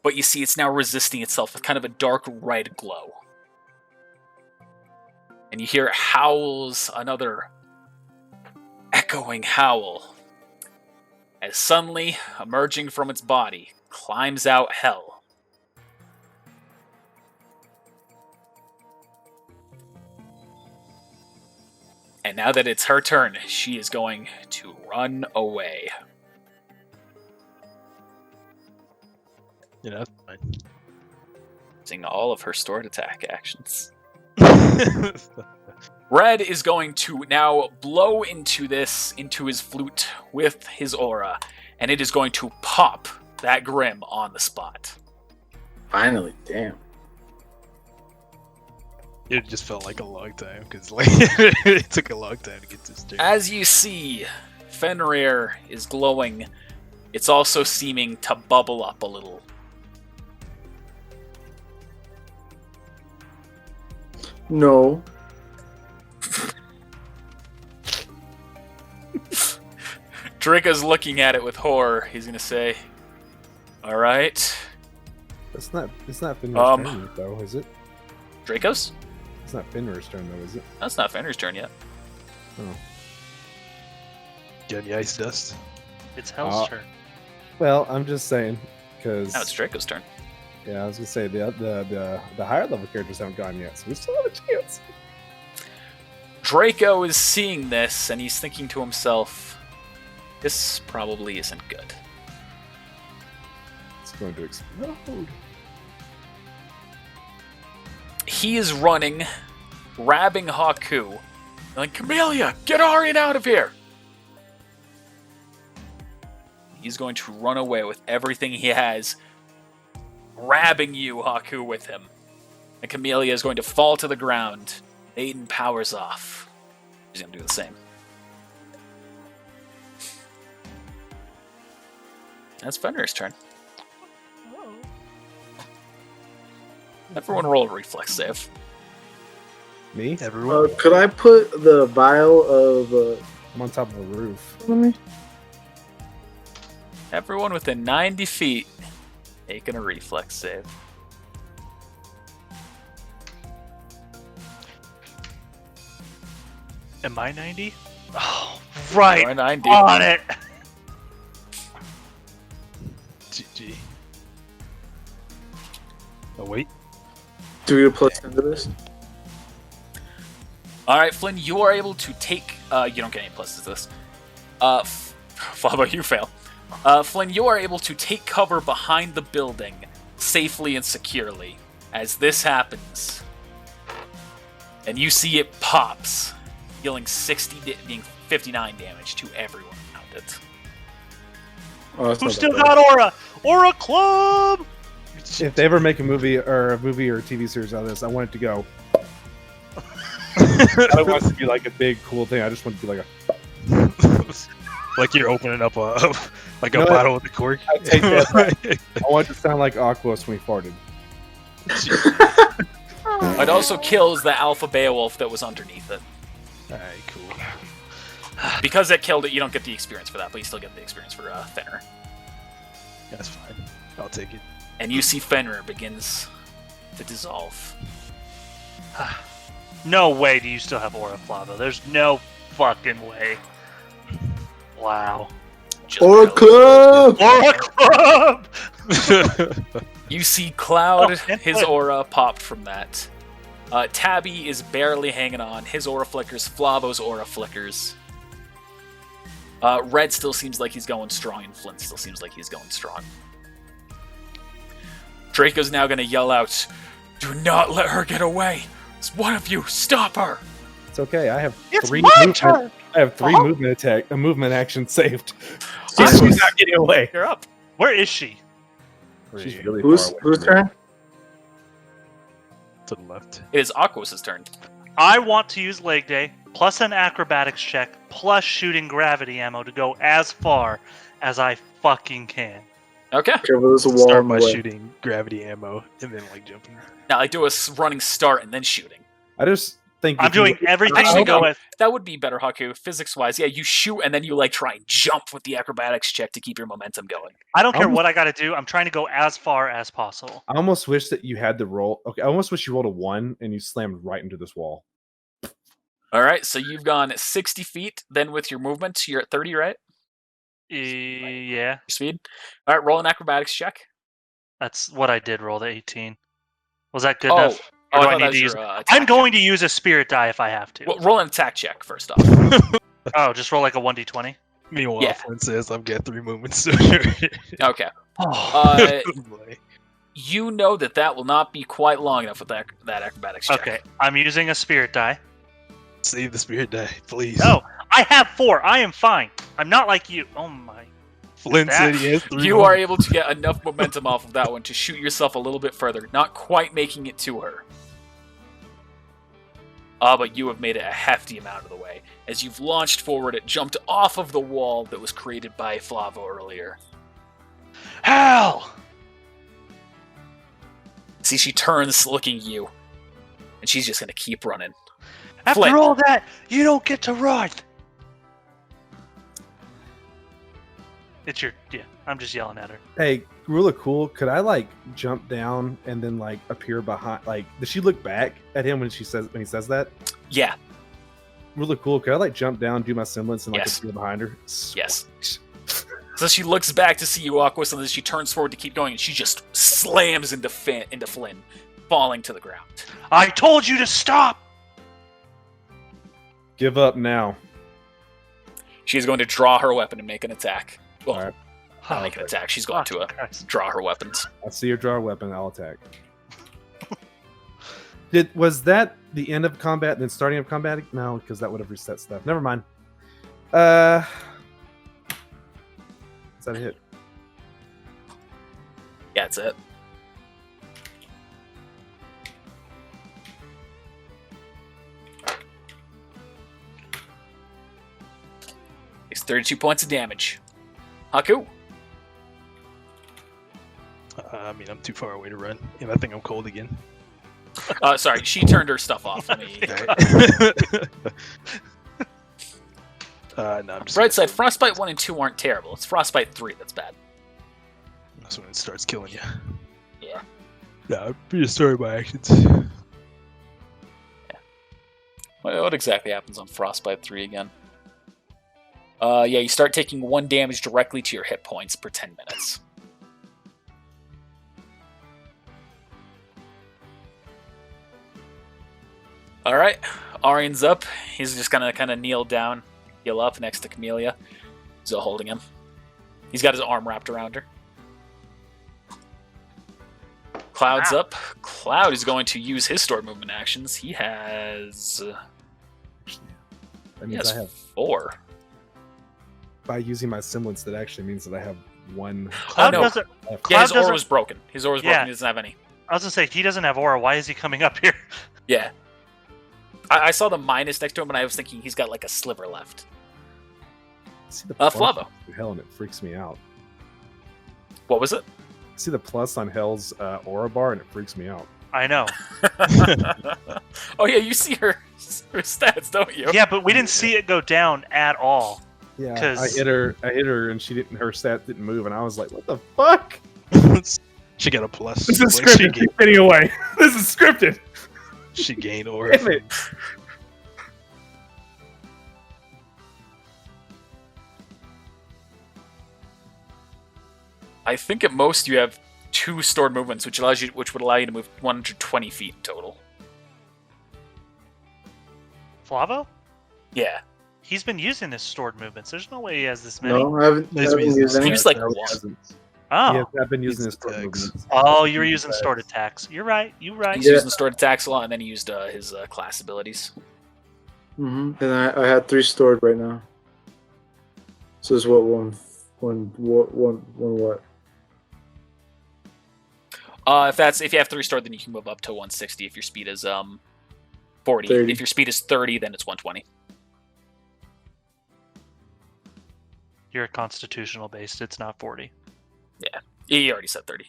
but you see it's now resisting itself with kind of a dark red glow. And you hear it howls, another echoing howl, as suddenly, emerging from its body, climbs out Hell. And now that it's her turn, she is going to run away. Yeah, that's fine. Using all of her stored attack actions. Red is going to now blow into his flute with his aura, and it is going to pop that Grim on the spot. Finally, damn. It just felt like a long time because like it took a long time to get this turn. As you see, Fenrir is glowing. It's also seeming to bubble up a little. No. Draco's looking at it with horror. He's gonna say, "All right." It's not Fenrir's turn though, is it? Draco's? It's not Fenrir's turn though, is it? That's not Fenrir's turn yet. Oh. Get the ice dust. It's Hell's turn. Well, I'm just saying because Now it's Draco's turn. yeah, I was gonna say the higher level characters haven't gone yet, so we still have a chance. Draco is seeing this, and he's thinking to himself, "This probably isn't good." It's going to explode. He is running, grabbing Haku, like, "Camellia, get Arian out of here!" He's going to run away with everything he has, grabbing you, Haku, with him. And Camellia is going to fall to the ground. Aiden powers off. He's going to do the same. That's Fenrir's turn. Everyone roll a reflex save. Me? Everyone. Could I put the vial of I'm on top of a roof. on me? Everyone within 90 feet making a reflex save. Am I 90? Oh, right. You're 90. On it. GG. Oh wait. Do we get a plus into this? All right, Flynn, you are able to take. You don't get any pluses to this. Flabo, you fail. Flynn, you are able to take cover behind the building safely and securely. As this happens, and you see it pops, dealing 59 damage to everyone around it. Oh, that's Who not still that bad. got Aura? Aura Club! If they ever make a movie or TV series out of this, I want it to go. I don't want it to be like a big cool thing. I just want it to be like a. Like you're opening up a No, bottle with a cork. I take that. I want it to sound like Aquos when he farted. It also kills the alpha Beowulf that was underneath it. Alright, cool. Because it killed it, you don't get the experience for that, but you still get the experience for Fenrir. That's fine. I'll take it. And you see Fenrir begins to dissolve. No way do you still have Aura Flava. There's no fucking way. Wow. Just Or barely. club! Aura Club! You see Cloud, Oh, his aura popped from that. Tabby is barely hanging on. His aura flickers. Flabo's aura flickers. Red still seems like he's going strong, and Flint still seems like he's going strong. Draco's now going to yell out, "Do not let her get away! It's one of you! Stop her!" It's okay. I have It's 3 my movement. turn! I have 3 movement action saved. Alright. She's not getting away. You're up. Where is she? She's really Whose far away. turn? To the left. It is Aquos' turn. I want to use leg day plus an acrobatics check plus shooting gravity ammo to go as far as I fucking can. Okay. Careful, there's a wall Start in the by way. shooting gravity ammo and then like jumping. Now I do a running start and then shooting. I just think I'm if you- doing everything Actually, to go no. as. That would be better, Haku, physics-wise. Yeah, you shoot and then you like try and jump with the acrobatics check to keep your momentum going. I don't care Almost- what I got to do. I'm trying to go as far as possible. I almost wish that you had the roll. Okay, I almost wish you rolled a 1 and you slammed right into this wall. All right, so you've gone 60 feet. Then with your movement, you're at 30, right? Yeah, Your speed. All right, roll an acrobatics check. that's what I did. Roll the 18. Was that good Oh, enough? Or I do I thought need that was to use? your, attack I'm check. going to use a spirit die if I have to. Well, roll an attack check first off. Oh, just roll like a 1d20. Meanwhile, Yeah. Flint says I've got 3 movements. Okay. Oh. Boy. You know that will not be quite long enough with that acrobatics check. Okay, I'm using a spirit die. Save the spirit die, please. No, I have 4. I am fine. I'm not like you. Oh my. Flint that- said he has 3 You are movements. able to get enough momentum off of that one to shoot yourself a little bit further, not quite making it to her. But you have made it a hefty amount of the way. As you've launched forward, it jumped off of the wall that was created by Flavo earlier. Hell! See, she turns looking at you, and she's just going to keep running. After Flint. all that, you don't get to run. It's your I'm just yelling at her. Hey, really cool. Could I like jump down and then like appear behind? Like, does she look back at him when he says that? Yeah, Really cool. Could I like jump down, do my semblance, and like Yes. appear behind her? yes. So she looks back to see you, Aquas, and then she turns forward to keep going, and she just slams into Flynn, falling to the ground. I told you to stop. Give up now. She's going to draw her weapon and make an attack. Well, All right. not make an attack. She's going to draw her weapons. I see her draw a weapon. I'll attack. Was that the end of combat and then starting of combat? No, because that would have reset stuff. Never mind. Is that a hit? Yeah, that's it. It's 32 points of damage. Haku. I mean, I'm too far away to run, and I think I'm cold again. Sorry, she turned her stuff off. Let me... No, I'm just Right side, Frostbite 1 and 2 aren't terrible. It's Frostbite 3 that's bad. That's when it starts killing you. Yeah. No, I'm pretty sorry my actions. What exactly happens on Frostbite 3 again? Yeah, you start taking 1 damage directly to your hit points per 10 minutes. Alright, Arian's up. He's just gonna kind of kneel down, heal up next to Camellia. Still holding him. He's got his arm wrapped around her. Cloud's up. Cloud is going to use his stored movement actions. He has... That he means has I have 4. by using my semblance. That actually means that I have 1. Cloud no. doesn't. left. Yeah, his Cloud aura doesn't- was broken. His aura was Yeah. broken. He doesn't have any. I was gonna say he doesn't have aura. Why is he coming up here? Yeah. I saw the minus next to him, and I was thinking he's got like a sliver left. I see the Flavo. on Hell, and it freaks me out. What was it? I see the plus on Hell's aura bar, and it freaks me out. I know. Oh yeah, you see her stats, don't you? Yeah, but we didn't see it go down at all. Yeah, 'Cause- I hit her, and she didn't. Her stat didn't move, and I was like, "What the fuck? She got a plus. This is Like, scripted. Keep getting away. This is scripted. she gained aura. Damn it. I think at most you have 2 stored movements, which would allow you to move 120 feet in total. Flavo? Yeah. He's been using his stored movements. There's no way he has this many. No, I haven't He's been used using any. He used like No, he one. hasn't. Oh. He has not been using Needs his stored attacks. movements. Oh, you were using stored attacks. You're right. You're right. He's Yeah. using stored attacks a lot, and then he used his class abilities. And I had 3 stored right now. So it's what one what? If you have 3 stored, then you can move up to 160. If your speed is 40. 30. If your speed is 30, then it's 120. You're a constitutional based. It's not 40. You already said 30.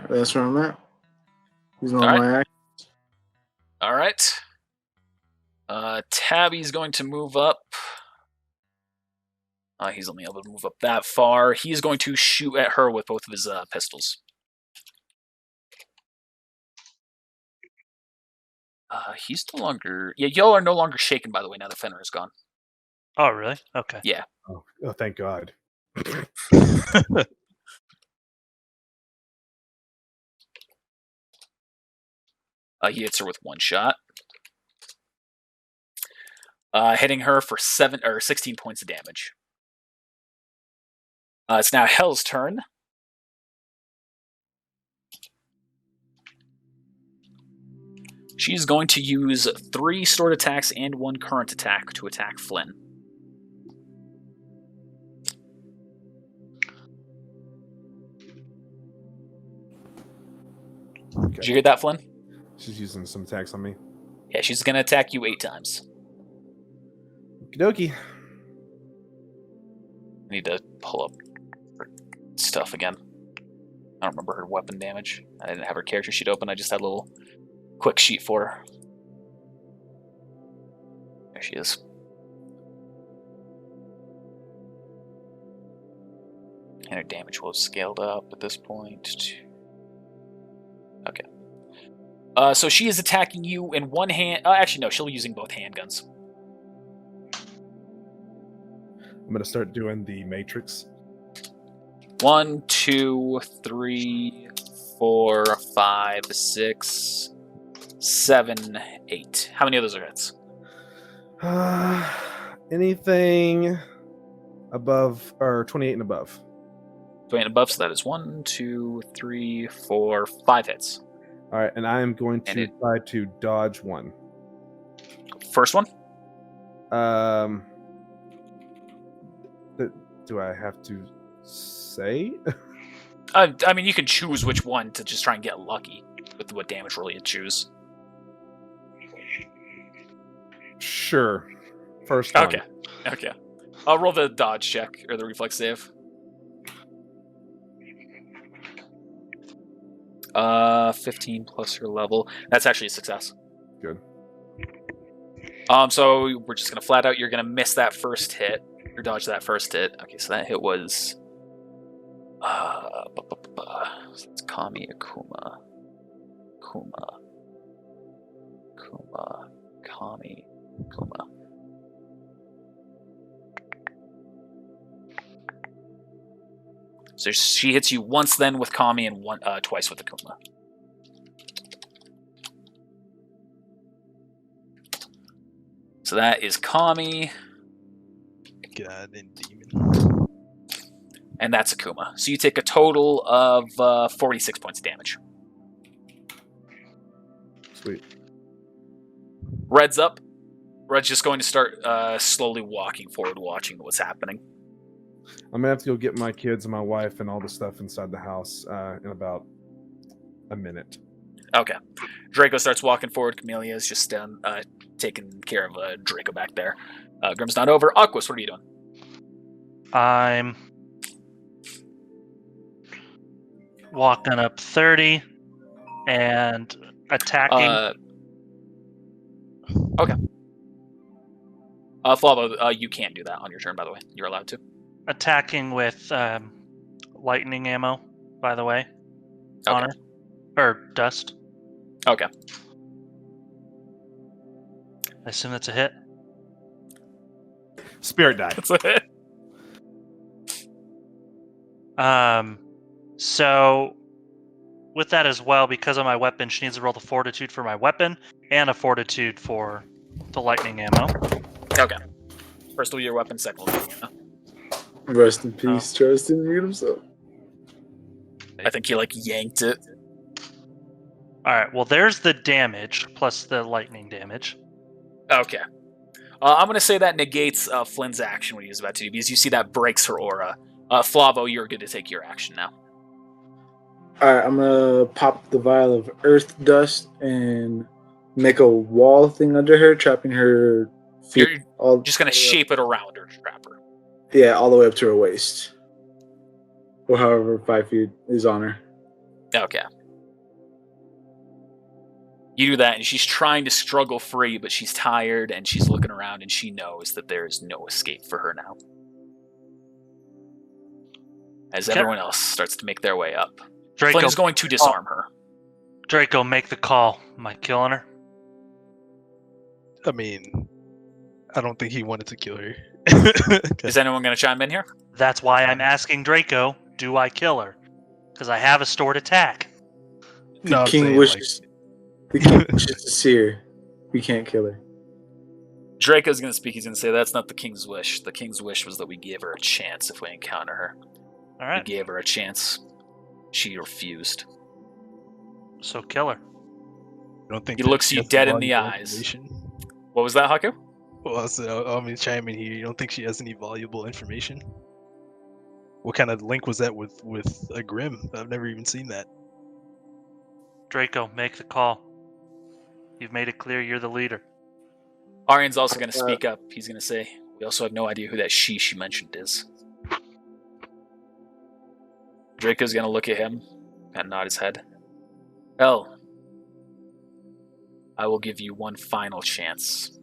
That's where I'm at. Using all All right. my act. All right. Tabby's going to move up. He's only able to move up that far. He's going to shoot at her with both of his pistols. He's no longer... Yeah, y'all are no longer shaken, by the way, now that Fenrir is gone. Oh, really? Okay. Yeah. Oh, thank God. He hits her with 1 shot. Hitting her for 16 points of damage. It's now Hell's turn. She's going to use 3 stored attacks and 1 current attack to attack Flynn. Okay. Did you hear that, Flynn? She's using some attacks on me. Yeah, she's going to attack you 8 times. Okie dokie. I need to pull up her stuff again. I don't remember her weapon damage. I didn't have her character sheet open. I just had a little quick sheet for her. There she is. And her damage was scaled up at this point. Okay. So she is attacking you in one hand. Actually, no, she'll be using both handguns. I'm going to start doing the Matrix. 1, 2, 3, 4, 5, 6, 7, 8. How many of those are hits? Anything above, or 28 and above. 28 and above, so that is 1, 2, 3, 4, 5 hits. All right, and I am going to try to dodge one. First one? Do I have to say? I mean, you can choose which one to just try and get lucky with what damage roll you choose. Sure. First one. Okay. I'll roll the dodge check, or the reflex save. 15 plus her level. That's actually a success. Good. So we're just gonna flat out, you're gonna miss that first hit, or dodge that first hit. Okay, so that hit was... So it's Kami, Akuma, Kami, Akuma. So she hits you once then with Kami and twice with Akuma. So that is Kami. God and demon. And that's Akuma. So you take a total of 46 points of damage. Sweet. Red's up. Red's just going to start slowly walking forward, watching what's happening. I'm gonna have to go get my kids and my wife and all the stuff inside the house in about a minute. Okay. Draco starts walking forward. Camellia is just taking care of Draco back there. Grim's not over. Aquas, what are you doing? I'm walking up 30 and attacking. Okay. Flavo, you can do that on your turn, by the way. You're allowed to. Attacking with lightning ammo, by the way. Okay. On her. Or dust. Okay. I assume that's a hit. Spirit die. That's it. So with that as well, because of my weapon, she needs to roll the fortitude for my weapon and a fortitude for the lightning ammo. Okay. First will be your weapon, second will be your ammo. Rest in peace, Travis didn't mute himself. I think he like yanked it. All right. Well, there's the damage plus the lightning damage. Okay. I'm going to say that negates Flynn's action when he was about to do, because you see that breaks her aura. Flavo, you're good to take your action now. Alright, I'm gonna pop the vial of earth dust and make a wall thing under her, trapping her feet. You're just going to shape it around her, trap her. Yeah, all the way up to her waist. Or however 5 feet is on her. Okay. You do that, and she's trying to struggle free, but she's tired, and she's looking around, and she knows that there is no escape for her now. As everyone else starts to make their way up. Draco, Flynn is going to disarm her. Draco, make the call. Am I killing her? I mean, I don't think he wanted to kill her. Is anyone going to chime in here? That's why I'm asking Draco, do I kill her? Because I have a stored attack. The I'm king saying, wishes. The king wishes to see her. We can't kill her. Draco's going to speak. He's going to say, that's not the king's wish. The king's wish was that we gave her a chance if we encounter her. All right. We gave her a chance. She refused. So kill her. I don't think He that looks she you has dead in the valuable eyes. information. What was that, Haku? Well, I mean, chime in here. You don't think she has any valuable information? What kind of link was that with a Grim? I've never even seen that. Draco, make the call. You've made it clear you're the leader. Aryan's also going to speak up. He's going to say, we also have no idea who that she mentioned is. Draco's going to look at him and nod his head. Hell, I will give you one final chance.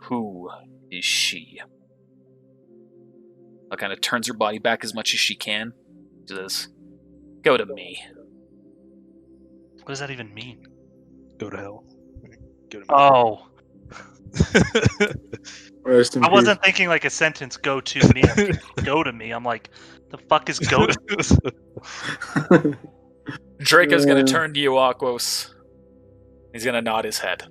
Who is she? I kind of turns her body back as much as she can. Says, go to me. What does that even mean? Go to hell. Go to me. Oh. Rest in I peace. wasn't thinking like a sentence, go to me. I'm thinking, go to me. I'm like, the fuck is go to me? Draco's going to turn to you, Aquos. He's going to nod his head.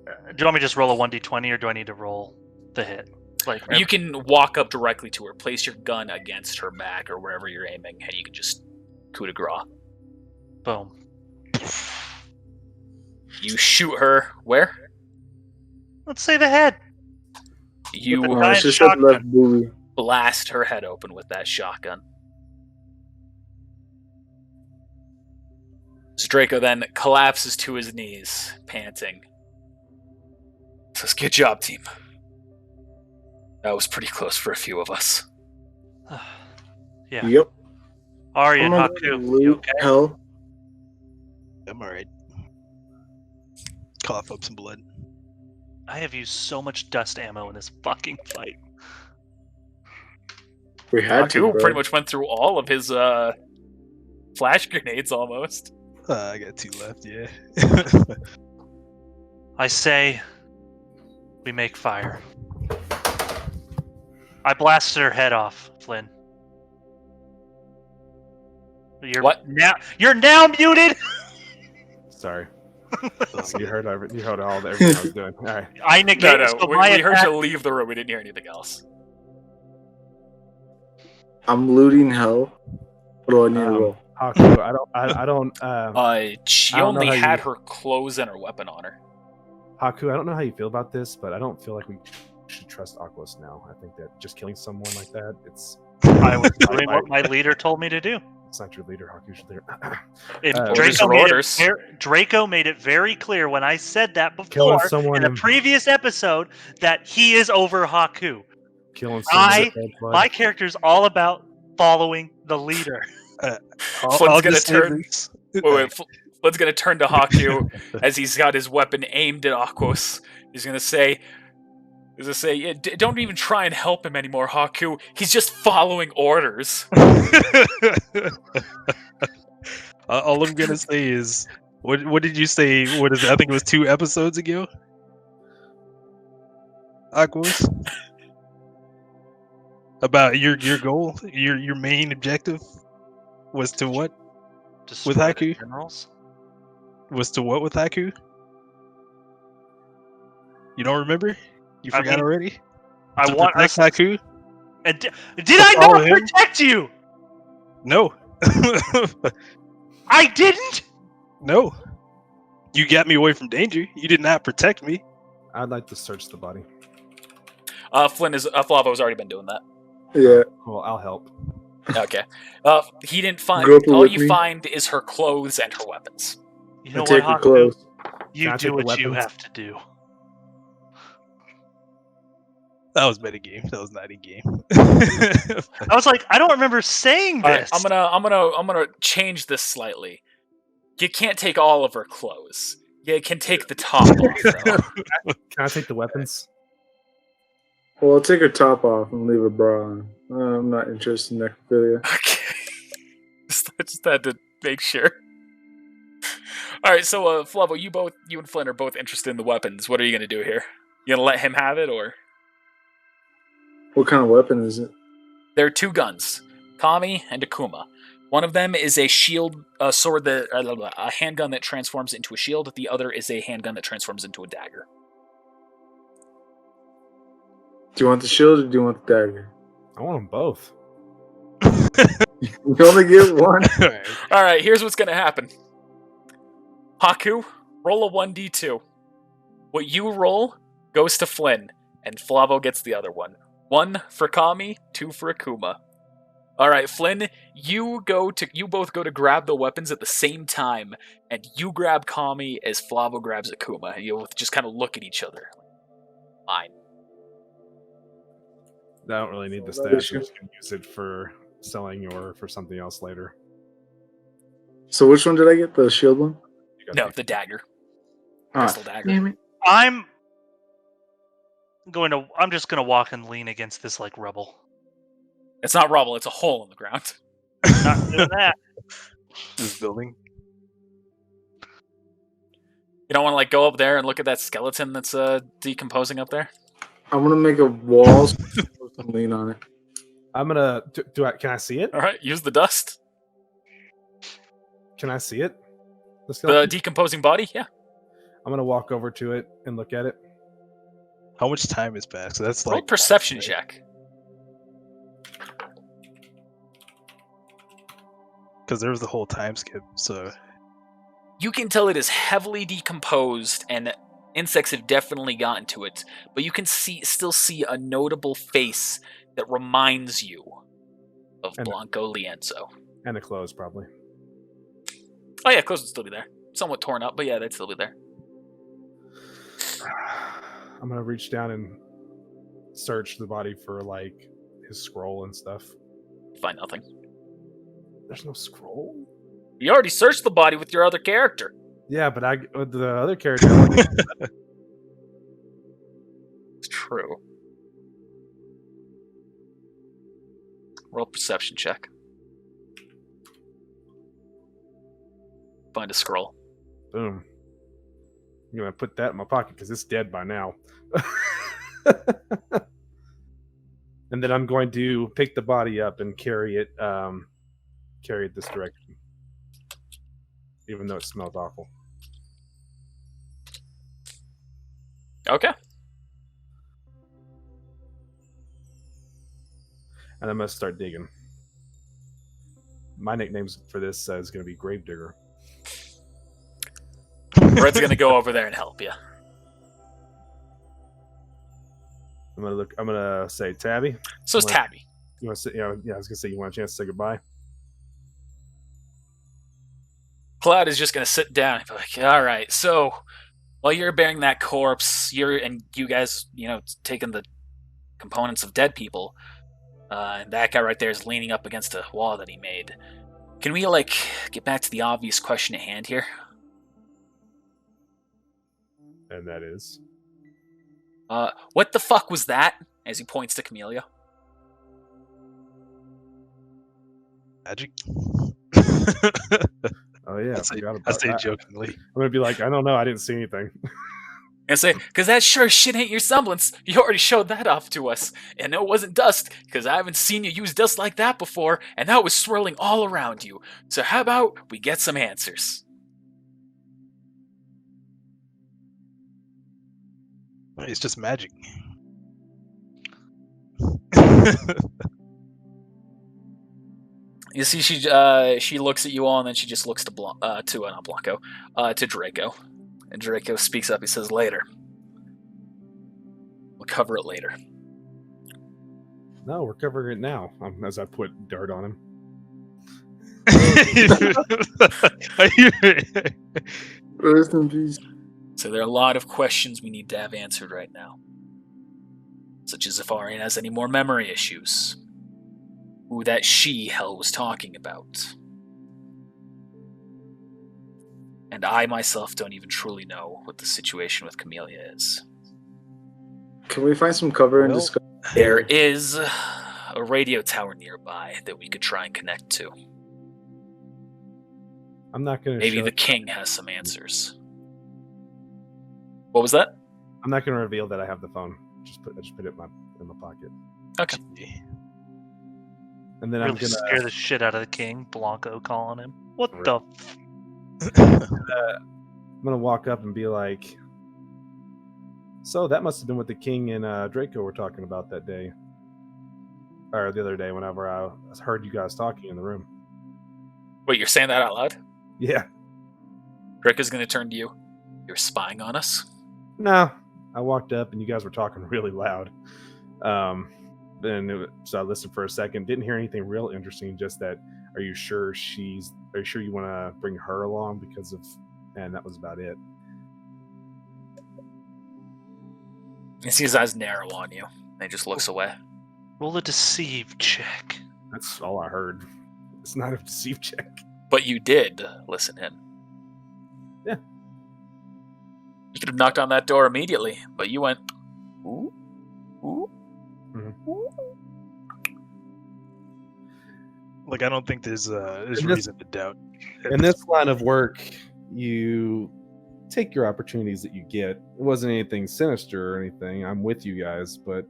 Do you want me to just roll a 1d20 or do I need to roll the hit? Like You can walk up directly to her, place your gun against her back or wherever you're aiming, and you can just coup de grace. Boom. You shoot her where? Let's say the head. You With the Oh, giant it's just that shotgun. left booby. blast her head open with that shotgun. So Draco then collapses to his knees, panting. Says, good job, team. That was pretty close for a few of us. Yeah. Yep. Arya and I'm Haku, gonna you loot okay? hell. I'm alright. Cough up some blood. I have used so much dust ammo in this fucking fight. We had to, Haku bro. pretty much went through all of his flash grenades almost. I got 2 left, yeah. I say we make fire. I blasted her head off, Flynn. You're now muted. Sorry. You heard everything I was doing. All right. I negate. No, So we my heard attack- you leave the room. We didn't hear anything else. I'm looting hell. What do I need to roll? Haku, I don't. She I don't know only how had you- her clothes and her weapon on her. Haku, I don't know how you feel about this, but I don't feel like we should trust Aquos now. I think that just killing someone like that, I was doing what my leader told me to do. it's not your leader. Haku's your leader. And Orders are orders. Draco made it very clear when I said that Killing before someone in a in- previous episode that he is over Haku. Killing someone. I- with bad blood. My character's all about following the leader. Flynn's gonna just say turn- this. Wait, Flynn's gonna turn to Haku as he's got his weapon aimed at Aquos. He's gonna say, yeah, don't even try and help him anymore, Haku. He's just following orders. All I'm gonna say is, what did you say? What is it? I think it was 2 episodes ago. Aquos. About your goal, your main objective was to what? Destroy With the Haiku? generals. Was to what with Haiku? You don't remember? You I forgot mean, already? I To want protect us. Haiku? And did I follow not him? protect you? No. I didn't. No. You got me away from danger. You did not protect me. I'd like to search the body. Flavo's already been doing that. Yeah. Cool, I'll help. Okay. He didn't find. Go up All with you me. find is her clothes and her weapons. You And know take what, her Haku? clothes. You Can I do take the what you weapons? have to do. That was metagame. That was not in game. I was like, I don't remember saying All right, this. I'm gonna change this slightly. You can't take all of her clothes. You can take the top off, though. Can I take the weapons? Well, I'll take her top off and leave her bra on. I'm not interested in necrophilia. Okay. just had to make sure. All right, so Flavo, you and Flynn are both interested in the weapons. What are you gonna do here? You gonna let him have it, or What kind of weapon is it? there are two guns, Kami and Akuma. One of them is a shield, sword that a handgun that transforms into a shield. The other is a handgun that transforms into a dagger. Do you want the shield or do you want the dagger? I want them both. You only get one. All right, here's what's gonna happen. Haku, roll a 1d2. What you roll goes to Flynn, and Flavo gets the other one. 1 for Kami, 2 for Akuma. All right, Flynn, you both go to grab the weapons at the same time, and you grab Kami as Flavo grabs Akuma. You'll just kind of look at each other. Fine. I don't really need the That stats. issue. I'm just gonna use it for selling or for something else later. So which one did I get? The shield one? You got No, the dagger. Ah, Crystal dagger. damn it. I'm just gonna walk and lean against this like rubble. It's not rubble, it's a hole in the ground. Not doing that. This building. You don't want to like go up there and look at that skeleton that's decomposing up there? I'm gonna make a wall so I can lean on it. I'm gonna can I see it? All right, use the dust. Can I see it? The The skeleton? decomposing body? Yeah. I'm gonna walk over to it and look at it. How much time has passed? So that's Roll like perception check. because there was the whole time skip. So You can tell it is heavily decomposed and insects have definitely gotten to it, but you can still see a notable face that reminds you of And- Blanco Lienzo. And the clothes, probably. Oh yeah, clothes would still be there. Somewhat torn up, but yeah, they'd still be there. I'm gonna reach down and search the body for like his scroll and stuff. Find nothing. There's no scroll. You already searched the body with your other character. Yeah, but the other character. It's true. Roll perception check. Find a scroll. Boom. I'm gonna put that in my pocket because it's dead by now. And then I'm going to pick the body up and carry it this direction. Even though it smells awful. Okay. And I'm gonna start digging. My nickname for this is gonna be Gravedigger. Red's gonna go over there and help you. I'm gonna say, Tabby. So it's What? Tabby. You want to say? Yeah, I was gonna say you want a chance to say goodbye. Cloud is just gonna sit down and be like, "All right, so while you're burying that corpse, you guys, taking the components of dead people, and that guy right there is leaning up against a wall that he made. Can we get back to the obvious question at hand here? And that is. What the fuck was that?" As he points to Camellia. magic. Oh yeah, I I say, forgot I about say that. jokingly. I'm gonna be like, I don't know, I didn't see anything. And say, because that sure shit ain't your semblance. You already showed that off to us. And it wasn't dust, because I haven't seen you use dust like that before, and that was swirling all around you. So how about we get some answers? It's just magic. You see, she looks at you all, and then she just looks to not Blanco, to Draco. And Draco speaks up. He says, "Later. We'll cover it later." No, we're covering it now. As I put dirt on him. Rest in peace. So there are a lot of questions we need to have answered right now, such as if Arian has any more memory issues, who that she-hell was talking about. And I myself don't even truly know what the situation with Camellia is. Can we find some cover and Well, discuss? There is a radio tower nearby that we could try and connect to. I'm not going to Maybe show the king has some answers. What was that? I'm not going to reveal that I have the phone. I just put it in my pocket. Okay. And then Really I'm going scare to the shit out of the king. Blanco calling him. What Right. the? I'm going to walk up and be like, so that must have been what the king and Draco were talking about that day. Or the other day whenever I heard you guys talking in the room. Wait, you're saying that out loud? Yeah. Draco's going to turn to you. You're spying on us? No. I walked up and you guys were talking really loud. So I listened for a second. Didn't hear anything real interesting. Just that, are you sure you want to bring her along because of, and that was about it. You see his eyes narrow on you. And he just looks away. Roll a deceive check. That's all I heard. It's not a deceive check. But you did listen in. Yeah. You could have knocked on that door immediately, but you went, ooh, ooh, Mhm. ooh. Like, I don't think there's And this- reason to doubt. In this line of work, you take your opportunities that you get. It wasn't anything sinister or anything. I'm with you guys, but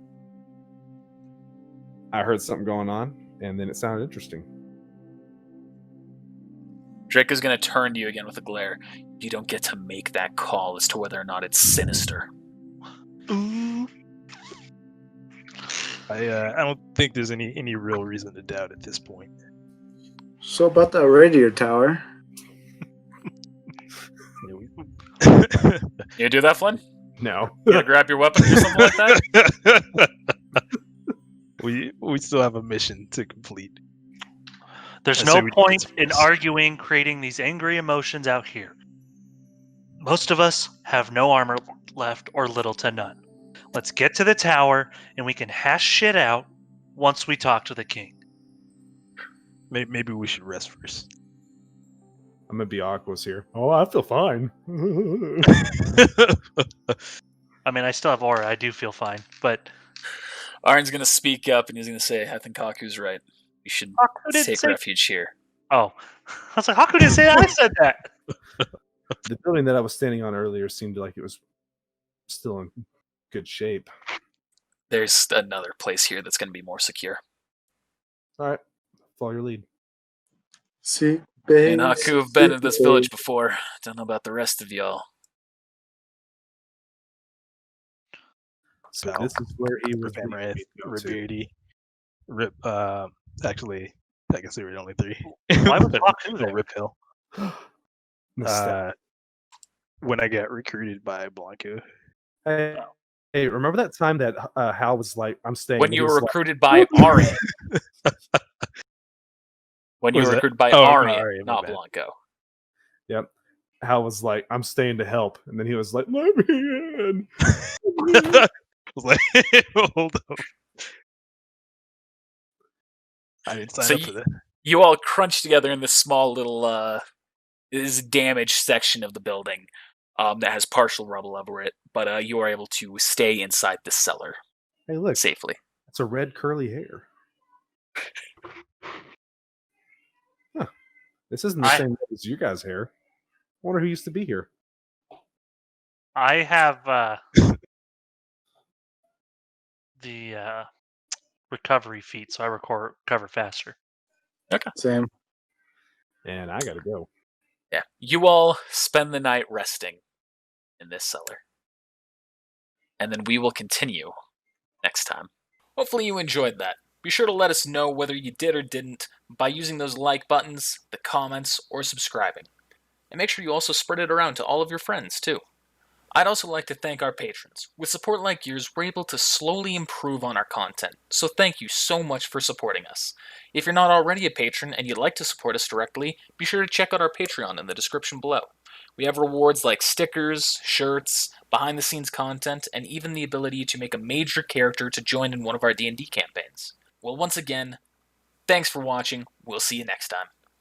I heard something going on, and then it sounded interesting. Draco's going to turn to you again with a glare. You don't get to make that call as to whether or not it's sinister. I don't think there's any real reason to doubt at this point. So about that radio tower. You do that, Flynn? No. You gonna grab your weapon or something like that? we still have a mission to complete. There's I say no we do point this in first. arguing, creating these angry emotions out here. Most of us have no armor left or little to none. Let's get to the tower and we can hash shit out once we talk to the king. Maybe we should rest first. I'm gonna be Aqua's here. Oh, I feel fine. I mean, I still have aura. I do feel fine, but Arn's gonna speak up and he's gonna say, I think Haku's right. You should Haku didn't take say- refuge here. oh, I was like, how could you say I said that? The building that I was standing on earlier seemed like it was still in good shape. There's another place here that's gonna be more secure. All right, follow your lead. See, Me and Haku have been in this village before. Don't know about the rest of y'all. So Bell. this is where he was. Fenrir, Rebirdy, Rip. Actually, I guess there were only three. Why was Haku No, there? Rip Hill. When I got recruited by Blanco. Hey, remember that time that Hal was like, "I'm staying." When and you he were was like, recruited by Arian. When you Was were that- recruited by oh, not Arian, Arian, my not bad. Blanco. "Yep." Hal was like, "I'm staying to help," and then he was like, "Let me in." I was like, hold up. I didn't sign So up for that. You all crunch together in this small little this damaged section of the building that has partial rubble over it, but you are able to stay inside the cellar Hey, look, safely. it's a red curly hair. Huh. This isn't the I- same as you guys' hair. I wonder who used to be here. I have the recovery feat, so I recover faster. Same. And I gotta go. Yeah. You all spend the night resting in this cellar. And then we will continue next time. Hopefully you enjoyed that. Be sure to let us know whether you did or didn't by using those like buttons, the comments, or subscribing. And make sure you also spread it around to all of your friends, too. I'd also like to thank our patrons. With support like yours, we're able to slowly improve on our content, so thank you so much for supporting us. If you're not already a patron and you'd like to support us directly, be sure to check out our Patreon in the description below. We have rewards like stickers, shirts, behind-the-scenes content, and even the ability to make a major character to join in one of our D&D campaigns. Well, once again, thanks for watching. We'll see you next time.